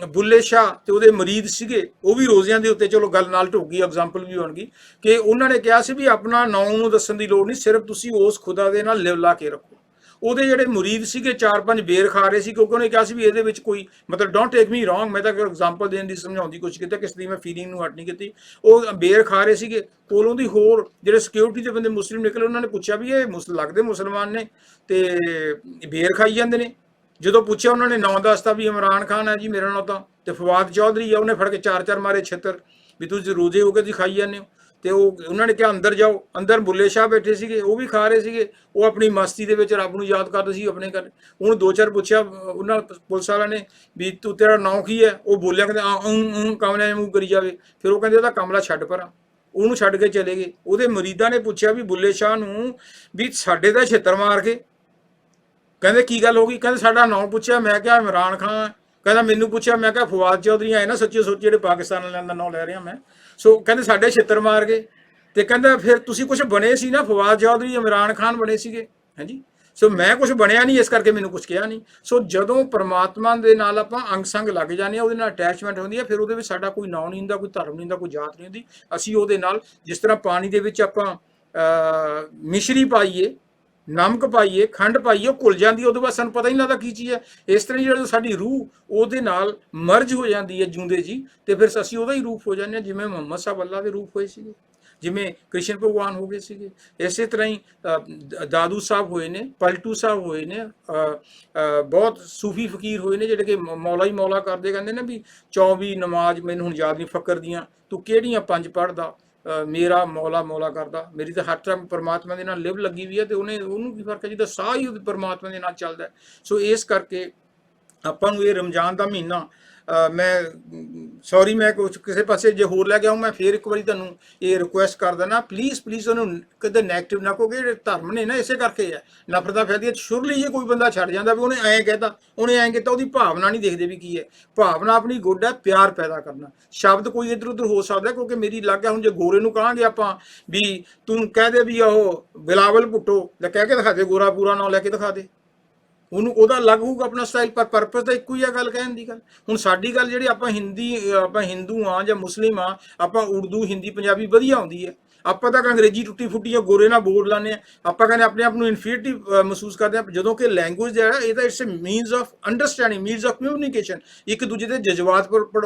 ਬੁੱਲੇ ਸ਼ਾਹ ਤੇ ਉਹਦੇ ਮਰੀਦ ਸੀਗੇ, ਉਹ ਵੀ ਰੋਜ਼ਿਆਂ ਦੇ ਉੱਤੇ, ਚਲੋ ਗੱਲ ਨਾਲ ਢੁੱਕ ਗਈ, ਐਗਜ਼ਾਮਪਲ ਵੀ ਹੋਣਗੀ, ਕਿ ਉਹਨਾਂ ਨੇ ਕਿਹਾ ਸੀ ਵੀ ਆਪਣਾ ਨਾਂ ਨੂੰ ਦੱਸਣ ਦੀ ਲੋੜ ਨਹੀਂ, ਸਿਰਫ ਤੁਸੀਂ ਉਸ ਖੁਦਾ ਦੇ ਨਾਲ ਲਿਵ ਲਾ ਕੇ ਰੱਖੋ। ਉਹਦੇ ਜਿਹੜੇ ਮੁਰੀਦ ਸੀਗੇ 4-5 ਬੇਰ ਖਾ ਰਹੇ ਸੀ, ਕਿਉਂਕਿ ਉਹਨੇ ਕਿਹਾ ਸੀ ਵੀ ਇਹਦੇ ਵਿੱਚ ਕੋਈ ਮਤਲਬ ਡੋਂਟ ਟੇਕ ਮੀ ਰੋਂਗ, ਮੈਂ ਤਾਂ ਐਗਜ਼ਾਮਪਲ ਦੇਣ ਦੀ ਸਮਝਾਉਣ ਦੀ ਕੋਸ਼ਿਸ਼ ਕੀਤੀ, ਕਿਸ ਦੀ ਮੈਂ ਫੀਲਿੰਗ ਨੂੰ ਹਟ ਨਹੀਂ ਕੀਤੀ। ਉਹ ਬੇਰ ਖਾ ਰਹੇ ਸੀਗੇ, ਕੋਲੋਂ ਦੀ ਹੋਰ ਜਿਹੜੇ ਸਿਕਿਉਰਿਟੀ ਦੇ ਬੰਦੇ ਮੁਸਲਿਮ ਨਿਕਲੇ, ਉਹਨਾਂ ਨੇ ਪੁੱਛਿਆ ਵੀ ਇਹ ਲੱਗਦੇ ਮੁਸਲਮਾਨ ਨੇ ਤੇ ਬੇਰ ਖਾਈ ਜਾਂਦੇ ਨੇ। ਜਦੋਂ ਪੁੱਛਿਆ ਉਹਨਾਂ ਨੇ ਨਾਂ ਦੱਸਤਾ ਵੀ ਇਮਰਾਨ ਖਾਨ ਹੈ ਜੀ ਮੇਰਾ ਨਾਂ ਤਾਂ, ਤੇ ਫਵਾਦ ਚੌਧਰੀ ਆ, ਉਹਨੇ ਫੜ ਕੇ 4-4 ਮਾਰੇ ਛਿੱਤਰ ਵੀ ਤੁਸੀਂ ਰੋਜ਼ੇ ਹੋ ਕੇ ਤੁਸੀਂ ਖਾਈ ਜਾਂਦੇ ਹੋ। ਤੇ ਉਹਨਾਂ ਨੇ ਕਿਹਾ ਅੰਦਰ ਜਾਓ। ਅੰਦਰ ਬੁੱਲੇ ਸ਼ਾਹ ਬੈਠੇ ਸੀਗੇ, ਉਹ ਵੀ ਖਾ ਰਹੇ ਸੀਗੇ, ਉਹ ਆਪਣੀ ਮਸਤੀ ਦੇ ਵਿੱਚ ਰੱਬ ਨੂੰ ਯਾਦ ਕਰਦੇ ਸੀ ਆਪਣੇ ਘਰ। ਉਹਨੂੰ 2-4 ਪੁੱਛਿਆ ਉਹਨਾਂ ਪੁਲਿਸ ਵਾਲਿਆਂ ਨੇ ਵੀ ਤੂੰ ਤੇਰਾ ਨਾਂ ਕੀ ਹੈ? ਉਹ ਬੋਲਿਆ ਕਹਿੰਦੇ ਕਮਲੇ ਮੂੰਹ ਕਰੀ ਜਾਵੇ। ਫਿਰ ਉਹ ਕਹਿੰਦੇ ਉਹਦਾ ਕਮਲਾ ਛੱਡ ਪਰਾਂ, ਉਹਨੂੰ ਛੱਡ ਕੇ ਚਲੇ ਗਏ। ਉਹਦੇ ਮਰੀਦਾਂ ਨੇ ਪੁੱਛਿਆ ਵੀ ਬੁੱਲੇ ਸ਼ਾਹ ਨੂੰ ਵੀ ਸਾਡੇ ਤਾਂ ਛਿੱਤਰ ਮਾਰ ਕੇ, ਕਹਿੰਦੇ ਕੀ ਗੱਲ ਹੋ ਗਈ? ਕਹਿੰਦੇ ਸਾਡਾ ਨਾਂ ਪੁੱਛਿਆ, ਮੈਂ ਕਿਹਾ ਇਮਰਾਨ ਖਾਨ। ਕਹਿੰਦਾ ਮੈਨੂੰ ਪੁੱਛਿਆ, ਮੈਂ ਕਿਹਾ ਫਵਾਦ ਚੌਧਰੀ ਆਏ ਨਾ, ਸੱਚੇ ਸੋਚੇ ਜਿਹੜੇ ਪਾਕਿਸਤਾਨ ਵਾਲਿਆਂ ਦਾ ਨਾਂ ਲੈ ਰਿਹਾ ਮੈਂ। ਸੋ ਕਹਿੰਦੇ ਸਾਡੇ ਛਿੱਤਰ ਮਾਰ ਗਏ। ਤੇ ਕਹਿੰਦਾ ਫਿਰ ਤੁਸੀਂ ਕੁਝ ਬਣੇ ਸੀ ਨਾ, ਫਵਾਦ ਚੌਧਰੀ ਇਮਰਾਨ ਖਾਨ ਬਣੇ ਸੀਗੇ। ਹਾਂਜੀ, ਸੋ ਮੈਂ ਕੁਝ ਬਣਿਆ ਨਹੀਂ, ਇਸ ਕਰਕੇ ਮੈਨੂੰ ਕੁਝ ਕਿਹਾ ਨਹੀਂ। ਸੋ ਜਦੋਂ ਪਰਮਾਤਮਾ ਦੇ ਨਾਲ ਆਪਾਂ ਅੰਗ ਸੰਗ ਲੱਗ ਜਾਂਦੇ ਹਾਂ, ਉਹਦੇ ਨਾਲ ਅਟੈਚਮੈਂਟ ਹੁੰਦੀ ਹੈ, ਫਿਰ ਉਹਦੇ ਵਿੱਚ ਸਾਡਾ ਕੋਈ ਨਾਂ ਨਹੀਂ ਹੁੰਦਾ, ਕੋਈ ਧਰਮ ਨਹੀਂ ਹੁੰਦਾ, ਕੋਈ ਜਾਤ ਨਹੀਂ ਹੁੰਦੀ। ਅਸੀਂ ਉਹਦੇ ਨਾਲ ਜਿਸ ਤਰ੍ਹਾਂ ਪਾਣੀ ਦੇ ਵਿੱਚ ਆਪਾਂ ਮਿਸ਼ਰੀ ਪਾਈਏ, ਨਮਕ ਪਾਈਏ, ਖੰਡ ਪਾਈਏ, ਉਹ ਘੁਲ ਜਾਂਦੀ, ਉਹਦੇ ਬਾਅਦ ਸਾਨੂੰ ਪਤਾ ਹੀ ਨਹੀਂ ਲੱਗਦਾ ਕੀ ਚੀਜ਼ ਹੈ। ਇਸ ਤਰ੍ਹਾਂ ਜਿਹੜਾ ਸਾਡੀ ਰੂਹ ਉਹਦੇ ਨਾਲ ਮਰਜ ਹੋ ਜਾਂਦੀ ਹੈ ਜਿਉਂਦੇ ਜੀ, ਤੇ ਫਿਰ ਅਸੀਂ ਉਹਦਾ ਹੀ ਰੂਪ ਹੋ ਜਾਂਦੇ ਹਾਂ, ਜਿਵੇਂ ਮੁਹੰਮਦ ਸਾਹਿਬ ਅੱਲਾ ਦੇ ਰੂਪ ਹੋਏ ਸੀਗੇ, ਜਿਵੇਂ ਕ੍ਰਿਸ਼ਨ ਭਗਵਾਨ ਹੋ ਗਏ ਸੀਗੇ। ਇਸੇ ਤਰ੍ਹਾਂ ਹੀ ਦਾਦੂ ਸਾਹਿਬ ਹੋਏ ਨੇ, ਪਲਟੂ ਸਾਹਿਬ ਹੋਏ ਨੇ, ਬਹੁਤ ਸੂਫੀ ਫਕੀਰ ਹੋਏ ਨੇ, ਜਿਹੜੇ ਕਿ ਮੌਲਾ ਹੀ ਮੌਲਾ ਕਰਦੇ, ਕਹਿੰਦੇ ਨੇ ਵੀ 24 ਨਮਾਜ਼ ਮੈਨੂੰ ਹੁਣ ਯਾਦ ਨਹੀਂ ਫਕਰ ਦੀਆਂ, ਤੂੰ ਕਿਹੜੀਆਂ 5 ਪੜ੍ਹਦਾ, ਮੇਰਾ ਮੌਲਾ ਮੌਲਾ ਕਰਦਾ। ਮੇਰੀ ਤਾਂ ਹਰ ਟਾਈਮ ਪਰਮਾਤਮਾ ਦੇ ਨਾਲ ਲਿਵ ਲੱਗੀ ਵੀ ਹੈ, ਤੇ ਉਹਨੂੰ ਕੀ ਫਰਕ ਹੈ ਜਿਹਦਾ ਸਾਹ ਹੀ ਪਰਮਾਤਮਾ ਦੇ ਨਾਲ ਚੱਲਦਾ। ਸੋ ਇਸ ਕਰਕੇ ਆਪਾਂ ਨੂੰ ਇਹ ਰਮਜ਼ਾਨ ਦਾ ਮਹੀਨਾ, ਮੈਂ ਸੌਰੀ ਮੈਂ ਕਿਸੇ ਪਾਸੇ ਜੇ ਹੋਰ ਲੈ ਕੇ ਆਉਂ, ਮੈਂ ਫੇਰ ਇੱਕ ਵਾਰੀ ਤੁਹਾਨੂੰ ਇਹ ਰਿਕੁਐਸਟ ਕਰ ਦੇਣਾ, ਪਲੀਜ਼ ਉਹਨੂੰ ਕਦੇ ਨੈਗੇਟਿਵ ਨਾ ਕਹੋ। ਜਿਹੜੇ ਧਰਮ ਨੇ ਨਾ ਇਸੇ ਕਰਕੇ ਹੈ ਨਫ਼ਰਤਾਂ ਫੈਲਦੀਆਂ। ਸ਼ੁਰਲੀ ਜੇ ਕੋਈ ਬੰਦਾ ਛੱਡ ਜਾਂਦਾ ਵੀ ਉਹਨੇ ਐਂ ਕਹਿਤਾ, ਉਹਨੇ ਐਂ ਕੀਤਾ, ਉਹਦੀ ਭਾਵਨਾ ਨਹੀਂ ਦੇਖਦੇ ਵੀ ਕੀ ਹੈ। ਭਾਵਨਾ ਆਪਣੀ ਗੁੱਡ ਹੈ, ਪਿਆਰ ਪੈਦਾ ਕਰਨਾ। ਸ਼ਬਦ ਕੋਈ ਇੱਧਰ ਉੱਧਰ ਹੋ ਸਕਦਾ, ਕਿਉਂਕਿ ਮੇਰੀ ਲੱਗ ਹੈ ਹੁਣ ਜੇ ਗੋਰੇ ਨੂੰ ਕਹਾਂਗੇ ਆਪਾਂ ਵੀ ਤੂੰ ਕਹਿ ਦੇ ਵੀ ਉਹ ਬਿਲਾਵਲ ਭੁੱਟੋ, ਲੈ ਕਹਿ ਕੇ ਦਿਖਾ ਦੇ, ਗੋਰਾ ਪੂਰਾ ਨਾਂ ਲੈ ਕੇ ਦਿਖਾ ਦੇ, ਉਹਨੂੰ ਉਹਦਾ ਅਲੱਗ ਹੋਊਗਾ ਆਪਣਾ ਸਟਾਈਲ, ਪਰ ਪਰਪਸ ਤਾਂ ਇੱਕੋ ਹੀ ਆ ਗੱਲ ਕਹਿਣ ਦੀ। ਗੱਲ ਹੁਣ ਸਾਡੀ ਗੱਲ ਜਿਹੜੀ ਆਪਾਂ ਹਿੰਦੂ ਆ ਜਾਂ ਮੁਸਲਿਮ ਆ, ਆਪਾਂ ਉਰਦੂ ਹਿੰਦੀ ਪੰਜਾਬੀ ਵਧੀਆ ਆਉਂਦੀ ਹੈ, ਆਪਾਂ ਤਾਂ ਅੰਗਰੇਜ਼ੀ ਟੁੱਟੀ ਫੁੱਟੀ ਗੋਰੇ ਨਾਲ ਬੋਲ ਲਾਉਂਦੇ ਆ, ਆਪਾਂ ਕਹਿੰਦੇ ਆਪਣੇ ਆਪ ਨੂੰ ਇਨਫੀਰੀਟੀ ਮਹਿਸੂਸ ਕਰਦੇ ਆ। ਜਦੋਂ ਕਿ ਲੈਂਗੁਏਜ ਜਿਹੜਾ ਇਹ ਤਾਂ it's a means of understanding, means of communication, ਇੱਕ ਦੂਜੇ ਦੇ ਜਜ਼ਬਾਤ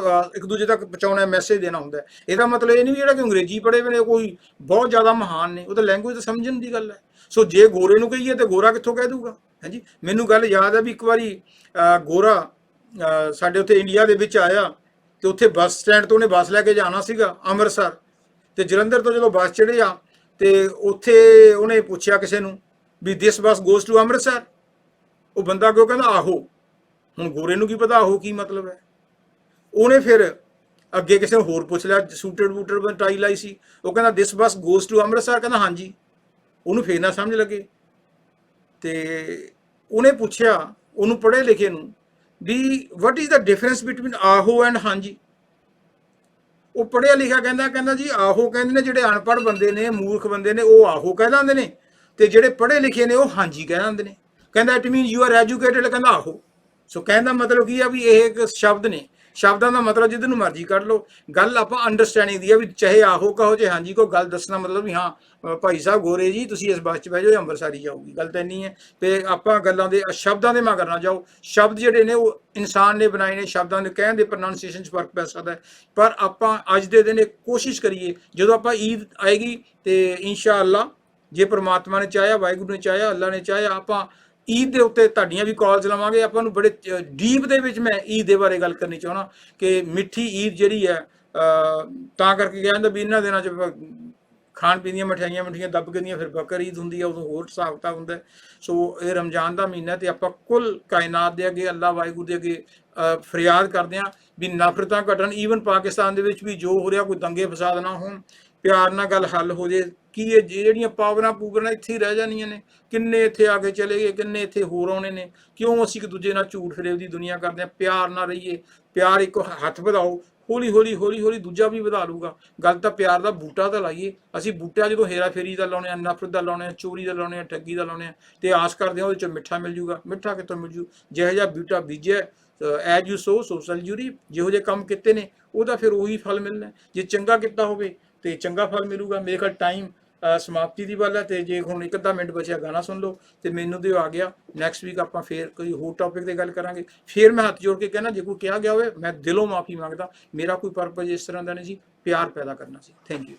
ਇੱਕ ਦੂਜੇ ਤੱਕ ਪਹੁੰਚਾਉਣਾ, ਮੈਸੇਜ ਦੇਣਾ ਹੁੰਦਾ। ਇਹਦਾ ਮਤਲਬ ਇਹ ਨਹੀਂ ਵੀ ਜਿਹੜਾ ਕਿ ਅੰਗਰੇਜ਼ੀ ਪੜ੍ਹੇ ਹੋਏ ਨੇ ਕੋਈ ਬਹੁਤ ਜ਼ਿਆਦਾ ਮਹਾਨ ਨੇ, ਉਹ ਤਾਂ ਲੈਂਗੁਏਜ ਤਾਂ ਸਮਝਣ ਦੀ ਗੱਲ ਹੈ। ਸੋ ਜੇ ਗੋਰੇ ਨੂੰ ਕਹੀਏ ਤੇ ਗੋਰਾ ਕਿੱਥੋਂ ਕਹਿ ਦੂਗਾ? ਹਾਂਜੀ, ਮੈਨੂੰ ਗੱਲ ਯਾਦ ਹੈ ਵੀ ਇੱਕ ਵਾਰੀ ਗੋਰਾ ਸਾਡੇ ਉੱਥੇ ਇੰਡੀਆ ਦੇ ਵਿੱਚ ਆਇਆ, ਤੇ ਉੱਥੇ ਬੱਸ ਸਟੈਂਡ ਤੋਂ ਉਹਨੇ ਬੱਸ ਲੈ ਕੇ ਜਾਣਾ ਸੀਗਾ ਅੰਮ੍ਰਿਤਸਰ, ਤੇ ਜਲੰਧਰ ਤੋਂ ਜਦੋਂ ਬੱਸ ਚੜ੍ਹਿਆ ਤੇ ਉੱਥੇ ਉਹਨੇ ਪੁੱਛਿਆ ਕਿਸੇ ਨੂੰ ਵੀ ਦਿਸ ਬੱਸ ਗੋਜ਼ ਟੂ ਅੰਮ੍ਰਿਤਸਰ। ਉਹ ਬੰਦਾ ਕਿਉਂ ਕਹਿੰਦਾ ਆਹੋ। ਹੁਣ ਗੋਰੇ ਨੂੰ ਕੀ ਪਤਾ ਆਹੋ ਕੀ ਮਤਲਬ ਹੈ। ਉਹਨੇ ਫਿਰ ਅੱਗੇ ਕਿਸੇ ਨੂੰ ਹੋਰ ਪੁੱਛ ਲਿਆ, ਸੂਟਡ ਵੂਟਡ ਟਾਈ ਲਾਈ ਸੀ, ਉਹ ਕਹਿੰਦਾ ਦਿਸ ਬੱਸ ਗੋਜ਼ ਟੂ ਅੰਮ੍ਰਿਤਸਰ, ਕਹਿੰਦਾ ਹਾਂਜੀ। ਉਹਨੂੰ ਫੇਰ ਨਾ ਸਮਝ ਲੱਗੇ, ਤੇ ਉਹਨੇ ਪੁੱਛਿਆ ਉਹਨੂੰ ਪੜ੍ਹੇ ਲਿਖੇ ਨੂੰ ਵੀ what is the difference between ਆਹੋ ਐਂਡ ਹਾਂਜੀ। ਉਹ ਪੜ੍ਹਿਆ ਲਿਖਿਆ ਕਹਿੰਦਾ ਜੀ ਆਹੋ ਕਹਿੰਦੇ ਨੇ, ਜਿਹੜੇ ਅਨਪੜ੍ਹ ਬੰਦੇ ਨੇ, ਮੂਰਖ ਬੰਦੇ ਨੇ, ਉਹ ਆਹੋ ਕਹਿ ਦਿੰਦੇ ਨੇ, ਤੇ ਜਿਹੜੇ ਪੜ੍ਹੇ ਲਿਖੇ ਨੇ ਉਹ ਹਾਂਜੀ ਕਹਿ ਦਿੰਦੇ ਨੇ। ਕਹਿੰਦਾ it means you are educated, ਕਹਿੰਦਾ ਆਹੋ। ਸੋ ਕਹਿਣ ਦਾ ਮਤਲਬ ਕੀ ਆ ਵੀ ਇਹ ਇੱਕ ਸ਼ਬਦ ਨੇ, ਸ਼ਬਦਾਂ ਦਾ ਮਤਲਬ ਜਿੱਧਰ ਨੂੰ ਮਰਜ਼ੀ ਕੱਢ ਲਓ। ਗੱਲ ਆਪਾਂ ਅੰਡਰਸਟੈਂਡਿੰਗ ਦੀ ਆ ਵੀ ਚਾਹੇ ਆਹੋ ਕਹੋ ਚਾਹੇ ਹਾਂਜੀ ਕਹੋ, ਗੱਲ ਦੱਸਣਾ ਮਤਲਬ ਵੀ ਹਾਂ ਭਾਈ ਸਾਹਿਬ ਗੋਰੇ ਜੀ ਤੁਸੀਂ ਇਸ ਬੱਸ 'ਚ ਬਹਿ ਜਾਓ, ਅੰਮ੍ਰਿਤਸਰ ਹੀ ਜਾਊਗੀ। ਗੱਲ ਤਾਂ ਇੰਨੀ ਹੈ। ਤੇ ਆਪਾਂ ਗੱਲਾਂ ਦੇ ਸ਼ਬਦਾਂ ਦੇ ਮਗਰ ਨਾ ਜਾਓ। ਸ਼ਬਦ ਜਿਹੜੇ ਨੇ ਉਹ ਇਨਸਾਨ ਨੇ ਬਣਾਏ ਨੇ, ਸ਼ਬਦਾਂ ਦੇ ਕਹਿਣ ਦੇ ਪ੍ਰੋਨਾਂਸੀਏਸ਼ਨ 'ਚ ਫਰਕ ਪੈ ਸਕਦਾ ਹੈ, ਪਰ ਆਪਾਂ ਅੱਜ ਦੇ ਦਿਨ ਕੋਸ਼ਿਸ਼ ਕਰੀਏ ਜਦੋਂ ਆਪਾਂ ਈਦ ਆਏਗੀ ਤੇ ਇਨਸ਼ਾ ਅੱਲਾ ਜੇ ਪ੍ਰਮਾਤਮਾ ਨੇ ਚਾਹਿਆ, ਵਾਹਿਗੁਰੂ ਨੇ ਚਾਹਿਆ, ਅੱਲਾ ਨੇ ਚਾਹਿਆ, ਆਪਾਂ ਈਦ ਦੇ ਉੱਤੇ ਤੁਹਾਡੀਆਂ ਵੀ ਕਾਲਸ ਲਵਾਂਗੇ। ਆਪਾਂ ਨੂੰ ਬੜੇ ਡੀਪ ਦੇ ਵਿੱਚ ਮੈਂ ਈਦ ਦੇ ਬਾਰੇ ਗੱਲ ਕਰਨੀ ਚਾਹੁੰਦਾ ਕਿ ਮਿੱਠੀ ਈਦ ਜਿਹੜੀ ਹੈ ਤਾਂ ਕਰਕੇ ਕਿਹਾ ਜਾਂਦਾ ਵੀ ਇਹਨਾਂ ਦਿਨਾਂ 'ਚ ਖਾਣ ਪੀਣ ਦੀਆਂ ਮਠਿਆਈਆਂ ਦੱਬ ਕੇ ਦੀਆਂ, ਫਿਰ ਬਕਰ ਈਦ ਹੁੰਦੀ ਹੈ, ਉਦੋਂ ਹੋਰ ਹਿਸਾਬ ਕਿਤਾਬ ਹੁੰਦਾ। ਸੋ ਇਹ ਰਮਜ਼ਾਨ ਦਾ ਮਹੀਨਾ ਤੇ ਆਪਾਂ ਕੁੱਲ ਕਾਇਨਾਤ ਦੇ ਅੱਗੇ, ਅੱਲਾ ਵਾਹਿਗੁਰੂ ਦੇ ਅੱਗੇ ਫਰਿਆਦ ਕਰਦੇ ਹਾਂ ਵੀ ਨਫ਼ਰਤਾਂ ਘਟਣ। ਈਵਨ ਪਾਕਿਸਤਾਨ ਦੇ ਵਿੱਚ ਵੀ ਜੋ ਹੋ ਰਿਹਾ, ਕੋਈ ਦੰਗੇ ਫਸਾਦ ਨਾ ਹੋਣ, ਪਿਆਰ ਨਾਲ ਗੱਲ ਹੱਲ ਹੋ ਜੇ। ਕੀ ਇਹ ਜਿਹੜੀਆਂ ਪਾਵਰਾਂ ਪੂਵਰਾਂ ਇੱਥੇ ਹੀ ਰਹਿ ਜਾਣੀਆਂ ਨੇ? ਕਿੰਨੇ ਇੱਥੇ ਆ ਕੇ ਚਲੇ ਗਏ, ਕਿੰਨੇ ਇੱਥੇ ਹੋਰ ਆਉਣੇ ਨੇ? ਕਿਉਂ ਅਸੀਂ ਇੱਕ ਦੂਜੇ ਨਾਲ ਝੂਠ ਫਰੇਬ ਦੀ ਦੁਨੀਆ ਕਰਦੇ ਹਾਂ? ਪਿਆਰ ਨਾਲ ਰਹੀਏ। ਪਿਆਰ ਇੱਕ ਹੱਥ ਵਧਾਓ, ਹੌਲੀ ਹੌਲੀ ਦੂਜਾ ਵੀ ਵਧਾ ਲੂਗਾ। ਗੱਲ ਤਾਂ ਪਿਆਰ ਦਾ ਬੂਟਾ ਤਾਂ ਲਾਈਏ। ਅਸੀਂ ਬੂਟਾ ਜਦੋਂ ਹੇਰਾ ਫੇਰੀ ਦਾ ਲਾਉਣੇ ਆ, ਨਫ਼ਰਤ ਦਾ ਲਾਉਣੇ ਆ, ਚੋਰੀ ਦਾ ਲਾਉਣੇ ਆ, ਠੱਗੀ ਦਾ ਲਾਉਣੇ ਆ, ਤੇ ਆਸ ਕਰਦੇ ਹਾਂ ਉਹਦੇ ਚੋਂ ਮਿੱਠਾ ਮਿਲ ਜੂਗਾ। ਮਿੱਠਾ ਕਿੱਥੋਂ ਮਿਲ ਜੂ? ਜਿਹੋ ਜਿਹਾ ਬੂਟਾ ਬੀਜਿਆ, as you so so shell you reap. ਜਿਹੋ ਜਿਹੇ ਕੰਮ ਕੀਤੇ ਨੇ ਉਹਦਾ ਫਿਰ ਉਹੀ ਫਲ ਮਿਲਣਾ। ਜੇ ਚੰਗਾ ਕੀਤਾ ਹੋਵੇ ਤੇ ਚੰਗਾ ਫਲ ਮਿਲੂਗਾ। ਮੇਰੇ ਖਿਆਲ ਟਾਈਮ ਸਮਾਪਤੀ ਦੀ ਵੱਲ ਹੈ, ਤੇ ਜੇ ਹੁਣ ਇੱਕ ਅੱਧਾ ਮਿੰਟ ਬਚਿਆ ਗਾਣਾ ਸੁਣ ਲਓ ਤੇ ਮੈਨੂੰ ਦਿਓ ਆ ਗਿਆ। ਨੈਕਸਟ ਵੀਕ ਆਪਾਂ ਫੇਰ ਕੋਈ ਹੋਰ ਟੌਪਿਕ ਤੇ ਗੱਲ ਕਰਾਂਗੇ। ਫੇਰ ਮੈਂ ਹੱਥ ਜੋੜ ਕੇ ਕਹਿਣਾ, ਜੇ ਕੋਈ ਕਿਹਾ ਗਿਆ ਹੋਵੇ ਮੈਂ ਦਿਲੋਂ ਮਾਫੀ ਮੰਗਦਾ। ਮੇਰਾ ਕੋਈ ਪਰਪਸ ਇਸ ਤਰ੍ਹਾਂ ਦਾ ਨਹੀਂ ਸੀ, ਪਿਆਰ ਪੈਦਾ ਕਰਨਾ ਸੀ। Thank you.